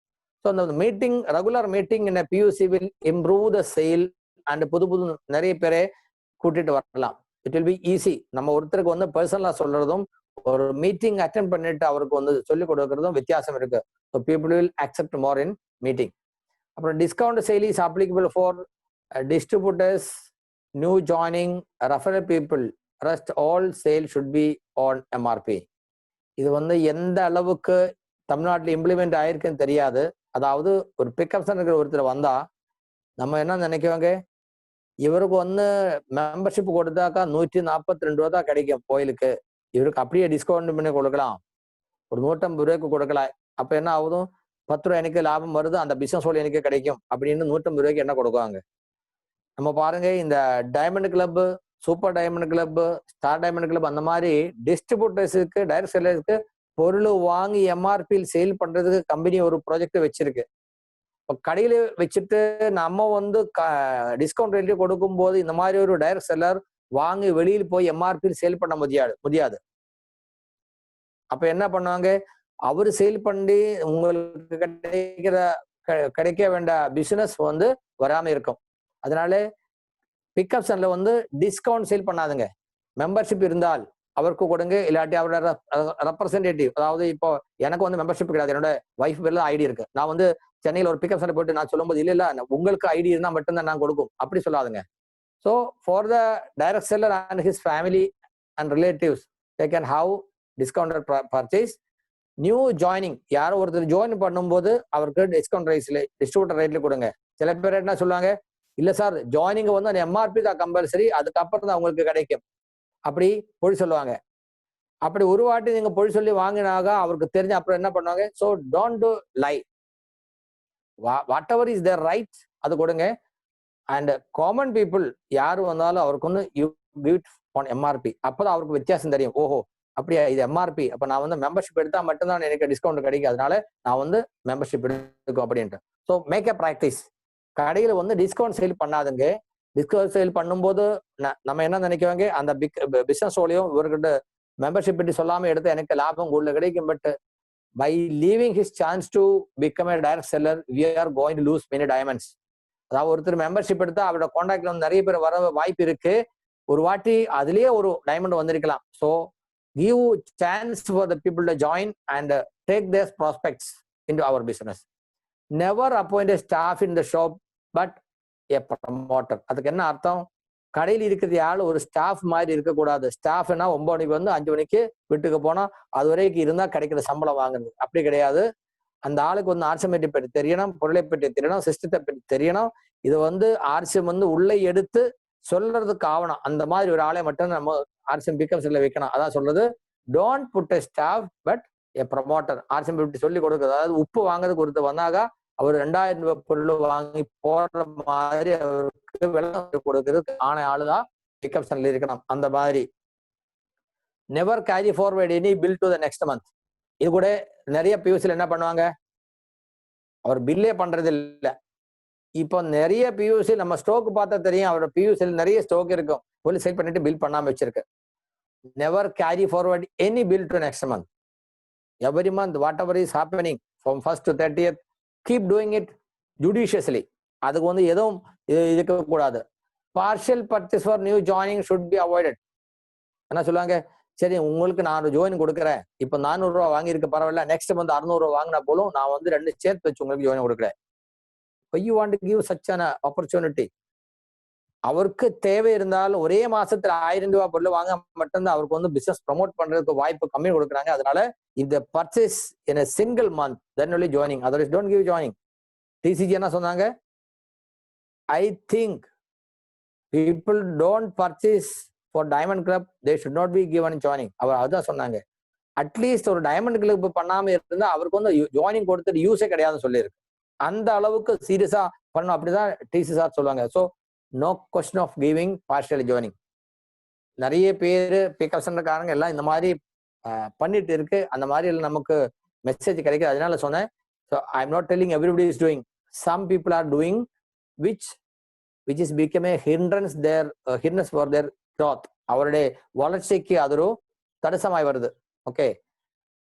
So the meeting, regular meeting in a PUC will improve the sale and புது நிறைய பேரை கூட்டிட்டு வரலாம். It will be easy. நம்ம ஒருத்தருக்கு வந்து பர்சனலா சொல்றதும் ஒரு மீட்டிங் அட்டென்ட் பண்ணிட்டு அவருக்கு வந்து சொல்லிக் கொடுக்கறதும் வித்தியாசம் இருக்கு. So people will accept more in meeting. அப்புறம் discount sale is applicable for distributors, new joining, referral people. Rest all sale should be on MRP. இது வந்து எந்த அளவுக்கு தமிழ்நாட்டில் இம்ப்ளிமெண்ட் ஆயிருக்குன்னு தெரியாது. அதாவது ஒரு பிக்கப் சென்டர் ஒருத்தர் வந்தா நம்ம என்ன நினைக்குவாங்க, இவருக்கு வந்து மெம்பர்ஷிப் கொடுத்தாக்கா 142 ரூபா தான் கிடைக்கும் கோயிலுக்கு, இவருக்கு அப்படியே டிஸ்கவுண்ட் பண்ணி கொடுக்கலாம், ஒரு 150 ரூபாய்க்கு கொடுக்கலாம் அப்ப என்ன ஆகுதும் 10 ரூபாய் எனக்கு லாபம் வருது, அந்த பிசினஸ் ஓட எனக்கு கிடைக்கும் அப்படின்னு 150 ரூபாய்க்கு என்ன கொடுக்குவாங்க. நம்ம பாருங்க இந்த diamond club, super diamond club, star diamond club அந்த மாதிரி டிஸ்ட்ரிபியூட்டர்ஸுக்கு டைரக்ட் செல்லருக்கு பொருள் வாங்கி எம்ஆர்பியில் சேல் பண்றதுக்கு கம்பெனி ஒரு ப்ராஜெக்ட் வச்சிருக்கு. இப்போ கடையில வச்சுட்டு நம்ம வந்து டிஸ்கவுண்ட் ரேட்ல கொடுக்கும் போது இந்த மாதிரி ஒரு டைரக்ட் செல்லர் வாங்கி வெளியில் போய் எம்ஆர்பியில் சேல் பண்ண முடியாது. அப்ப என்ன பண்ணுவாங்க, அவரு சேல் பண்ணி உங்களுக்கு கிடைக்க வேண்டிய பிசினஸ் வந்து வராம இருக்கும். அதனால பிக்கப்ஸ்ல வந்து டிஸ்கவுண்ட் சேல் பண்ணாதுங்க. மெம்பர்ஷிப் இருந்தால் அவருக்கு கொடுங்க, இல்லாட்டி அவரோட ரெப்ரசன்டேட்டிவ், அதாவது இப்போ எனக்கு வந்து மெம்பர்ஷிப் கிடையாது, என்னோட வைஃப் பேர்ல ஐடி இருக்கு, நான் வந்து சென்னையில் ஒரு பிக்கப் சென்டர் போயிட்டு நான் சொல்லும்போது இல்ல உங்களுக்கு ஐடி இருந்தா மட்டும்தான் நான் கொடுக்கும் அப்படி சொல்லாதுங்க. So for the direct seller and his family and relatives they can have discounted purchase. New joining யாரோ ஒருத்தர் ஜாயின் பண்ணும்போது அவருக்கு டிஸ்கவுண்ட் ரைஸ்ல டிஸ்ட்ரிபியூட்டர் ரேட்ல கொடுங்க. சில பேர் என்ன சொல்லுவாங்க, இல்ல சார் ஜாயினிங் வந்து அந்த எம்ஆர்பி தான் கம்பல்சரி, அதுக்கப்புறம் தான் உங்களுக்கு கிடைக்கும் அப்படி பொய் சொல்லுவாங்க. அப்படி ஒரு வாட்டி நீங்க பொய் சொல்லி வாங்கினாக அவருக்கு தெரிஞ்ச அப்புறம் என்ன பண்ணுவாங்க. So don't do lie, whatever is there right அது கொடுங்க. அண்ட் காமன் பீப்புள் யாரு வந்தாலும் அவருக்கு வந்து யூ கிவ் ஆன் எம்ஆர்பி, அப்பதான் அவருக்கு வித்தியாசம் தெரியும். ஓஹோ அப்படியா இது எம்ஆர்பி, அப்ப நான் வந்து மெம்பர்ஷிப் எடுத்தா மட்டும்தான் எனக்கு டிஸ்கவுண்ட் கிடைக்கும், அதனால நான் வந்து மெம்பர்ஷிப் எடுக்கும் அப்படின்ட்டு. So make a practice. கடையில வந்து டிஸ்கவுண்ட் சேல் பண்ணாதுங்க. டிஸ்கவுண்ட் சேல் பண்ணும்போது நம்ம என்ன நினைக்குவாங்க, அந்த பிசினஸ் ஓலையும் இவர்கிட்ட மெம்பர்ஷிப் பற்றி சொல்லாம எடுத்து எனக்கு லாபம் உள்ள கிடைக்கும். But by leaving his chance to become a direct seller we are going to lose many diamonds. அதாவது ஒருத்தர் மெம்பர்ஷிப் எடுத்தா அவரோட கான்டாக்ட்ல வந்து நிறைய பேர் வர வாய்ப்பு இருக்கு. ஒரு வாட்டி அதுலயே ஒரு டைமண்ட் வந்திருக்கலாம். So give chance for the people to join and take their prospects into our business. Never appoint a staff in the shop but a promoter. அதுக்கு என்ன அர்த்தம், கடையில் இருக்கிறது யாரும் ஒரு ஸ்டாஃப் மாதிரி இருக்கக்கூடாது. ஸ்டாஃப்னா 9 மணிக்கு வந்து 5 மணிக்கு வீட்டுக்கு போனா அது வரைக்கும் இருந்தா கிடைக்கிற சம்பளம் வாங்குறது அப்படி கிடையாது. அந்த ஆளுக்கு வந்து ஆர்சிஎம் பற்றி தெரியணும், பொருளை பற்றி தெரியணும், சிஸ்டத்தை பற்றி தெரியணும். இது வந்து ஆர்சிஎம் வந்து உள்ளே எடுத்து சொல்றதுக்கு ஆவணும். அந்த மாதிரி ஒரு ஆளை மட்டும் நம்ம ஆர்சிஎம் பிக்கப்ஸ்ல வைக்கணும். அதான் சொல்றது, don't put a staff but a promoter. RCM இப்படி சொல்லி கொடுக்குறது, அதாவது உப்பு வாங்குறதுக்கு ஒருத்தர் வந்தாக அவர் 2000 ரூபாய் பொருள் வாங்கி போடுற மாதிரி அவருக்கு விலை கொடுக்கறதுக்கு ஆன ஆளுதான் பிக்கப்ஸ்ல இருக்கணும். அந்த மாதிரி never carry forward any bill to the next month. இது கூட நிறைய பியூசில் என்ன பண்ணுவாங்க, அவர் பில்லே பண்றது இல்லை. இப்போ நிறைய பியூசி நம்ம ஸ்டோக் பார்த்தா தெரியும், அவரோட பியூசில் நிறைய ஸ்டோக் இருக்கும், போலீஸ் சேல் பண்ணிட்டு பில் பண்ணாம வச்சிருக்கு. Never carry forward any bill to next month. Every month whatever is happening from 1st to 30th keep doing it judiciously. அதுக்கு வந்து எதுவும் இருக்கக்கூடாது. Partial purchase for new joining should be avoided. என்ன சொல்லுவாங்க, சரி உங்களுக்கு நான் ஜாயின் கொடுக்குறேன், இப்போ 400 ரூபா வாங்கியிருக்க பரவாயில்ல, நெக்ஸ்ட் மந்த் 600 ரூபா வாங்கினா போலும் நான் வந்து 2 சேர்த்து வச்சு உங்களுக்கு ஜாயின் கொடுக்குறேன். Why you want to give such an opportunity? அவருக்கு தேவை இருந்தாலும் ஒரே மாசத்துல 1000 ரூபாய் பொருள் வாங்க மட்டும்தான் அவருக்கு வந்து பிசினஸ் ப்ரமோட் பண்றதுக்கு வாய்ப்பு கம்மி கொடுக்குறாங்க. அதனால இந்த purchase in a single month then only joining, otherwise don't give joining. TCG என்ன சொன்னாங்க, I think people don't purchase for diamond club, they should not be given joining. அவர் அதான் சொன்னாங்க. அட்லீஸ்ட் ஒரு டைமண்ட் கிளப் பண்ணாம இருந்தா அவருக்கு வந்து ஜாயினிங் கொடுத்துட்டு யூஸே கிடையாதுன்னு சொல்லியிருக்கு. அந்த அளவுக்கு சீரியஸா பண்ணணும், அப்படிதான் டிசி சார் சொல்லுவாங்க. So no question of giving partial joining. நிறைய பேர் பிக்கப் சென்டர்காரங்க எல்லாம் இந்த மாதிரி பண்ணிட்டு இருக்கு. அந்த மாதிரி நமக்கு மெசேஜ் கிடைக்குது. அதனால சொன்னேன், so I am not telling everybody is doing, some people are doing which is become a hindrance for their growth. அவருடைய வளர்ச்சிக்கு அது ஒரு தடசமாய் வருது. Okay,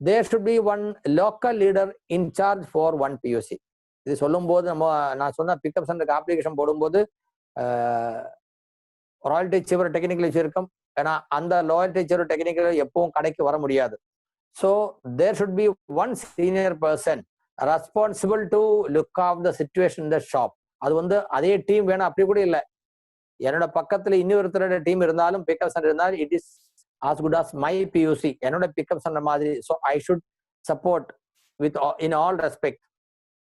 there should be one local leader in charge for one PUC. இது சொல்லும் போது நான் சொன்ன பிக்கப் சென்டருக்கு அப்ளிகேஷன் போடும்போது ராயல்டி சீவர் டெக்னிக்கல் இஷ்யூ இருக்கும். ஏன்னா அந்த லாயல்டி சீவர் டெக்னிக்கல் எப்பவும் கடைக்கு வர முடியாது. So there should be one senior person responsible to look of the situation in the shop. அது வந்து அதே டீம் வேணும் அப்படி கூட இல்லை. என்னோட பக்கத்துல இன்னொருத்தரோட டீம் இருந்தாலும் பிக்கப் சென்டர் இருந்தாலும் it is as good as my PUC, என்னோட பிக்கப் சென்டர் மாதிரி. So I should support with in all respect.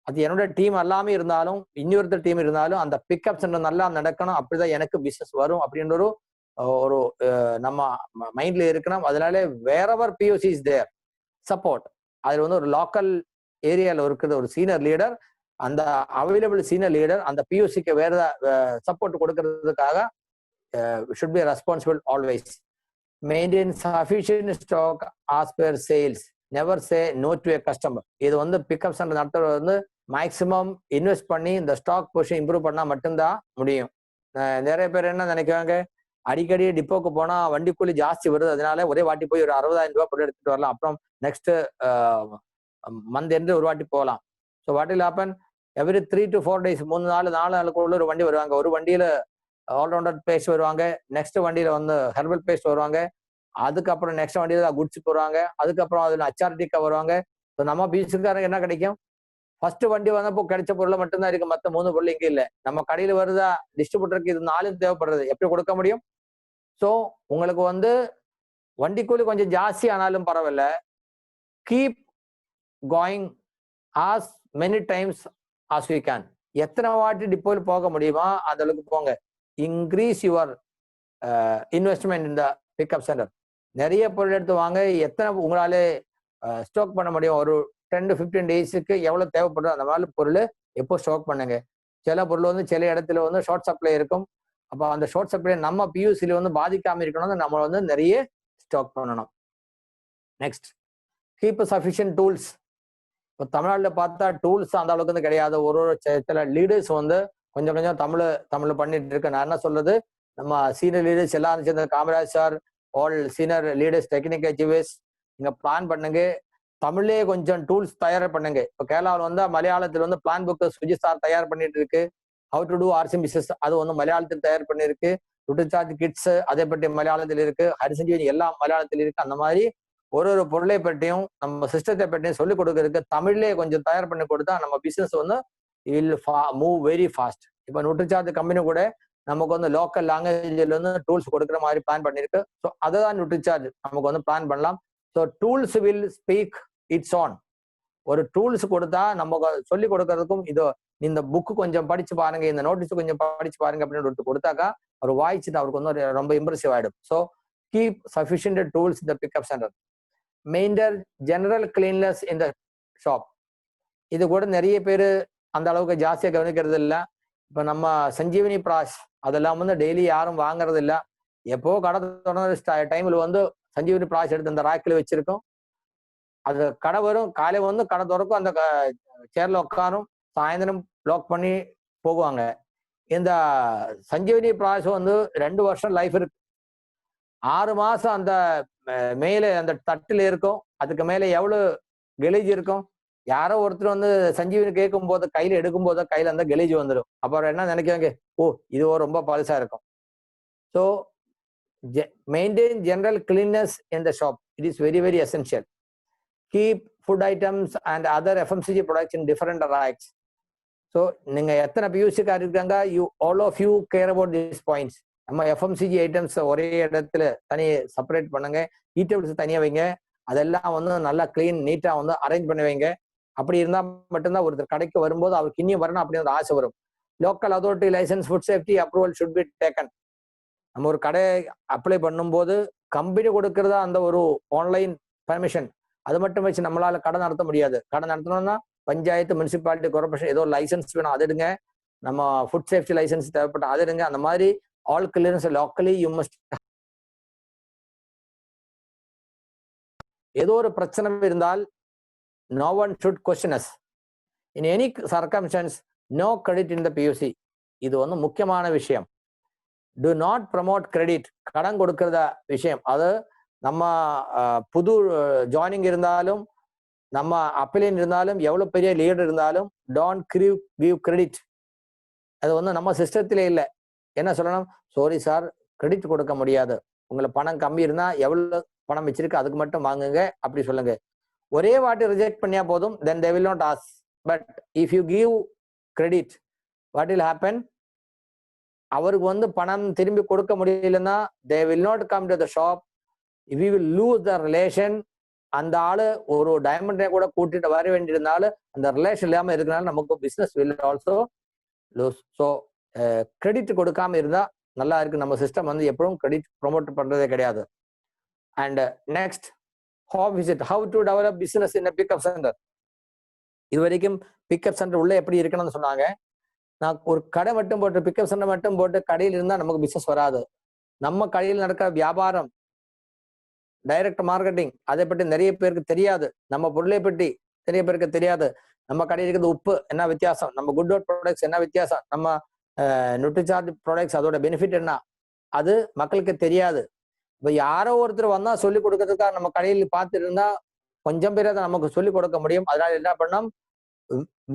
அது என்னோட டீம் எல்லாமே இருந்தாலும் இன்னொருத்தர் டீம் இருந்தாலும் அந்த பிக்கப் சென்டர் நல்லா நடக்கணும், அப்படிதான் எனக்கு பிசினஸ் வரும் அப்படின்ற ஒரு நம்ம மைண்ட்ல இருக்கணும். அதனால wherever PUC is there support. அதுல வந்து ஒரு லோக்கல் ஏரியால இருக்கிற ஒரு சீனியர் லீடர், அந்த அவைலபிள் சீனியர் லீடர் அந்த பியூசிக்கு வேற சப்போர்ட் கொடுக்கறதுக்காக should be responsible always. Maintain sufficient stock as per sales. Never say no to a customer. இது வந்து பிக்கப் சென்டர் நடத்துறது வந்து மேக்சிமம் இன்வெஸ்ட் பண்ணி இந்த ஸ்டாக் பொசிஷன் இம்ப்ரூவ் பண்ணா மட்டும்தான் முடியும். நிறைய பேர் என்ன நினைக்கிறாங்க, அடிக்கடி டிப்போக்கு போனா வண்டி கூலி ஜாஸ்தி வருது, அதனால ஒரே வாட்டி போய் ஒரு 60,000 ரூபாய் பொருள் எடுத்துட்டு வரலாம், அப்புறம் நெக்ஸ்ட் மந்த் எண்டு ஒரு வாட்டி போகலாம். So what will happen, every 3 to 4 days 4 நாளுக்குள்ள ஒரு வண்டி வருவாங்க. ஒரு வண்டியில ஆல்ரவுண்டர் பேஸ்ட் வருவாங்க, நெக்ஸ்ட் வண்டியில வந்து ஹெர்பல் பேஸ்ட் வருவாங்க, அதுக்கப்புறம் நெக்ஸ்ட் வண்டியில குட்ஸ் வருவாங்க, அதுக்கப்புறம் அதுல அச்சார்டிக்கா வருவாங்க. ஸோ நம்ம பீச்சுக்காரங்க என்ன கிடைக்கும், ஃபர்ஸ்ட் வண்டி வந்தப்போ கிடைச்ச பொருளை மட்டும்தான் இருக்கு, மற்ற 3 பொருள் இங்க இல்லை. நம்ம கடையில வருதா, டிஸ்ட்ரிபியூட்டருக்கு இது 4 தேவைப்படுறது, எப்படி கொடுக்க முடியும்? ஸோ உங்களுக்கு வந்து வண்டி கூலி கொஞ்சம் ஜாஸ்தி ஆனாலும் பரவாயில்ல, keep going as many times as you can. எத்தனை வாட்டி டிப்போவில் போக முடியுமா அந்த அளவுக்கு போங்க. இன்க்ரீஸ் யுவர் இன்வெஸ்ட்மெண்ட் இந்த பிக்கப் சென்டர். நிறைய பொருள் எடுத்து வாங்க, எத்தனை உங்களாலே ஸ்டாக் பண்ண முடியும், ஒரு 10 to 15 டேஸுக்கு எவ்வளவு தேவைப்படுதோ அந்த மாதிரி பொருள் எப்போ ஸ்டாக் பண்ணுங்க. சில பொருள் வந்து சில இடத்துல வந்து ஷார்ட் சப்ளை இருக்கும், அப்போ அந்த ஷார்ட் சப்ளை நம்ம பியூசில வந்து பாதிக்காம இருக்கணும், நம்ம வந்து நிறைய ஸ்டாக் பண்ணணும். Next, keep sufficient tools. இப்போ தமிழ்நாட்டில் பார்த்தா டூல்ஸ் அந்த அளவுக்கு வந்து கிடையாது. ஒரு சில லீடர்ஸ் வந்து கொஞ்சம் கொஞ்சம் தமிழ் பண்ணிட்டு இருக்கு. நான் என்ன சொல்றது, நம்ம சீனியர் லீடர்ஸ் எல்லாரும் சேர்ந்த Kamaraj sir, all senior leaders, technical achievers, நீங்க பிளான் பண்ணுங்க, தமிழ்லேயே கொஞ்சம் டூல்ஸ் தயார் பண்ணுங்க. இப்போ கேரளாவில் வந்து மலையாளத்தில் வந்து பிளான் புக் சுஜித் சார் தயார் பண்ணிட்டு இருக்கு. How to do RCM business அது வந்து மலையாளத்தில் தயார் பண்ணிருக்கு. ருட்டுச்சார்ஜ் கிட்ஸ் அதை பற்றி மலையாளத்தில் இருக்கு, ஹரிசஞ்சீவனி எல்லாம் மலையாளத்தில் இருக்கு. அந்த மாதிரி ஒரு பொருளை பற்றியும் நம்ம சிஸ்டத்தை பற்றியும் சொல்லிக் கொடுக்கறதுக்கு தமிழ்லேயே கொஞ்சம் தயார் பண்ணி கொடுத்தா நம்ம பிசினஸ் வந்து வில் மூவ் வெரி ஃபாஸ்ட். இப்போ நியூட்ரிசார்ஜ் கம்பெனி கூட நமக்கு வந்து லோக்கல் லாங்குவேஜ்ல வந்து டூல்ஸ் கொடுக்குற மாதிரி பிளான் பண்ணிருக்கு. ஸோ அதை தான் நியூட்ரிசார்ஜ் நமக்கு வந்து பிளான் பண்ணலாம். So tools will speak it's on. ஒரு டூல்ஸ் கொடுத்தா நம்ம சொல்லி கொடுக்கறதுக்கும், இதோ இந்த புக்கு கொஞ்சம் படிச்சு பாருங்க, இந்த நோட்டீஸ் கொஞ்சம் படிச்சு பாருங்க அப்படின்னு கொடுத்தாக்கா அவர் வாய்ச்சிட்டு அவருக்கு வந்து ரொம்ப இம்ப்ரெசிவ் ஆயிடும். ஸோ கீப் சஃபிஷியன்ட் டூல்ஸ் இந்த pickup centre. Maintain general cleanliness இந்த ஷாப். இது கூட நிறைய பேர் அந்த அளவுக்கு ஜாஸ்தியாக கவனிக்கிறது இல்லை. இப்போ நம்ம சஞ்சீவனி ப்ராஷ் அதெல்லாம் வந்து டெய்லி யாரும் வாங்குறது இல்லை. எப்போ கடை தொடர்ந்து டைமில் வந்து சஞ்சீவனி ப்ராஷ் எடுத்து அந்த ராக்கில் வச்சிருக்கோம். அது கடை வரும், காலை வந்து கடை திறக்கும், அந்த சேர்ல உட்காரும், சாயந்தரம் லாக் பண்ணி போகுவாங்க. இந்த சஞ்சீவனி ப்ராஷ் வந்து 2 வருஷம் லைஃப் இருக்கு. 6 மாசம் அந்த மேலே அந்த தட்டுல இருக்கும், அதுக்கு மேலே எவ்வளவு கெலேஜ் இருக்கும். யாரோ ஒருத்தர் வந்து சஞ்சீவனி கேட்கும் போது கையில எடுக்கும் போது கையில அந்த கெலேஜ் வந்துடும். அப்புறம் என்ன நினைக்கிறாங்க, ஓ இது ரொம்ப பழசா இருக்கும். So maintain general cleanness in the shop, it is very very essential. Keep food items and other FMCG products in different racks. So நீங்க எத்தனை பியூசிக்காக இருக்காங்க, all of you care about this points. நம்ம எஃப்எம்சிஜி ஐட்டம்ஸ் ஒரே இடத்துல தனியாக separate பண்ணுங்க, eatables தனியாக வைங்க, அதெல்லாம் வந்து நல்லா கிளீன் நீட்டாக வந்து அரேஞ்ச் பண்ணி வைங்க. அப்படி இருந்தால் மட்டும்தான் ஒருத்தர் கடைக்கு வரும்போது அவருக்கு இன்னும் வரணும் அப்படின்னு ஆசை வரும். Local authority licence, food safety approval should be taken. நம்ம ஒரு கடை அப்ளை பண்ணும்போது கம்பெனி கொடுக்கறதா அந்த ஒரு ஆன்லைன் பர்மிஷன், அது மட்டும் வச்சு நம்மளால கடை நடத்த முடியாது. கடை நடத்தணும்னா பஞ்சாயத்து, முனிசிபாலிட்டி, கார்பரேஷன் ஏதோ லைசன்ஸ் வேணும், அது எடுங்க. நம்ம ஃபுட் சேஃப்டி லைசன்ஸ் தேவைப்பட்ட அது எடுங்க. அந்த மாதிரி all clearance locally you must. ஏதோ ஒரு பிரச்சனை இருந்தால் no one should question us. In any circumstance, no credit in the PUC. இது வந்து முக்கியமான விஷயம். Do not promote credit. கடன் கொடுக்கறத விஷயம், அது நம்ம புது ஜாயினிங் இருந்தாலும், நம்ம அப்பலியன் இருந்தாலும், எவ்வளவு பெரிய லீடர் இருந்தாலும், don't give credit. அது வந்து நம்ம சிஸ்டத்திலே இல்லை. என்ன சொல்லணும், சாரி சார் கிரெடிட் கொடுக்க முடியாது, உங்களை பணம் கம்மி இருந்தா எவ்வளவு பணம் வச்சிருக்கு அதுக்கு மட்டும் வாங்குங்க அப்படி சொல்லுங்க. ஒரே வாட்டி ரிஜெக்ட் பண்ணியா போதும், then they will not ask. But if you give credit, what will happen? அவருக்கு வந்து பணம் திரும்பி கொடுக்க முடியலன்னா they will not come to the shop. We will lose the relation. அந்த ஆளு ஒரு டைமண்டை கூட கூட்டிட்டு வர வேண்டியிருந்தாலும் அந்த ரிலேஷன் இல்லாம இருக்கிறனால நமக்கு business will also lose. So credit கொடுக்காம இருந்தா நல்லா இருக்கு. நம்ம சிஸ்டம் வந்து எப்பவும் கிரெடிட் ப்ரொமோட் பண்றதே கிடையாது. And next, how to develop business in a pickup center. இது வரைக்கும் பிக்கப் சென்டர் உள்ள எப்படி இருக்கணும்னு சொன்னாங்க. நான் ஒரு கடை மட்டும் போட்டு பிக்கப் சென்டர் மட்டும் போட்டு கடையில் இருந்தா நமக்கு பிசினஸ் வராது. நம்ம கடையில் நடக்கிற வியாபாரம், டைரக்ட் மார்க்கெட்டிங், அதை பற்றி நிறைய பேருக்கு தெரியாது. நம்ம பொருளை பற்றி நிறைய பேருக்கு தெரியாது. நம்ம கடையில் இருக்கிறது உப்பு என்ன வித்தியாசம், நம்ம குட் வுட் ப்ராடக்ட்ஸ் என்ன வித்தியாசம், நம்ம நியூட்ரிசார்ஜ் ப்ராடக்ட்ஸ் அதோட பெனிஃபிட் என்ன, அது மக்களுக்கு தெரியாது. இப்ப யாரோ ஒருத்தர் வந்தா சொல்லிக் கொடுக்கறதுக்காக நம்ம கடையில் பார்த்துட்டு இருந்தா கொஞ்சம் பேரை தான் நமக்கு சொல்லிக் கொடுக்க முடியும். அதனால என்ன பண்ணோம்,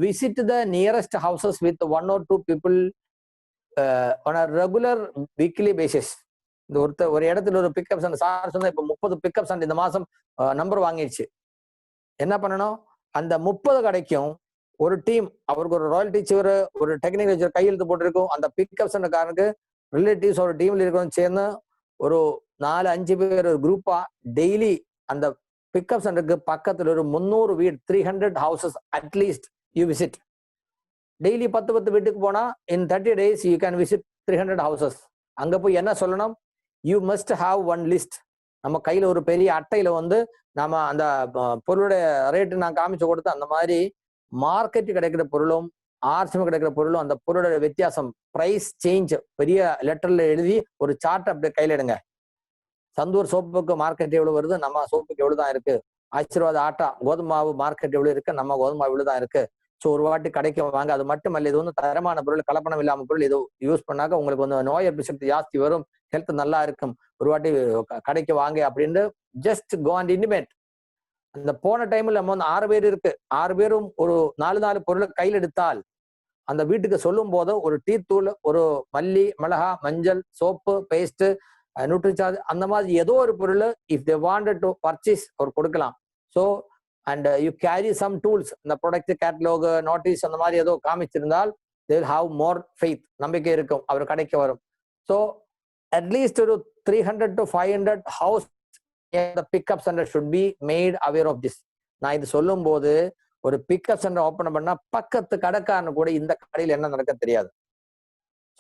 visit the nearest houses with 1 or 2 people on a regular weekly basis. இந்த ஒரு இடத்துல ஒரு பிக்கப் சென்டர் சார் சொன்னா இப்ப 30 பிக்கப் சென்டர் இந்த மாசம் நம்பர் வாங்கிடுச்சு. என்ன பண்ணணும், அந்த 30 கடைக்கும் ஒரு டீம், அவருக்கு ஒரு ராயல்டி சிவர், ஒரு டெக்னிக்கல் கையெழுத்து போட்டிருக்கும். அந்த பிக்கப் சென்டர்காரனுக்கு ரிலேட்டிவ்ஸ் ஒரு டீம்ல இருக்கணும் சேர்ந்து ஒரு 4-5 பேர் ஒரு குரூப்பா டெய்லி அந்த பிக்கப் சென்டருக்கு பக்கத்துல ஒரு 300 வீடு, 300 houses at least you visit. Daily 10 வீட்டுக்கு போனா இன் 30 days you can visit 300 houses. அங்க போய் என்ன சொல்லணும், you must have one list. நம்ம கையில ஒரு பெரிய அட்டையில வந்து நம்ம அந்த பொருளுடைய ரேட்டு நான் காமிச்சு கொடுத்து, அந்த மாதிரி மார்க்கெட் கிடைக்கிற பொருளும் ஆர்சிஎம் கிடைக்கிற பொருளும் அந்த பொருளோட வித்தியாசம், பிரைஸ் சேஞ்ச் பெரிய லெட்டர்ல எழுதி ஒரு சார்ட் அப்படியே கையில எடுங்க. சந்தூர் சோப்புக்கு மார்க்கெட் எவ்வளவு வருது, நம்ம சோப்புக்கு எவ்வளவுதான் இருக்கு. ஆசீர்வாத ஆட்டா கோதுமை மாவு மார்க்கெட் எவ்வளவு இருக்கு, நம்ம கோதுமை மாவு இவ்வளவுதான் இருக்கு. ஸோ ஒரு வாட்டி கடைக்கு வாங்க. அது மட்டும் அல்ல, இது வந்து தரமான பொருள், கலப்பணம் இல்லாம பொருள். இது யூஸ் பண்ணாக்க உங்களுக்கு வந்து நோய் எதிர்ப்பு சக்தி ஜாஸ்தி வரும், ஹெல்த் நல்லா இருக்கும். ஒரு வாட்டி கடைக்கு வாங்க அப்படின்னு ஜஸ்ட் கோ அண்ட் இன்டிமேட். அந்த போன டைம்ல நம்ம வந்து 6 பேர் இருக்கு, 6 பேரும் ஒரு 4 பொருளை கையில் எடுத்தால் அந்த வீட்டுக்கு சொல்லும் போது ஒரு டீ தூள், ஒரு மல்லி, மிளகா, மஞ்சள், சோப்பு, பேஸ்ட், நியூட்ரிசார்ஜ், அந்த மாதிரி ஏதோ ஒரு பொருள் if they wanted to purchase அவர் கொடுக்கலாம். So and you carry some tools, இந்த ப்ராடக்ட் கேட்டலாக், நோட்டீஸ் அந்த மாதிரி ஏதோ காமிச்சிருந்தால் they will have more faith, நம்பிக்கை இருக்கும், அவர் கடைக்கு வரும். ஸோ அட்லீஸ்ட் ஒரு 300 to 500 house pickup centre should be made aware of this. நான் இது சொல்லும் போது ஒரு பிக்கப் சென்டர் ஓப்பன் பண்ணா பக்கத்து கடைக்காரனு கூட இந்த கடையில் என்ன நடக்க தெரியாது.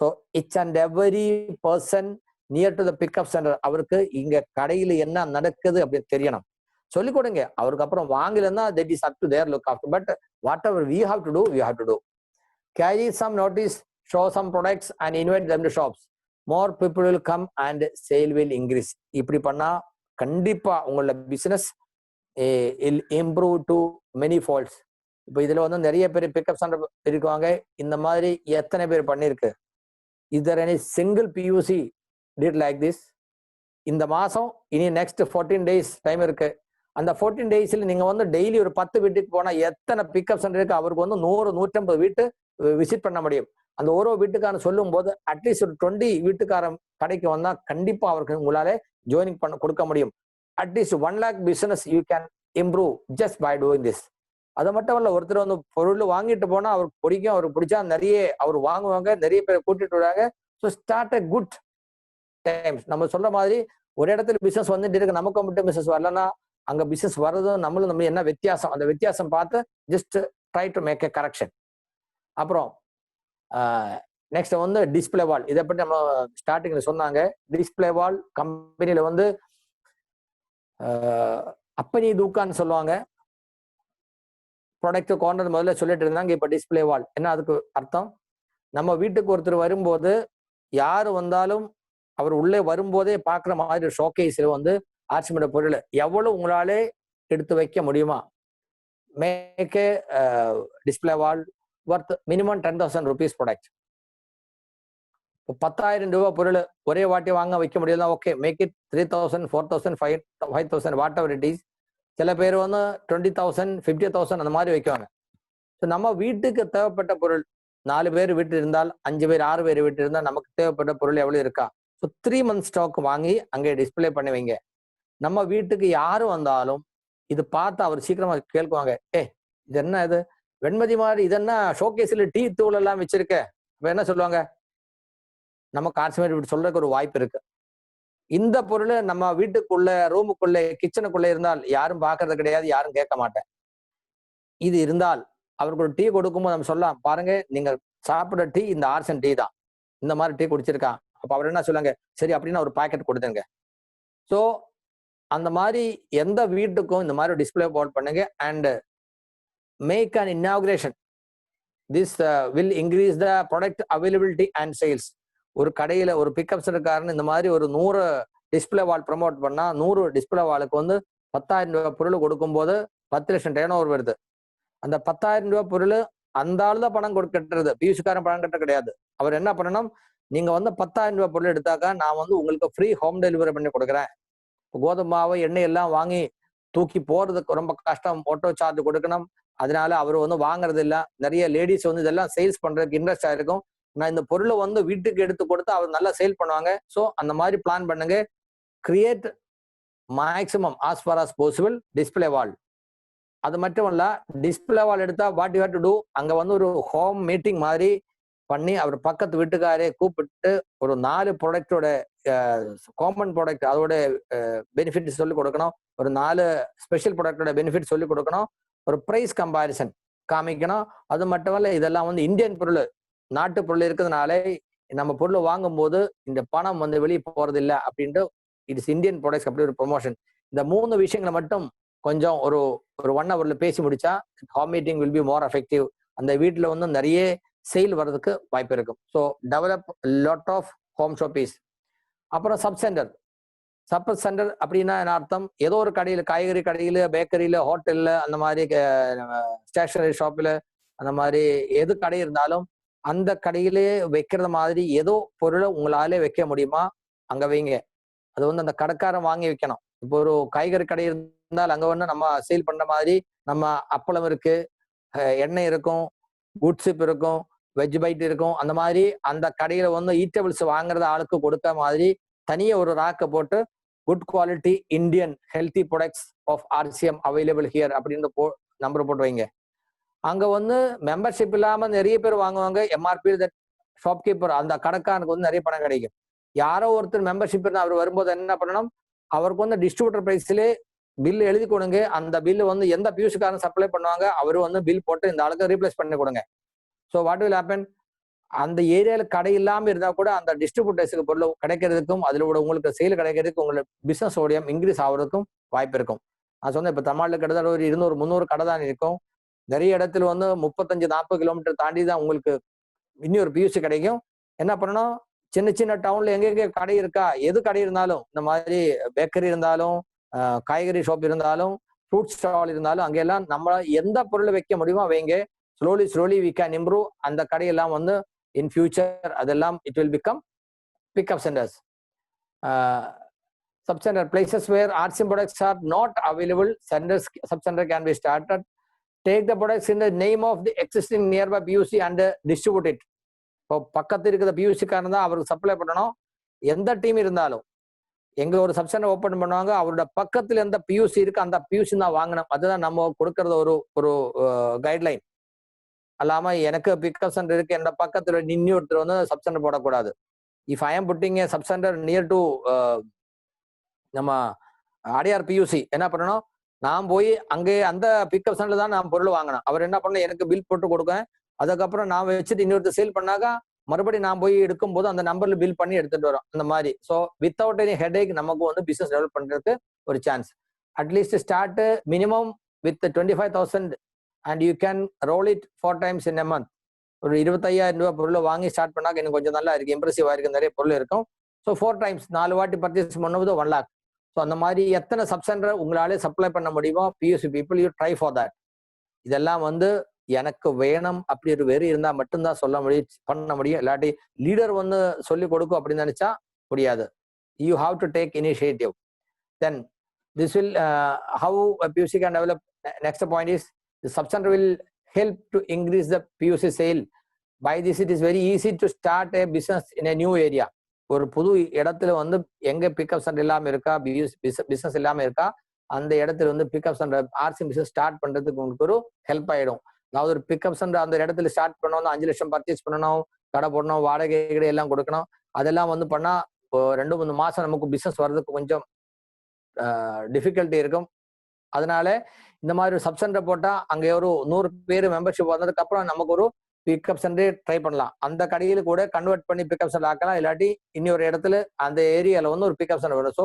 So it's and every person near to the pickup centre, அவருக்கு இங்க கடையில என்ன நடக்குது அப்படின்னு தெரியணும். சொல்லிக் கொடுங்க. அவருக்கு அப்புறம் வாங்கலன்னா that is up to their look after. But whatever we have to do, we have to do. Carry some notice, show some products and invite them to shops. More people will come and sale will increase. இப்படி பண்ணா கண்டிப்பா உங்களோட business improve to many faults. இப்போ இதுல வந்து நிறைய பேர் pickup centre இருக்காங்க. இந்த மாதிரி எத்தனை பேர் பண்ணிருக்கு? Is there any single PUC did like this? இந்த மாசம் இனி நெக்ஸ்ட் 14 days டைம் இருக்கு. அந்த 14 daysல நீங்க வந்து டெய்லி ஒரு 10 வீட்டுக்கு போனா எத்தனை பிக்கப் சென்டர் இருக்கு, அவருக்கு வந்து 100-150 வீட்டு விசிட் பண்ண முடியும். அந்த ஒரு வீட்டுக்கான சொல்லும் போது அட்லீஸ்ட் ஒரு 20 வீட்டுக்காரன் கடைக்கு வந்தா கண்டிப்பா அவருக்கு உங்களால ஜாயினிங் பண்ண கொடுக்க முடியும். At least 1 lakh business you can improve just by doing this. அது மட்டும் இல்ல, ஒருத்தர் வந்து பொருள் வாங்கிட்டு போனா அவருக்கு பிடிக்கும், அவருக்கு பிடிச்சா நிறைய அவர் வாங்குவாங்க, நிறைய பேர் கூட்டிட்டு வராங்க. So start a good times. நம்ம சொல்ற மாதிரி ஒரு இடத்துல பிசினஸ் வந்துட்டு இருக்கு, நமக்கு மட்டும் பிசினஸ் வரலன்னா அங்க பிசினஸ் வர்றதும் நம்மளும் நம்ம என்ன வித்தியாசம், அந்த வித்தியாசம் பார்த்து just try to make a correction. அப்புறம் நெக்ஸ்ட் வந்து டிஸ்பிளே வால். இதை பற்றி நம்ம ஸ்டார்டிங்ல சொன்னாங்க. டிஸ்பிளே வால் கம்பெனில வந்து அப்பனி தூக்கான்னு சொல்லுவாங்க. ப்ராடக்ட் கார்னர் முதல்ல சொல்லிட்டு இருந்தாங்க, இப்ப டிஸ்பிளே வால். என்ன அதுக்கு அர்த்தம்? நம்ம வீட்டுக்கு ஒருத்தர் வரும்போது யாரு வந்தாலும் அவர் உள்ளே வரும்போதே பாக்குற மாதிரி ஷோகேஸ்ல வந்து ஆர்சிமோட பொருள் எவ்வளவு உங்களாலே எடுத்து வைக்க முடியுமா? Make a display wall worth minimum 10,000 rupees product. 10,000 ரூபாய் பொருள் ஒரே வாட்டி வாங்க வைக்க முடியல, okay, make it 3,000, 4,000, 5,000 whatever it is. சில பேர் வந்து 20,000, 50,000 அந்த மாதிரி வைக்குவாங்க. ஸோ நம்ம வீட்டுக்கு தேவைப்பட்ட பொருள் 4 பேர் வீட்டு இருந்தால், 5 பேர் 6 பேர் வீட்டு இருந்தால் நமக்கு தேவைப்பட்ட பொருள் எவ்வளவு இருக்கா? ஸோ 3 months ஸ்டாக் வாங்கி அங்கே டிஸ்பிளே பண்ணி வைங்க. நம்ம வீட்டுக்கு யாரு வந்தாலும் இது பார்த்து அவர் சீக்கிரமா கேட்குவாங்க, இது என்ன, இது வெண்மதி மாதிரி, இது என்ன ஷோகேஸ்ல டீ தூள் எல்லாம் வச்சிருக்க? அப்ப என்ன சொல்லுவாங்க? நம்ம கார்சிமேட் வீட்டு சொல்றதுக்கு ஒரு வாய்ப்பு இருக்கு. இந்த பொருள் நம்ம வீட்டுக்குள்ள, ரூமுக்குள்ள, கிச்சனுக்குள்ள இருந்தால் யாரும் பார்க்கறது கிடையாது, யாரும் கேட்க மாட்டேன். இது இருந்தால் அவருக்கு ஒரு டீ கொடுக்கும்போது நம்ம சொல்லலாம், பாருங்க நீங்க சாப்பிட்ற டீ இந்த ஆர்சன் டீ தான், இந்த மாதிரி டீ குடிச்சிருக்கான். அப்ப அவர் என்ன சொல்லுவாங்க, சரி அப்படின்னு ஒரு பாக்கெட் கொடுத்துருங்க. ஸோ அந்த மாதிரி எந்த வீட்டுக்கும் இந்த மாதிரி டிஸ்பிளே போர்ட் பண்ணுங்க. And make an inauguration. This will increase the product availability and sales. ஒரு கடையில ஒரு பிக்கப் சென்டர்காரன் இந்த மாதிரி ஒரு 100 டிஸ்பிளே வால் ப்ரமோட் பண்ணா 100 டிஸ்பிளே வாலுக்கு வந்து 10,000 ரூபாய் பொருள் கொடுக்கும்போது 10 லட்சம் டேர்ன் ஓவர் வருது. அந்த 10,000 ரூபாய் பொருள் அந்த ஆள் தான் பணம் கட்டுறது, பியூசிக்காரன் பணம் கட்ட கிடையாது. அவர் என்ன பண்ணணும், நீங்க வந்து 10,000 ரூபாய் பொருள் எடுத்தாக்கா நான் வந்து உங்களுக்கு ஃப்ரீ ஹோம் டெலிவரி பண்ணி கொடுக்குறேன். கோதுமை மாவு எண்ணெய் எல்லாம் வாங்கி தூக்கி போறதுக்கு ரொம்ப கஷ்டம், ஆட்டோ சார்ஜ் கொடுக்கணும். அதனால அவர் வந்து வாங்குறது இல்லை. நிறைய லேடிஸ் வந்து இதெல்லாம் சேல்ஸ் பண்றதுக்கு இன்ட்ரெஸ்ட் ஆயிருக்கும். நான் இந்த பொருளை வந்து வீட்டுக்கு எடுத்து கொடுத்து அவர் நல்லா சேல் பண்ணுவாங்க. ஸோ அந்த மாதிரி பிளான் பண்ணுங்க. Create maximum as far as possible display wall. அது மட்டும் இல்ல, டிஸ்பிளே வால் எடுத்தா what you have to do, அங்க வந்து ஒரு ஹோம் மீட்டிங் மாதிரி பண்ணி அவர் பக்கத்து வீட்டுக்காரே கூப்பிட்டு ஒரு 4 ப்ராடக்டோட காமன் ப்ராடக்ட் அதோட பெனிஃபிட் சொல்லி கொடுக்கணும். ஒரு 4 ஸ்பெஷல் ப்ராடக்டோட பெனிஃபிட் சொல்லி கொடுக்கணும். ஒரு பிரைஸ் கம்பாரிசன் காமிக்கணும். அது மட்டும் இல்ல, இதெல்லாம் வந்து இந்தியன் பொருள், நாட்டு பொருள் இருக்கிறதுனால நம்ம பொருள் வாங்கும் போது இந்த பணம் வந்து வெளியே போறது இல்லை அப்படின்ட்டு இட்ஸ் இந்தியன் ப்ராடக்ட்ஸ் அப்படி ஒரு ப்ரொமோஷன். இந்த 3 விஷயங்களை மட்டும் கொஞ்சம் ஒரு 1 ஹவர்ல பேசி முடிச்சா home meeting will be more effective. அந்த வீட்டுல வந்து நிறைய சேல் வர்றதுக்கு வாய்ப்பு இருக்கும். So develop lot of home shoppes. அப்புறம் சப் சென்டர். சப் சென்டர் அப்படின்னா என்ன அர்த்தம், ஏதோ ஒரு கடையில், காய்கறி கடையில, பேக்கரியில, ஹோட்டல்ல, அந்த மாதிரி ஸ்டேஷனரி ஷாப்ல, அந்த மாதிரி எது கடை இருந்தாலும் அந்த கடையிலே வைக்கிறது மாதிரி ஏதோ பொருளை உங்களாலே வைக்க முடியுமா அங்க வைங்க. அது வந்து அந்த கடைக்காரன் வாங்கி வைக்கணும். இப்போ ஒரு காய்கறி கடை இருந்தால் அங்க வந்து நம்ம சேல் பண்ற மாதிரி நம்ம அப்பளம் இருக்கு, எண்ணெய் இருக்கும், குட் சிப் இருக்கும், வெஜ் பைட் இருக்கும். அந்த மாதிரி அந்த கடையில வந்து ஈட்டபிள்ஸ் வாங்குறத ஆளுக்கு கொடுக்க மாதிரி தனியே ஒரு ராக்கை போட்டு good quality Indian healthy products of RCM available here அப்படின்னு நம்பர் போட்டு வைங்க. அங்க வந்து மெம்பர்ஷிப் இல்லாம நிறைய பேர் வாங்குவாங்க. MRP ஷாப்கீப்பர் அந்த கடைக்காரனுக்கு வந்து நிறைய பணம் கிடைக்கும். யாரோ ஒருத்தர் மெம்பர்ஷிப் இருந்தால் அவர் வரும்போது என்ன பண்ணணும், அவருக்கு வந்து டிஸ்ட்ரிபியூட்டர் பிரைஸ்ல பில் எழுதி கொடுங்க. அந்த பில் வந்து எந்த பியூசிக்காரன் சப்ளை பண்ணுவாங்க அவர் வந்து பில் போட்டு இந்த ஆளுக்கு ரீப்ளேஸ் பண்ணி கொடுங்க. ஸோ வாட் வில் ஹேப்பன், அந்த ஏரியாவில் கடை இல்லாமல் இருந்தால் கூட அந்த டிஸ்ட்ரிபியூட்டர்ஸுக்கு பொருள் கிடைக்கிறதுக்கும் அதில் உங்களுக்கு சேல் கிடைக்கிறதுக்கு உங்களுக்கு பிசினஸ் ஓடியம் இன்க்ரீஸ் ஆகிறதுக்கும் வாய்ப்பு இருக்கும். நான் சொன்னேன், இப்போ தமிழ்நாட்டில் கிட்டத்தட்ட ஒரு 200-300 கடை தான் இருக்கும். நிறைய இடத்துல வந்து 35-40 கிலோமீட்டர் தாண்டி தான் உங்களுக்கு இன்னொரு பியூசி கிடைக்கும். என்ன பண்ணணும், சின்ன சின்ன டவுன்ல எங்கெங்க கடை இருக்கா, எது கடை இருந்தாலும், இந்த மாதிரி பேக்கரி இருந்தாலும், காய்கறி ஷாப் இருந்தாலும், ஃப்ரூட் ஸ்டால் இருந்தாலும், அங்கெல்லாம் நம்ம எந்த பொருளை வைக்க முடியுமோ வைங்க. Slowly we can improve. அந்த கடையெல்லாம் வந்து இன் ஃபியூச்சர் அதெல்லாம் it will become pickup centres. Sub centre places where RCM products are not available, centers sub center can be started. Take the products in the name of the existing nearby PUC and distribute it. இப்போ பக்கத்து இருக்கிற பியூசிக்காரன் தான் அவருக்கு supply பண்ணணும். எந்த team இருந்தாலும் எங்க ஒரு சப் சென்டர் ஓப்பன் பண்ணுவாங்க, அவரோட பக்கத்துல எந்த பியூசி இருக்கு அந்த பியூசி தான் வாங்கணும். அதுதான் நம்ம கொடுக்கறது ஒரு கைட்லைன். அல்லாம எனக்கு பிக்கப் சென்டர் இருக்கு, எந்த பக்கத்துல நின்று ஒருத்தர் வந்து சப் சென்டர் போடக்கூடாது. If I am pudding A sub centre near to நம்ம அடையார் PUC, என்ன பண்ணணும், நான் போய் அங்கே அந்த பிக்கப் சென்டர் தான் நான் பொருள் வாங்கினேன். அவர் என்ன பண்ண, எனக்கு பில் போட்டு கொடுக்கேன். அதுக்கப்புறம் நான் வச்சுட்டு இன்னொருத்தர் சேல் பண்ணாக்கா மறுபடியும் நான் போய் எடுக்கும் போது அந்த நம்பர்ல பில் பண்ணி எடுத்துட்டு வரோம். அந்த மாதிரி. ஸோ வித்தவுட் எனி ஹெடேக் நமக்கு வந்து பிசினஸ் டெவலப் பண்றதுக்கு ஒரு chance. At least start minimum with 25,000 and you can role it 4 times in a month. ஒரு 25,000 ரூபாய் பொருளை வாங்கி ஸ்டார்ட் பண்ணாக்க எனக்கு கொஞ்சம் நல்லா இருக்கு, இம்ப்ரெசிவா இருக்கு, நிறைய பொருள் இருக்கும். ஸோ 4 times 4 வாட்டி பர்ச்சேஸ் பண்ணும்போது 1 lakh. ஸோ அந்த மாதிரி எத்தனை சப் சென்டர் உங்களாலே சப்ளை பண்ண முடியுமோ PUC people you try for that. இதெல்லாம் வந்து எனக்கு வேணும் அப்படி ஒரு வெறி இருந்தா மட்டும்தான் பண்ண முடியும். இல்லாட்டி லீடர் வந்து சொல்லி கொடுக்கும் அப்படின்னு நினைச்சா முடியாது. You have to take initiative. Then this will how PUC can develop. Next point is the sub center will help to increase the PUC sale. By this it is very easy to start a business in a new area. ஒரு புது இடத்துல வந்து எங்க pickup centre இல்லாம இருக்கா, business இல்லாம இருக்கா, அந்த இடத்துல வந்து pickup centre RCM business start பண்றதுக்கு உங்களுக்கு ஒரு ஹெல்ப் ஆயிடும். அதாவது ஒரு பிக்கப் சென்டர் அந்த இடத்துல ஸ்டார்ட் பண்ணணும், 5 லட்சம் பர்ச்சேஸ் பண்ணணும், கடை போடணும், வாடகை எல்லாம் கொடுக்கணும். அதெல்லாம் வந்து பண்ணா 2-3 மாசம் நமக்கு பிசினஸ் வர்றதுக்கு கொஞ்சம் டிஃபிகல்ட்டி இருக்கும். அதனால இந்த மாதிரி ஒரு சப் சென்டர் போட்டா அங்கே ஒரு 100 பேர் மெம்பர்ஷிப் வந்ததுக்கு அப்புறம் நமக்கு ஒரு பிக்கப் சென்டர் ட்ரை பண்ணலாம். அந்த கடையில கூட கன்வெர்ட் பண்ணி பிக்கப் சென்டர் ஆக்கலாம். இல்லாட்டி இன்னொரு இடத்துல அந்த ஏரியால வந்து ஒரு பிக்கப் சென்டர் வரும். So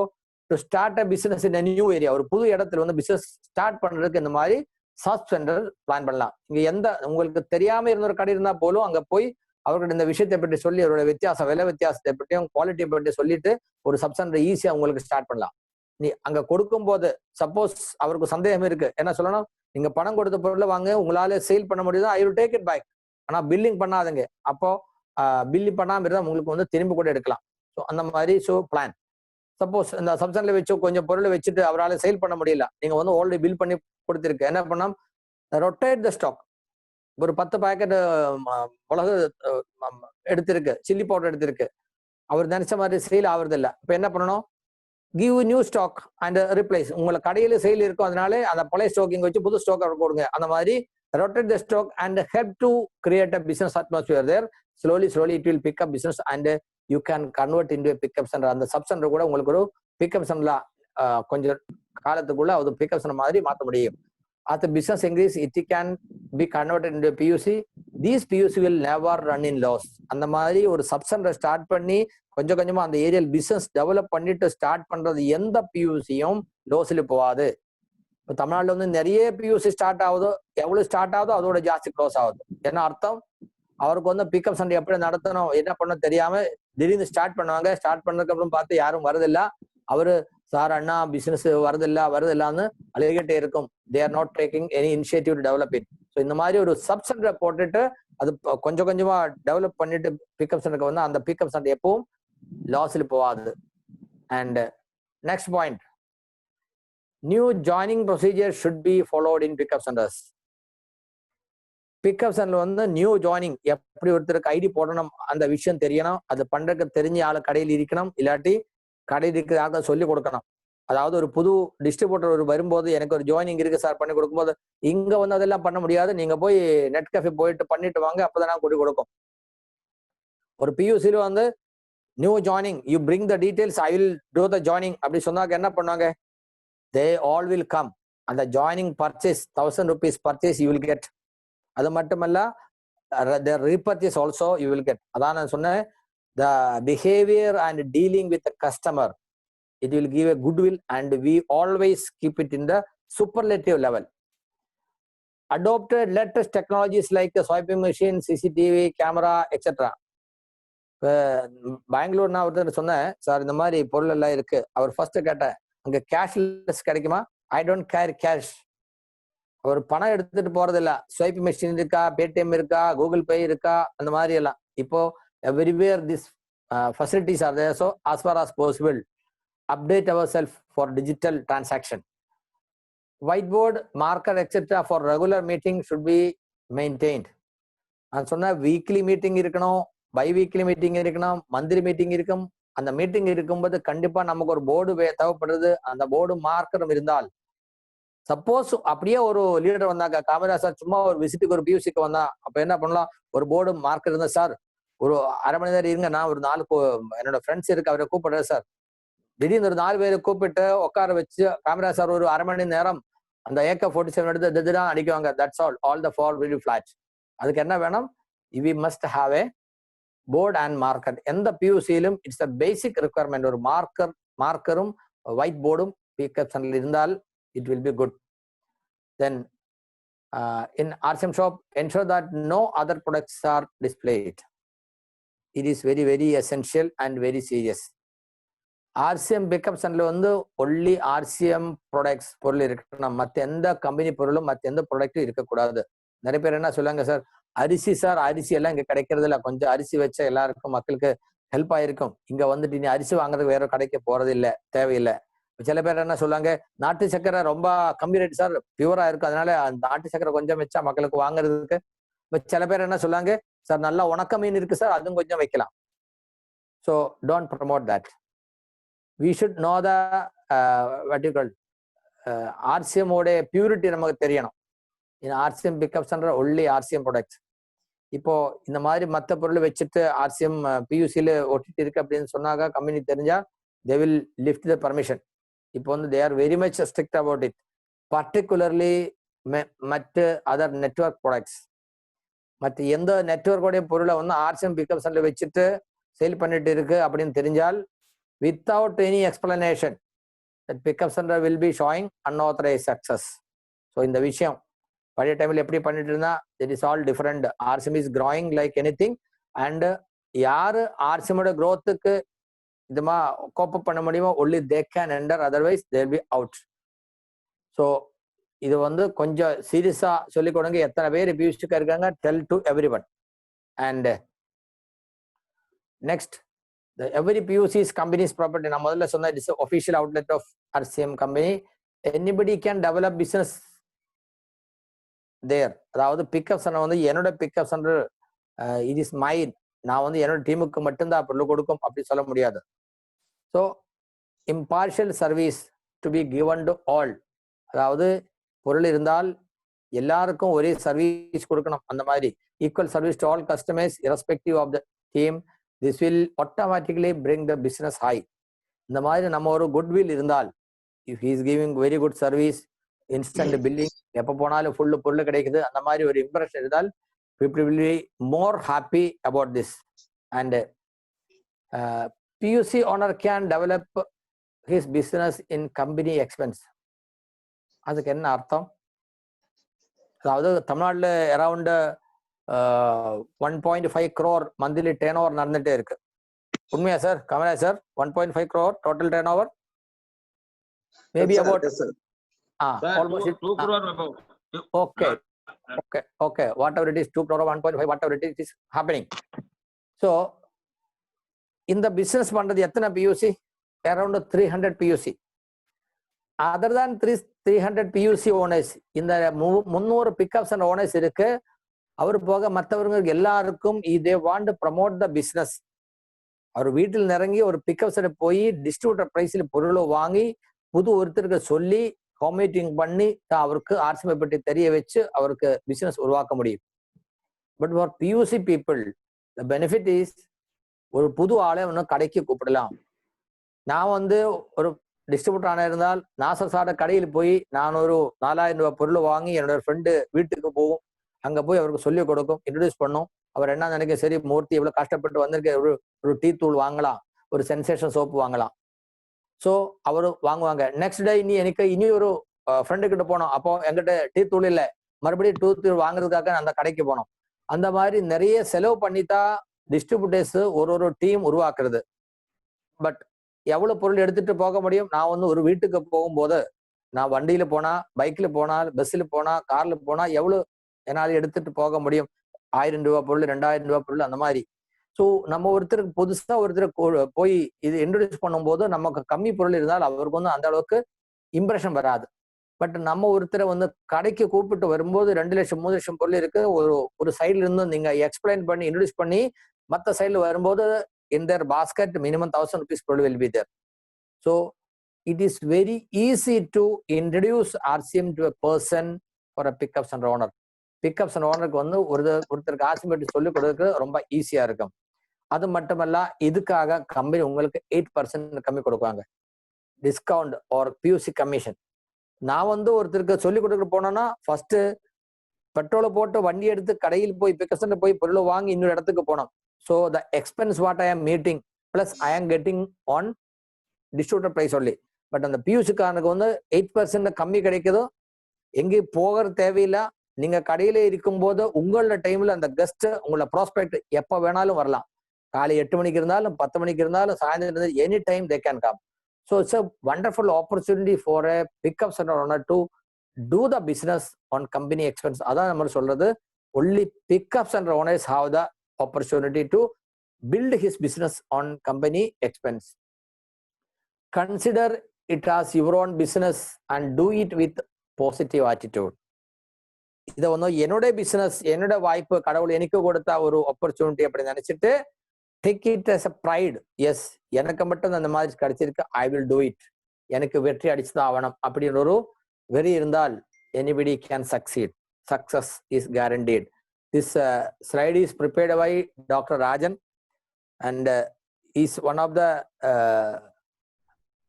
to start a business in new area, ஒரு புது இடத்துல வந்து பிசினஸ் ஸ்டார்ட் பண்றதுக்கு இந்த மாதிரி சப் சென்டர் பிளான் பண்ணலாம். இங்க எந்த உங்களுக்கு தெரியாம இருந்த ஒரு கடை இருந்தா போலும் அங்க போய் அவர்கிட்ட இந்த விஷயத்தை பற்றி சொல்லி அவரோட வித்தியாசம், விலை வித்தியாசத்தை பற்றியும் குவாலிட்டியை பற்றி சொல்லிட்டு ஒரு சப் சென்டர் ஈஸியா உங்களுக்கு ஸ்டார்ட் பண்ணலாம். நீ அங்க கொடுக்கும் போது சப்போஸ் அவருக்கு சந்தேகம் இருக்கு, என்ன சொல்லணும், நீங்க பணம் கொடுத்த பொருளை வாங்க, உங்களால சேல் பண்ண முடியுதா, I will take it back. ஆனா பில்லிங் பண்ணாதுங்க. அப்போ பில்லிங் பண்ணாம இருந்தா உங்களுக்கு வந்து திரும்பி கூட எடுக்கலாம். ஸோ அந்த மாதிரி பிளான். சப்போஸ் இந்த சப்சன்ல வச்சு கொஞ்சம் பொருளை வச்சுட்டு அவரால் சேல் பண்ண முடியல, நீங்க வந்து ஆல்ரெடி பில் பண்ணி கொடுத்துருக்கு, என்ன பண்ணலாம், ரொட்டேட் த ஸ்டாக். ஒரு 10 பாக்கெட் மிளகு எடுத்திருக்கு, சில்லி பவுடர் எடுத்திருக்கு, அவர் நினைச்ச மாதிரி சேல் ஆகுறது இல்லை. இப்போ என்ன பண்ணணும், give new stock and replace. உங்களை கடையில சேல் இருக்கும், அதனால அந்த பழைய ஸ்டாக்கிங் வச்சு புது ஸ்டாக் அவர் கொடுங்க. அந்த மாதிரி rotate the stock and help to create a business atmosphere there. Slowly it will pick up business and you can convert into a pickup center. அந்த சப் சென்டர் கூட உங்களுக்கு ஒரு பிக்கப் சென்டர்ல கொஞ்சம் காலத்துக்குள்ள அது பிக்கப் சென்டர் மாதிரி மாற்ற முடியும். As the business increase, it can be converted into a PUC. These PUC will never run in loss. அந்த மாதிரி ஒரு சப் சென்டர் ஸ்டார்ட் பண்ணி கொஞ்சம் கொஞ்சமா அந்த ஏரியால் பிசினஸ் டெவலப் பண்ணிட்டு ஸ்டார்ட் பண்றது எந்த பியூசியும் லோஸ்ல போகாது. இப்போ தமிழ்நாட்டில் வந்து நிறைய பியூசி ஸ்டார்ட் ஆகுதோ, எவ்வளவு ஸ்டார்ட் ஆகுதோ அதோட ஜாஸ்தி க்ளோஸ் ஆகுது. என்ன அர்த்தம், அவருக்கு வந்து பிக்கப் சென்டர் எப்படி நடத்தணும் என்ன பண்ண தெரியாம திடீர்னு ஸ்டார்ட் பண்ணுவாங்க. ஸ்டார்ட் பண்ணதுக்கு அப்புறம் பார்த்து யாரும் வரதில்லை. அவரு சார் அண்ணா பிசினஸ் வருதில்லான்னு அழுகிட்டே இருக்கும். They are not taking any initiative to develop it. So இந்த மாதிரி ஒரு சப் சென்டரை போட்டுட்டு அது கொஞ்சம் கொஞ்சமா டெவலப் பண்ணிட்டு பிக்கப் சென்டருக்கு வந்து அந்த பிக்கப் சென்டர் எப்பவும் லாஸ்ல போகாது. And next point, new joining procedure should be followed in pickup centers. Pickup center வந்து நியூ ஜாயினிங் எப்படி ஒருத்தருக்கு ஐடி போடணும் அந்த விஷயம் தெரியணும். அது பண்றதுக்கு தெரிஞ்ச ஆளு கடையில் இருக்கணும், இல்லாட்டி கடையில் இருக்கிறதாக சொல்லி கொடுக்கணும். அதாவது ஒரு புது டிஸ்ட்ரிபியூட்டர் ஒரு வரும்போது எனக்கு ஒரு ஜாயினிங் இருக்கு சார் பண்ணி கொடுக்கும்போது, இங்க வந்து அதெல்லாம் பண்ண முடியாது, நீங்க போய் நெட் கஃபே போயிட்டு பண்ணிட்டு வாங்க, அப்பதான் நான் கூட்டி கொடுக்கும். ஒரு பியூசில வந்து new joining, you bring the details, I will do the joining அப்படி சொன்னாக்க என்ன பண்ணுவாங்க, they all will come. And the joining purchase 1000 rupees purchase you will get. அது மட்டுமல்ல the repurchase also you will get. அதான் நான் சொன்னேன், the behavior and dealing with the customer, it will give a goodwill and we always keep it in the superlative level. Adopted latest technologies like the swiping machine, CCTV camera etc. Bangalore நான் ஒருத்தர் சொன்னேன், sir இந்த மாதிரி பொருள் எல்லாம் இருக்கு. அவர் first கேட்டேன், அங்க கேஷ்லெஸ் கிடைக்குமா? I don't carry cash. அவர் பணம் எடுத்துட்டு போறது இல்ல, ஸ்வைப் மெஷின் இருக்கா, பேடிஎம் இருக்கா, கூகுள் பே இருக்கா, அந்த மாதிரி எல்லாம் இப்போ everywhere this facilities are there. So as far as possible update ourselves for digital transaction. Whiteboard, marker etc for regular meeting should be maintained. நான் சொன்ன வீக்லி மீட்டிங் இருக்கணும், பை வீக்லி மீட்டிங் இருக்கணும், monthly meeting இருக்கும். அந்த meeting இருக்கும்போது கண்டிப்பா நமக்கு ஒரு போர்டு தேவைப்படுறது. அந்த போர்டு மார்க்கரும் இருந்தால், சப்போஸ் அப்படியே ஒரு லீடர் வந்தாங்க, காமராஜ் சார் சும்மா ஒரு விசிட்டுக்கு ஒரு பியூசிக்கு வந்தா, அப்ப என்ன பண்ணலாம், ஒரு போர்டு மார்க்கர் இருந்தா, சார் ஒரு அரை மணி நேரம் இருங்க, நான் ஒரு 4 என்னோட ஃப்ரெண்ட்ஸ் இருக்கு அவரை கூப்பிடுறேன் சார். திடீர்னு ஒரு 4 பேரை கூப்பிட்டு உட்கார வச்சு காமராஜ் சார் ஒரு அரை மணி நேரம் அந்த AK-47 எடுத்து தான் அடிக்குவாங்க. That's all the for very flat. அதுக்கு என்ன வேணும், we must have a board and marker. எந்த பியூசியிலும் இட்ஸ் அ பேசிக் ரெக்குவயர்மெண்ட். ஒரு மார்க்கரும் ஒயிட் போர்டும் பிக்கப் சென்டரில் இருந்தால் it will be good. Then in RCM shop, ensure that no other products are displayed. It is very very essential and very serious. RCM pickup சென்டர்ல வந்து only RCM products பொருள் இருக்கணும், மற்ற எந்த company பொருளும் மற்ற எந்த ப்ராடக்டும் இருக்கக்கூடாது. நிறைய பேர் என்ன சொல்லுவாங்க, சார் அரிசி சார் அரிசி எல்லாம் இங்க கிடைக்கிறது இல்லை, கொஞ்சம் அரிசி வச்சா எல்லாருக்கும் மக்களுக்கு ஹெல்ப் ஆயிருக்கும், இங்க வந்துட்டு நீ அரிசி வாங்குறதுக்கு வேற கடைக்கு போறது இல்லை, தேவையில்லை. சில பேர் என்ன சொல்லுவாங்க, நாட்டு சக்கரை ரொம்ப கம்மி ரேட் சார், பியூரா இருக்கும், அதனால அந்த நாட்டு சக்கரை கொஞ்சம் வச்சா மக்களுக்கு வாங்குறதுக்கு. சில பேர் என்ன சொல்லுவாங்க, சார் நல்லா உணக்க மீன் இருக்கு சார், அதுவும் கொஞ்சம் வைக்கலாம். So don't promote that. we should know the what you call RCM ஓட பியூரிட்டி நமக்கு தெரியணும். in RCM பிக்கப் சென்டர் ஒன்லி RCM ப்ராடக்ட்ஸ். இப்போ இந்த மாதிரி மற்ற பொருள் வச்சுட்டு RCM PUCல ஒட்டிட்டு இருக்கு அப்படின்னு சொன்னாங்க, கம்பெனி தெரிஞ்சா they will lift the permission. இப்போ வந்து they are very much strict about it, particularly மற்ற அதர் நெட்வொர்க் ப்ராடக்ட்ஸ். மற்ற எந்த நெட்வொர்க்கோடைய பொருளை வந்து RCM பிக்கப் சென்டர் வச்சுட்டு சேல் பண்ணிட்டு இருக்கு அப்படின்னு தெரிஞ்சால், without any explanation, that pickup center will be showing unauthorized access. So இந்த விஷயம் பழைய டைம்ல எப்படி பண்ணிட்டு இருந்தா it is all different. RCM is growing like anything. And யாரு ஆர்சிஎமோட growthக்கு இதுமா கோப்பப் பண்ண முடியுமோ only they can enter, otherwise they'll be out. So இது வந்து கொஞ்சம் சீரியஸா சொல்லிக் கொடுங்க. எத்தனை பேர் பியூசிக்கா இருக்காங்க, tell to every one. And next, every PUC is company's property. நான் முதல்ல சொன்ன it's official outlet of RCM company. anybody can develop business there. அதாவது பிக்கப் சென்டர் வந்து என்னோட pickup centre, it is mine. நான் வந்து என்னோட டீமுக்கு மட்டும்தான் பொருள் கொடுக்கும் அப்படி சொல்ல முடியாது. So impartial service to be given to all. அதாவது பொருள் இருந்தால் எல்லாருக்கும் ஒரே சர்வீஸ் கொடுக்கணும். அந்த மாதிரி equal service to all customers irrespective of the team. This will automatically bring the business high. இந்த மாதிரி நம்ம ஒரு குட்வில் இருந்தால், if he is giving very good service, instant billing, எப்போ போனாலும் ஃபுல்லு பொருள் கிடைக்குது, அந்த மாதிரி ஒரு இம்ப்ரெஷன் இருந்தால் people will be more happy about this. And PUC owner can develop his business in company expense. அதுக்கு என்ன அர்த்தம்? அதாவது தமிழ்நாட்டில் around 1.5 crore monthly turn over நடந்துட்டே இருக்கு. உண்மையா sir? Kamala sir, 1.5 crore total turn over? Maybe about almost 2 crore above. Okay, whatever it is, 2 crore, 1.5, whatever it is happening. So இந்த business பண்றது எத்தனை பியூசி? Around 300 PUC. அதர் தான் 300 PUC owners, இந்த 300 pickups and owners இருக்கு. அவர் போக மற்றவர்களுக்கு எல்லாருக்கும் they want to promote the business. அவர் வீட்டில் இறங்கி ஒரு பிக்கப் செட் போய் டிஸ்ட்ரிபியூட்டர் பிரைஸ்ல பொருளை வாங்கி புது ஒருத்தருக்கு சொல்லி காம்பீட்டிங் பண்ணி அவருக்கு ஆர்சிஎம் பற்றி தெரிய வச்சு அவருக்கு பிசினஸ் உருவாக்க முடியும். But for PUC people the benefit is, ஒரு புது ஆளை ஒன்று கடைக்கு கூப்பிடலாம். நான் வந்து ஒரு டிஸ்ட்ரிபியூட்டர் ஆன இருந்தால் நாசர் சாட கடையில் போய் நான் ஒரு 4000 ரூபாய் பொருள் வாங்கி என்னோட ஃப்ரெண்டு வீட்டுக்கு போகும், அங்க போய் அவருக்கு சொல்லிக் கொடுக்கும், இன்ட்ரடியூஸ் பண்ணும். அவர் என்ன நினைக்க, சரி மூர்த்தி எவ்வளவு கஷ்டப்பட்டு வந்திருக்க, ஒரு டீ தூள் வாங்கலாம், ஒரு சென்சேஷன் சோப்பு வாங்கலாம். ஸோ அவரு வாங்குவாங்க. நெக்ஸ்ட் டே இனி ஒரு ஃப்ரெண்டு கிட்ட போனோம், அப்போ எங்கிட்ட டீ தூள் இல்லை, மறுபடியும் டீ தூள் வாங்குறதுக்காக அந்த கடைக்கு போனோம். அந்த மாதிரி நிறைய செலவு பண்ணித்தான் டிஸ்ட்ரிபியூட்டர்ஸ் ஒரு டீம் உருவாக்குறது. பட் எவ்வளவு பொருள் எடுத்துட்டு போக முடியும்? நான் வந்து ஒரு வீட்டுக்கு போகும்போது, நான் வண்டியில போனா, பைக்ல போனால், பஸ்ல போனா, கார்ல போனா எவ்வளவு என்னால எடுத்துட்டு போக முடியும்? 1000 ரூபாய் பொருள், 2000 ரூபாய் பொருள், அந்த மாதிரி. ஸோ நம்ம ஒருத்தருக்கு புதுசா ஒருத்தருக்கு போய் இது இன்ட்ரடியூஸ் பண்ணும்போது நமக்கு கம்மி பொருள் இருந்தால் அவருக்கு வந்து அந்த அளவுக்கு இம்ப்ரெஷன் வராது. பட் நம்ம ஒருத்தரை வந்து கடைக்கு கூப்பிட்டு வரும்போது 2 லட்சம் 3 லட்சம் பொருள் இருக்கு, ஒரு சைட்ல இருந்து நீங்க எக்ஸ்பிளைன் பண்ணி இன்ட்ரடியூஸ் பண்ணி மற்ற சைட்ல வரும்போது in their basket minimum 1000 rupees பொருள் will be there. So it is very easy to introduce RCM to a person for a pickups and owner. Pickups and ownerக்கு வந்து ஒருத்தருக்கு RCM பற்றி சொல்லிக் கொடுக்க ரொம்ப ஈஸியா இருக்கும். அது மட்டுமல்ல, இதுக்காக கம்பெனி உங்களுக்கு 8% கம்மி கொடுப்பாங்க, டிஸ்கவுண்ட் ஆர் பியூசி கமிஷன். நான் வந்து ஒருத்தருக்கு சொல்லிக் கொடுக்க போனோம்னா ஃபர்ஸ்ட் பெட்ரோலை போட்டு வண்டி எடுத்து கடையில் போய் பிக்கப்ஸ் போய் பொருளை வாங்கி இன்னொரு இடத்துக்கு போனோம். So the expense what I am meeting plus I am getting on distributor price only. But அந்த பியூசிக்காரனுக்கு வந்து 8% கம்மி கிடைக்குதோ, எங்கேயும் போகிற தேவையில்லை. நீங்க கடையில இருக்கும்போது உங்களோட டைம்ல அந்த கெஸ்ட் உங்களோட ப்ராஸ்பெக்ட் எப்போ வேணாலும் வரலாம். காலை 8 மணிக்கு இருந்தாலும் 10 மணிக்கு இருந்தாலும் சாயந்தரம் இருந்தாலும் any time they can come. So it's a wonderful opportunity for a pickup centre owner to do the business on company expense. அதான் நம்ம சொல்றது, only pickup centre owners have the opportunity to build his business on company expense. Consider it as your own business and do it with positive attitude. இதை வந்து என்னோட business, என்னோட வாய்ப்பு, கடவுள் எனக்கு கொடுத்த ஒரு ஆப்பர்ச்சுனிட்டி அப்படி நினைச்சிட்டு take it as a pride. Yes, எனக்கு மட்டும் அந்த மாதிரி கிடைச்சிருக்கு, ஐ வில் டூ இட், எனக்கு வெற்றி அடிச்சுதான் ஆகணும் அப்படின்னு ஒரு வெறி இருந்தால் anybody can succeed. Success is guaranteed. This slide is prepared by Dr. Rajan and is one of the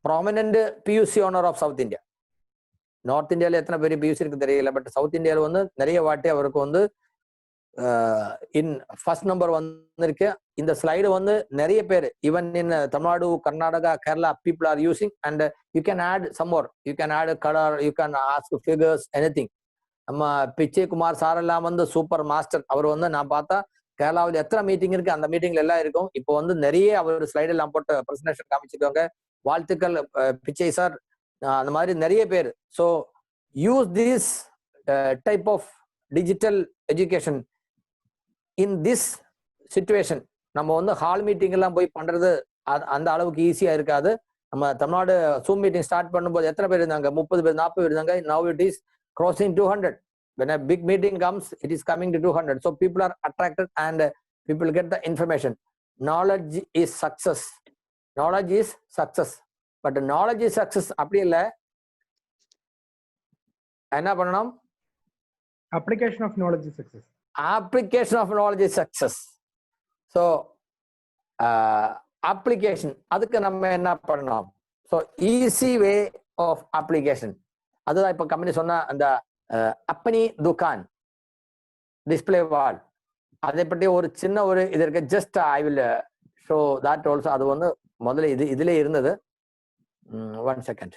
prominent PUC owner of South India. North India எத்தனை பெரிய PUC இருக்கு தெரியல, பட் சவுத் இந்தியாவில் வந்து நிறைய வாட்டி அவருக்கு வந்து இன் ஃபர்ஸ்ட் நம்பர் வந்திருக்கு. இந்த ஸ்லைடு வந்து நிறைய பேர் even in Tamil Nadu, Karnataka, Kerala people are using. And you can add some more, you can add colour, you can ask figures, anything. நம்ம பிச்சை குமார் சார் எல்லாம் வந்து சூப்பர் மாஸ்டர். அவர் வந்து நான் பார்த்தா கேரளாவில் எத்தனை மீட்டிங் இருக்கு அந்த மீட்டிங்ல எல்லாம் இருக்கும். இப்போ வந்து நிறைய அவர் ஸ்லைடு எல்லாம் போட்டு பிரசன்டேஷன் காமிச்சிருக்காங்க. வாழ்த்துக்கள் பிச்சை சார், அந்த மாதிரி நிறைய பேர். So use this type of digital education in this situation. நம்ம வந்து ஹால் மீட்டிங் எல்லாம் போய் பண்றது அந்த அளவுக்கு ஈஸியா இருக்காது. நம்ம தமிழ்நாடு ஜூம் மீட்டிங் ஸ்டார்ட் பண்ணும்போது எத்தனை பேர் இருந்தாங்க? 30 பேர் 40 பேர் இருந்தாங்க. now it is crossing 200. when a big meeting comes, it is coming to 200. so people are attracted and people get the information. knowledge is success. knowledge is success. but knowledge is success அப்படி இல்லை. என்ன பண்ணணும்? application of knowledge is success. application of knowledge is success. so application அதுக்கு நம்ம என்ன பண்ணணும்? So easy way of application அதுதான் இப்போ கம்பெனி சொன்ன அந்த அப்பனி துகான் டிஸ்பிளே வால், அதை பற்றி ஒரு சின்ன ஒரு இது இருக்கு. Just I will show that also. அது வந்து முதல்ல இதுல இருந்தது. 1 second.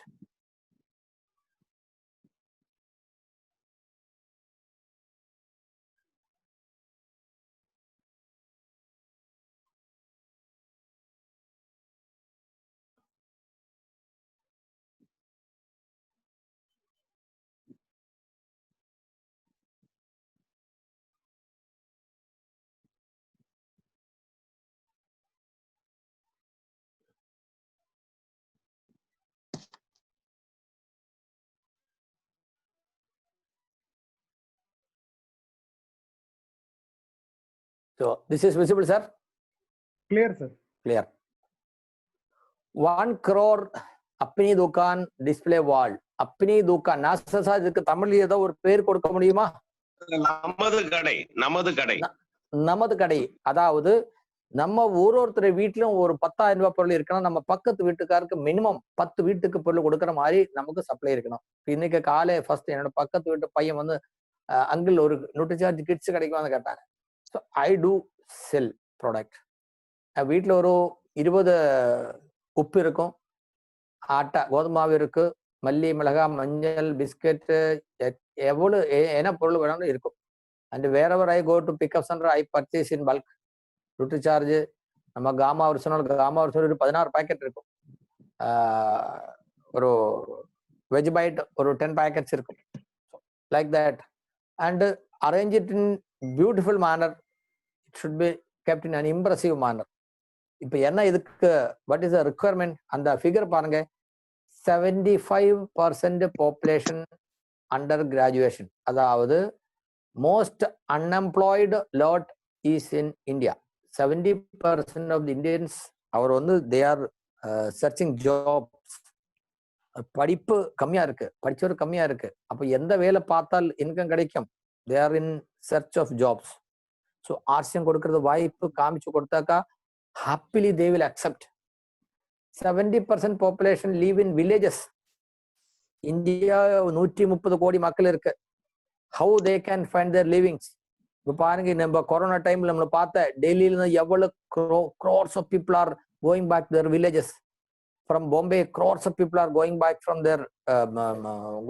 So this is visible, sir? Clear, sir. Clear. 1 crore அப்பனி துகான் display wall. அப்பனி துகான் NASA இதுக்கு தமிழ்ல ஏதோ ஒரு பேர் கொடுக்க முடியுமா? நமது கடை. நமது கடை. நமது கடை. அதாவது நம்ம ஒருத்தர் வீட்டிலும் ஒரு 10,000 ரூபாய் பொருள் இருக்கணும். நம்ம பக்கத்து வீட்டுக்காருக்கு மினிமம் 10 வீட்டுக்கு பொருள் கொடுக்குற மாதிரி நமக்கு சப்ளை இருக்கணும். இன்னைக்கு காலை ஃபர்ஸ்ட் என்னோட பக்கத்து வீட்டு பையன் வந்து அங்கிள் ஒரு நியூட்ரிசார்ஜ் கிட்ஸ் கிடைக்குமான்னு கேட்டாங்க. So I do sell product. வீட்டில் ஒரு 20 உப்பு இருக்கும், ஆட்டா கோதுமாவு இருக்கு, மல்லி மிளகாய் மஞ்சள் பிஸ்கெட்டு எவ்வளோ என்ன பொருள் வேணாலும் இருக்கும். And wherever I go to pickup centre I purchase in bulk. Nutricharge நம்ம காமா ஒரு சொன்னால் காமா ஒரு சொல்லி 16 பேக்கெட் இருக்கும். ஒரு வெஜ் பைட் ஒரு 10 பேக்கெட்ஸ் இருக்கும். Like that and arrange it in beautiful manner. It should be kept in an impressive manner. இப்போ என்ன இதுக்கு what is the requirement? அந்த ஃபிகர் பாருங்க. 75% population under graduation. அதாவது most unemployed lot is in India. 70% of the Indians அவர் வந்து they are searching jobs. படிப்பு கம்மியா இருக்கு, படிச்சவர் கம்மியா இருக்கு. அப்போ எந்த வேலை பார்த்தால் இன்கம் கிடைக்கும்? they are in search of jobs. So RCM கொடுக்கறது வாய்ப்பு காமிச்சு கொடுத்தாக்கா happily they will accept. 70% population live in villages. India 130 கோடி மக்கள் இருக்கு. how they can find their livings? இப்போ பாருங்க, நம்ம கொரோனா டைம்ல நம்ம பார்த்த டெல்லியில எவ்வளவு crores of people are going back to their villages. From Bombay, crores of people are going back from their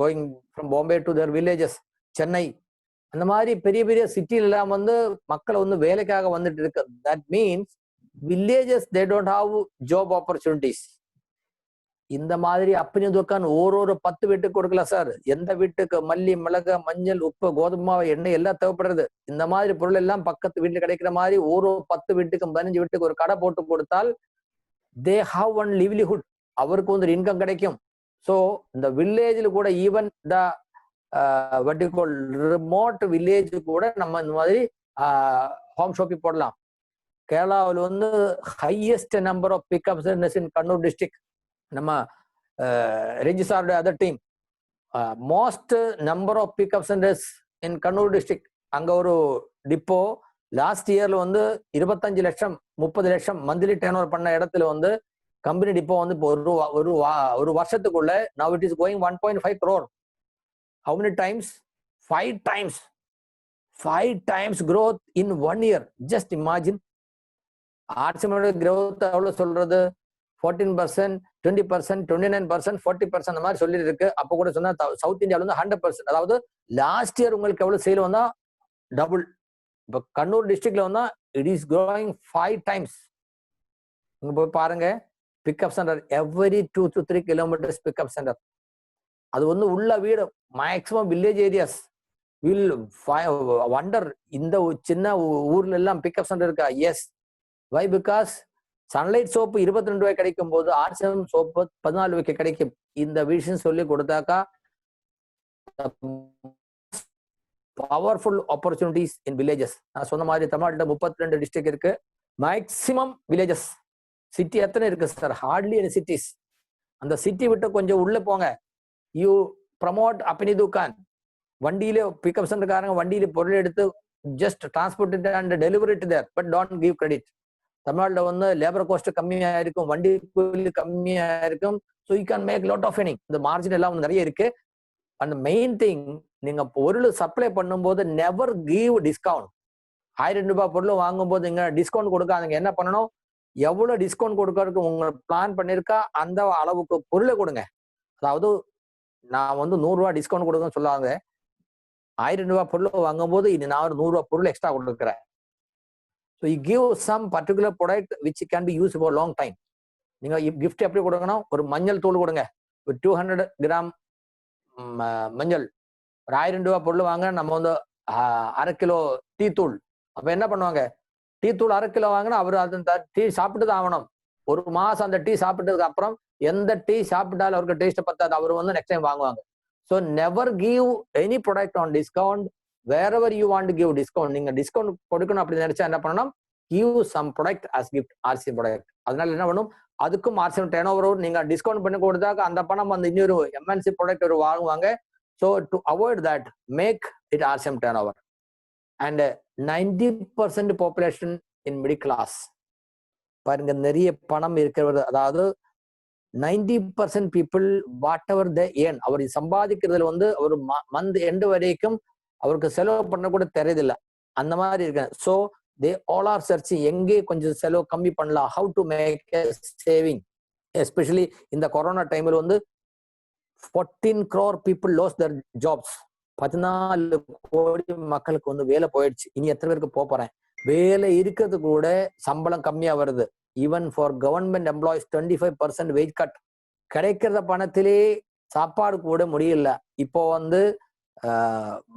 going from Bombay to their villages. Chennai அந்த மாதிரி பெரிய பெரிய சிட்டிலாம் வந்து மக்களை வந்து வேலைக்காக வந்துட்டு இருக்கு. That means villages they don't have job opportunities. இந்த மாதிரி அப்பனி துகான் ஒரு 10 வீட்டுக்கு கொடுக்கல சார். எந்த வீட்டுக்கு மல்லி மிளகாய் மஞ்சள் உப்பு கோதுமை எண்ணெய் எல்லாம் தேவைப்படுறது. இந்த மாதிரி பொருள் எல்லாம் பக்கத்து வீட்டுல கிடைக்கிற மாதிரி ஒரு 10 வீட்டுக்கு 15 வீட்டுக்கு ஒரு கடை போட்டு கொடுத்தால் தே ஹாவ் ஒன் லிவ்லிஹுட். அவருக்கு வந்து இன்கம் கிடைக்கும். ஸோ இந்த வில்லேஜில் கூட ஈவன் த ரிமோட் வில்லேஜ் கூட நம்ம இந்த மாதிரி ஹோம் ஷாப்பிங் போடலாம். கேரளாவில் வந்து highest number of pickup centres in Kannur district. நம்ம registered other team most number of pickup centres in Kannur district. அங்க ஒரு டிப்போ லாஸ்ட் இயர்ல வந்து 25 லட்சம் 30 லட்சம் மந்த்லி டர்ன் ஓவர் பண்ண இடத்துல வந்து கம்பெனி டிப்போ வந்து இப்போ ஒரு வருஷத்துக்குள்ள now it is going 1.5 crore. How many times? 5 times. 5 times growth in 1 year. Just imagine. ஆர்ட்ஸோட growth எவ்வளவு சொல்றது? 14%, 20%, 29%, 40% அந்த மாதிரி சொல்லிட்டு இருக்கு. அப்போ கூட சொன்னா சவுத் இந்தியாவில் வந்து 100%. அதாவது லாஸ்ட் இயர் உங்களுக்கு எவ்வளவு சேல் வந்தா டபுள். இப்போ கண்ணூர் டிஸ்ட்ரிக்ட்ல வந்தா இட் இஸ் growing 5 times. இங்க போய் பாருங்க, pickup centre every 2 to 3 kilometers pickup centre. அது வந்து உள்ள வீடு maximum village areas will wonder இந்த சின்ன ஊர்ல எல்லாம் பிக்கப் சென்டர் இருக்கா? Yes. Why? Because Sunlight soap 22 ரூபாய் கிடைக்கும் போது ஆர்சிஎம் சோப்பு 14 ரூபாய்க்கு கிடைக்கும். இந்த விஷயம் சொல்லி கொடுத்தாக்கா பவர்ஃபுல் ஆப்பர்ச்சுனிட்டிஸ் இன் வில்லேஜஸ். நான் சொன்ன மாதிரி தமிழ்நாட்டில் 32 டிஸ்ட்ரிக்ட் இருக்கு. Maximum villages. சிட்டி எத்தனை இருக்கு சார்? Hardly any cities. அந்த சிட்டி விட்டு கொஞ்சம் உள்ள போங்க. யூ ப்ரமோட் அப்பினி துக்கான். வண்டியில பிக்கப் சென்டர்காரங்க வண்டியில பொருள் எடுத்து just transport and delivery to there, but don't give credit. தமிழ்நாட்டில் வந்து லேபர் காஸ்ட் கம்மியா இருக்கும், வண்டி கூலி கம்மியா இருக்கும். So you can make lot of earning. இந்த மார்ஜின் எல்லாம் வந்து நிறைய இருக்கு. அந்த மெயின் திங், நீங்க பொருள் சப்ளை பண்ணும்போது நெவர் கிவ் டிஸ்கவுண்ட். 1000 ரூபாய் பொருள் வாங்கும்போது நீங்க டிஸ்கவுண்ட் கொடுக்காதீங்க. என்ன பண்ணணும்? எவ்வளவு டிஸ்கவுண்ட் கொடுக்கறதுக்கு உங்க பிளான் பண்ணிருக்கா அந்த அளவுக்கு பொருளை கொடுங்க. அதாவது நான் வந்து 100 ரூபாய் டிஸ்கவுண்ட் கொடுக்கணும்னு சொல்லாங்க. 1000 ரூபாய் பொருள் வாங்கும்போது இது நான் ஒரு 100 ரூபாய் பொருள் எக்ஸ்ட்ரா கொடுக்குறேன். So you give some particular product which can be use for long time. நீங்க கிஃப்ட் எப்படி கொடுக்கணும்? ஒரு மஞ்சள் தூள் கொடுங்க. ஒரு 200 கிராம் மஞ்சள். ஒரு 1000 ரூபாய் பொருள் வாங்க, நம்ம வந்து 1/2 கிலோ டீ தூள். அப்ப என்ன பண்ணுவாங்க? டீ தூள் 1/2 கிலோ வாங்கினா அவர் அந்த டீ சாப்பிட்டு தான் ஆகணும். ஒரு மாசம் அந்த டீ சாப்பிட்டதுக்கு அப்புறம் எந்த டீ சாப்பிட்டாலும் அவருக்கு டேஸ்ட் பத்தாது. அவர் வந்து நெக்ஸ்ட் டைம் வாங்குவாங்க. So never give any product on discount. Wherever you want to give discount. நீங்க டிஸ்கவுண்ட் கொடுக்கணும் அப்படி நினைச்சா என்ன பண்ணணும்? Give some product as gift, RCM product. அதனால என்ன பண்ணும்? அதுக்கும் ஆர்சிஎம் டர்ன் ஓவர். நீங்க டிஸ்கவுண்ட் பண்ணி கொடுத்தாக்க அந்த பணம் வந்து இன்னொரு எம்என்சி ப்ராடக்ட் ஒரு வாங்குவாங்க. So to avoid that, make it RCM turnover. அண்ட் 90% பாப்புலேஷன் இன் மிடில் கிளாஸ். பாருங்க, நிறைய பணம் இருக்கிறவர், அதாவது 90% people whatever they earn, அவர் சம்பாதிக்கிறதுல வந்து ஒரு மந்த் எண்டு வரைக்கும் அவருக்கு செலவு பண்ண கூட தெரியுதில்லை. அந்த மாதிரி இருக்கு. So they all are searching எங்கே கொஞ்சம் செலவு கம்மி பண்ணலாம், how to make saving. Especially இந்த கொரோனா டைமில் வந்து 14 crore people lost their jobs. 14 கோடி மக்களுக்கு வந்து வேலை போயிடுச்சு. இனி எத்தனை பேருக்கு போறேன்? வேலை இருக்கிறது கூட சம்பளம் கம்மியா வருது. Even for government employees 25% weight cut. கிடைக்கிறத பணத்திலே சாப்பாடு கூட முடியல. இப்போ வந்து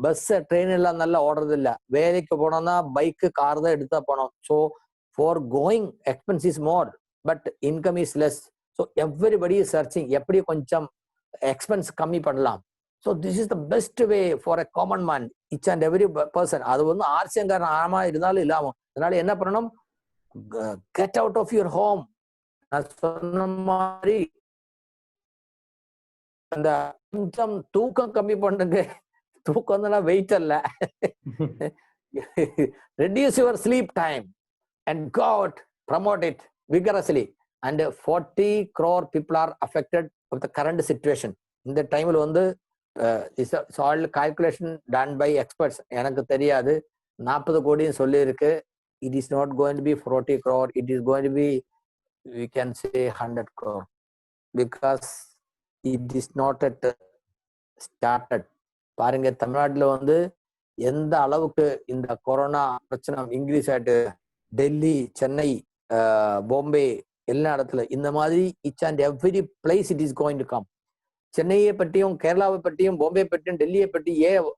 பஸ் ட்ரெயின் எல்லாம் நல்லா ஓடுறது இல்லை. வேலைக்கு போனோம்னா பைக்கு கார் தான் எடுத்தா போனோம். So for going expense is more, but income is less. So everybody is searching எப்படி கொஞ்சம் எக்ஸ்பென்ஸ் கம்மி பண்ணலாம். So this is the best way for a common man, each and every person. அது வந்து ஆர்சிஎங்காரன் ஆமா இருந்தாலும் இல்லாம. அதனால என்ன பண்ணணும்? Get out of your home. நான் சொன்ன மாதிரி அந்த கொஞ்சம் தூக்கம் கம்மி பண்ணுங்க. தூக்கம் வந்து வெயிட் அல்ல. Reduce your sleep time and go out, promote it vigorously. And 40 crore people are affected of the current situation. இந்த டைம்ல வந்து it's all calculation done by experts. எனக்கு தெரியாது. 40 கோடின்னு சொல்லி இருக்கு. It is not going to be 40 crore. It is going to be, we can say 100 crore because it is not at started. பாருங்க, தமிழ்நாட்டில் வந்து எந்த அளவுக்கு இந்த கொரோனா பிரச்சனை இன்க்ரீஸ் ஆயிட்டு, டெல்லி, சென்னை, பாம்பே எல்லா இடத்துல இந்த மாதிரி each and every place it is going to come. சென்னையை பற்றியும் கேரளாவை பற்றியும் பாம்பே பற்றியும் டெல்லியை பற்றி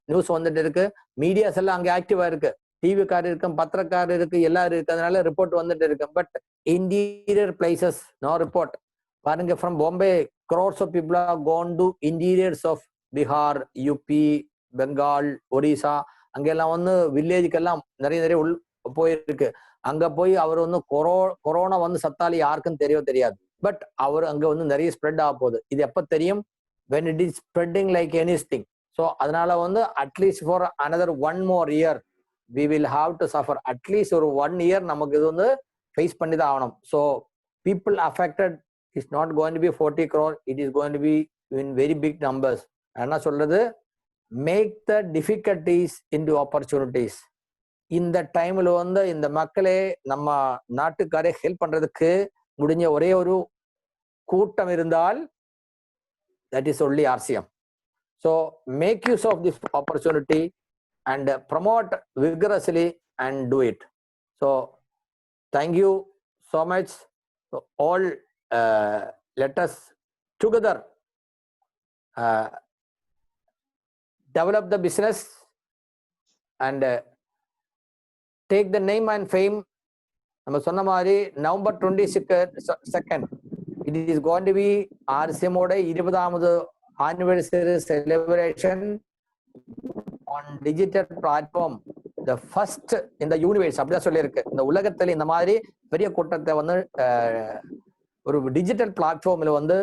நியூஸ் வந்துட்டு இருக்கு. மீடியாஸ் எல்லாம் அங்கே ஆக்டிவா இருக்கு. டிவிக்காரர் இருக்கு, பத்திரக்காரர் இருக்கு, எல்லாரும் இருக்கு. அதனால ரிப்போர்ட் வந்துட்டு இருக்கு. But interior places no report. பாருங்க, from Bombay crores of people are gone to interiors of Bihar, UP, Bengal, Odisha. அங்கெல்லாம் வந்து வில்லேஜுக்கெல்லாம் நிறைய போயிருக்கு. அங்க போய் அவர் வந்து கொரோனா வந்து சத்தாலி யாருக்கும் தெரியாது. பட் அவர் அங்க வந்து நிறைய ஸ்ப்ரெட் ஆக போகுது. இது எப்ப தெரியும்? when it is spreading like anything. So அதனால வந்து at least for another 1 more year we will have to suffer. At least ஒரு 1 year நமக்கு இது வந்து ஃபேஸ் பண்ணி தான் ஆகணும். So people affected is not going to be 40 crore. It is going to be in very big numbers. என்ன சொல்றது? Make the difficulties into opportunities. இந்த டைம்ல வந்து இந்த மக்களே நம்ம நாட்டுக்காரே ஹெல்ப் பண்றதுக்கு முடிஞ்ச ஒரே ஒரு கூட்டம் இருந்தால் that is only RCM. So make use of this opportunity and promote vigorously and do it. So thank you so much. So all let us together develop the business and take the name and fame. நம்ம சொன்ன மாதிரி November 22nd it is going to be RCM ஓட 20வது anniversary celebration on digital platform, the first in the universe. அப்படிதான் சொல்லியிருக்கு. இந்த உலகத்துல இந்த மாதிரி பெரிய கூட்டத்தை வந்து ஒரு டிஜிட்டல் பிளாட்ஃபார்ம்ல வந்து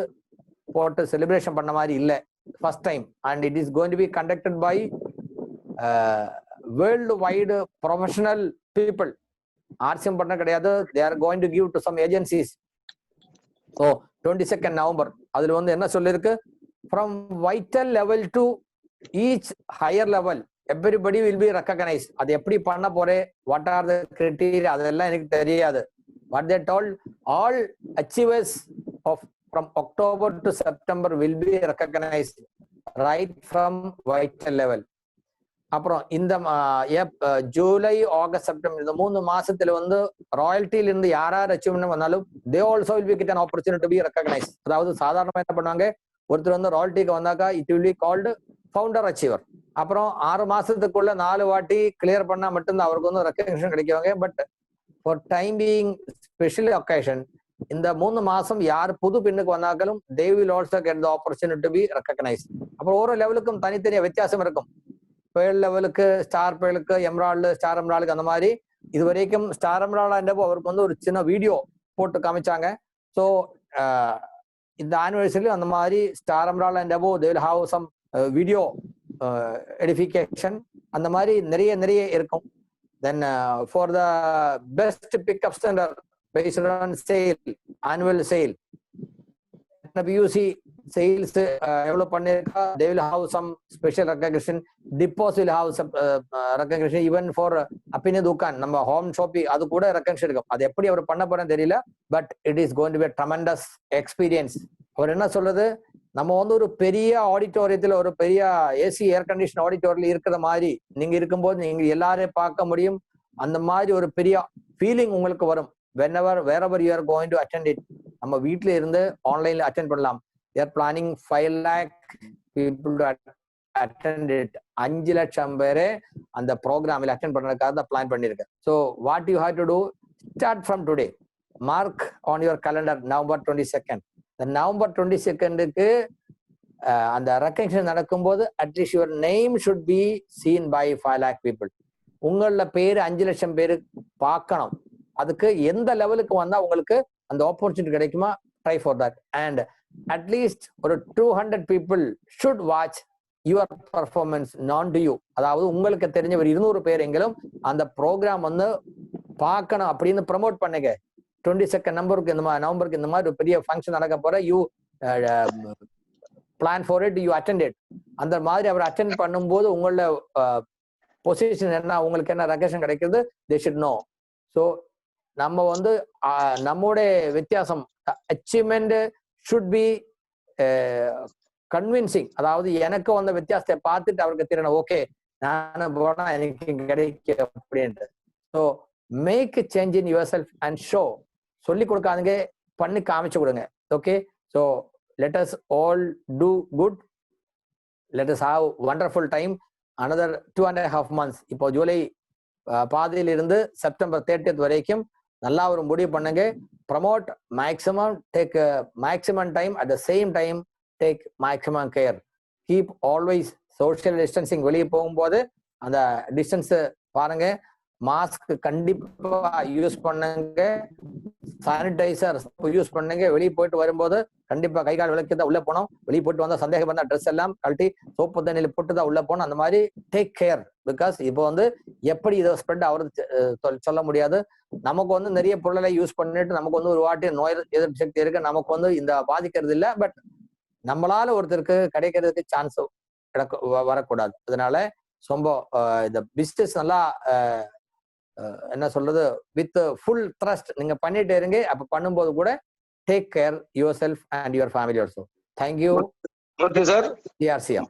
போட்டு செலிப்ரேஷன் பண்ண மாதிரி இல்லை, first time. And it is going to be conducted by worldwide professional people. RCM பண்ண கிடையாது, they are going to give to some agencies. So 22nd November அதுல வந்து என்ன சொல்லிருக்கு, from vital level to each higher level everybody will be recognized. அது எப்படி பண்ண போறே, what are the criteria, அதெல்லாம் எனக்கு தெரியாது. What they told, all achievers of from October to September will be recognized right from vital level. அப்புறம் இந்த July August September இந்த 3 மாசத்துல வந்து ராயல்ட்டில இருந்து யார் அச்சீவ்மெண்ட் வந்தாலும் they also will be get an opportunity to be recognized. அதாவது சாதாரணமா என்ன பண்ணுவாங்க, ஒருத்தர் வந்து ராயல்ட்டிக்கு வந்தாக்கா it will be called founder achiever. அப்புறம் 6 மாசத்துக்குள்ள 4 வாட்டி கிளியர் பண்ணா மட்டும்தான் அவருக்கு வந்து ரெக்கக்னிஷன் கிடைக்குவாங்க. But for time being special occasion இந்த 3 மாசம் யார் புது பெண்ணுக்கு வந்தாக்களும் they will also get the opportunity to be recognized. அப்புறம் ஒவ்வொரு லெவலுக்கும் தனித்தனியா வித்தியாசம் இருக்கும். பேர்ல் லெவலுக்கு, ஸ்டார் பேர்லுக்கு, எம்ராய்டு, ஸ்டார் எம்ராய்டுக்கு அந்த மாதிரி. இது வரைக்கும் ஸ்டார் எம்ராய்டு அவருக்கு வந்து ஒரு சின்ன வீடியோ போட்டு காமிச்சாங்க. ஸோ இந்த ஆனிவர்சரி அந்த மாதிரி star emerald and above they will have some video edification அந்த மாதிரி நிறைய இருக்கும். Then for the best pickup centre based on sale, annual sale, PUC sales எவ்வளவு பண்ணிருக்கா, they will have some special recognition. Depots will have some recognition. Even for Apine Dukan, நம்ம home shoppy அது கூட recognition இருக்கும். அது எப்படி அவர் பண்ண போறேன்னு தெரியல. But it is going to be tremendous experience. அவர் என்ன சொல்றது, நம்ம வந்து ஒரு பெரிய ஆடிட்டோரியத்துல, ஒரு பெரிய ஏசி ஏர் கண்டிஷன் ஆடிட்டோரியல் இருக்கிற மாதிரி நீங்க இருக்கும்போது நீங்க எல்லாரையும் பார்க்க முடியும். அந்த மாதிரி ஒரு பெரிய ஃபீலிங் உங்களுக்கு வரும். wherever you are going to attend it. நம்ம வீட்ல இருந்து ஆன்லைன்ல அட்டென்ட் பண்ணலாம். they are planning 5 lakh people to attend it. 5 லட்சம் பேரை அந்த ப்ரோக்ராமில் அட்டென்ட் பண்றதுக்காக தான் பிளான் பண்ணிருக்கேன். So what you have to do, start from today, mark on your calendar November 22nd. இந்த November 22க்கு அந்த ரெக்கக்னிஷன் நடக்கும்போது at least your name should be seen by 5 lakh people. உங்கள பேரு 5 லட்சம் பேரு பார்க்கணும். அதுக்கு எந்த லெவலுக்கு வந்தா உங்களுக்கு அந்த ஆப்பர்ச்சுனிட்டி கிடைக்குமா, try for that. And at least ஒரு 200 people should watch your performance known to you. அதாவது உங்களுக்கு தெரிஞ்ச ஒரு 200 பேர் எங்களும் அந்த ப்ரோக்ராம் வந்து பார்க்கணும் அப்படின்னு ப்ரமோட் பண்ணுங்க. 22nd நவம்பருக்கு இந்த மாதிரி ஒரு பெரிய ஃபங்க்ஷன் நடக்க போற, you plan for it, you attend it. அந்த மாதிரி அவர் அட்டென்ட் பண்ணும்போது உங்களோட பொசிஷன் என்ன, உங்களுக்கு என்ன ரெகக்னிஷன் கிடைக்கிறது, they should know. ஸோ நம்ம வந்து நம்மளுடைய வித்தியாசம், அச்சீவ்மெண்ட் ஷுட் பி கன்வின்சிங். அதாவது எனக்கு வந்த வித்தியாசத்தை பார்த்துட்டு அவருக்கு தெரியணும், ஓகே நானும் போனா எனக்கு கிடைக்கும் அப்படின்ட்டு. So make change in your self and show. சொல்லி கொடுக்காதுங்க, பண்ணி காமிச்சு கொடுங்க. Okay, so let us all do good, let us have wonderful time. another 2.5 months. இப்போ ஜூலை பாதியிலிருந்து செப்டம்பர் 30th வரைக்கும் நல்லா ஒரு முடிவு பண்ணுங்க. Promote maximum, take maximum time, at the same time take maximum care. Keep always social distancing. வெளியே போகும்போது அந்த distance பாருங்க, மாஸ்க் கண்டிப்பா யூஸ் பண்ணுங்க, சானிடைசர் யூஸ் பண்ணுங்க. வெளியே போயிட்டு வரும்போது கண்டிப்பா கை கால் விளக்கி தான் உள்ள போனோம். வெளியே போயிட்டு வந்தா சந்தேகம் வந்தா ட்ரெஸ் எல்லாம் கழட்டி சோப்பு தண்ணியில போட்டு தான் உள்ள போனோம். அந்த மாதிரி டேக் கேர். பிகாஸ் இப்போ வந்து எப்படி இதை ஸ்ப்ரெட் ஆகுறது சொல்ல முடியாது. நமக்கு வந்து நிறைய பொருளை யூஸ் பண்ணிட்டு நமக்கு வந்து ஒரு வாட்டி நோய் எதிர்ப்பு சக்தி இருக்கு, நமக்கு வந்து இந்த பாதிக்கிறது இல்லை. பட் நம்மளால ஒருத்தருக்கு கிடைக்கிறதுக்கு சான்ஸ் வரக்கூடாது. அதனால ரொம்ப இந்த பிசினஸ் நல்லா என்ன சொல்றது, வித் ஃபுல் த்ரஸ்ட் நீங்க பண்ணிட்டு இருங்க. அப்ப பண்ணும்போது கூட Take care yourself and your family also. Thank you, Okay, sir. TRCM.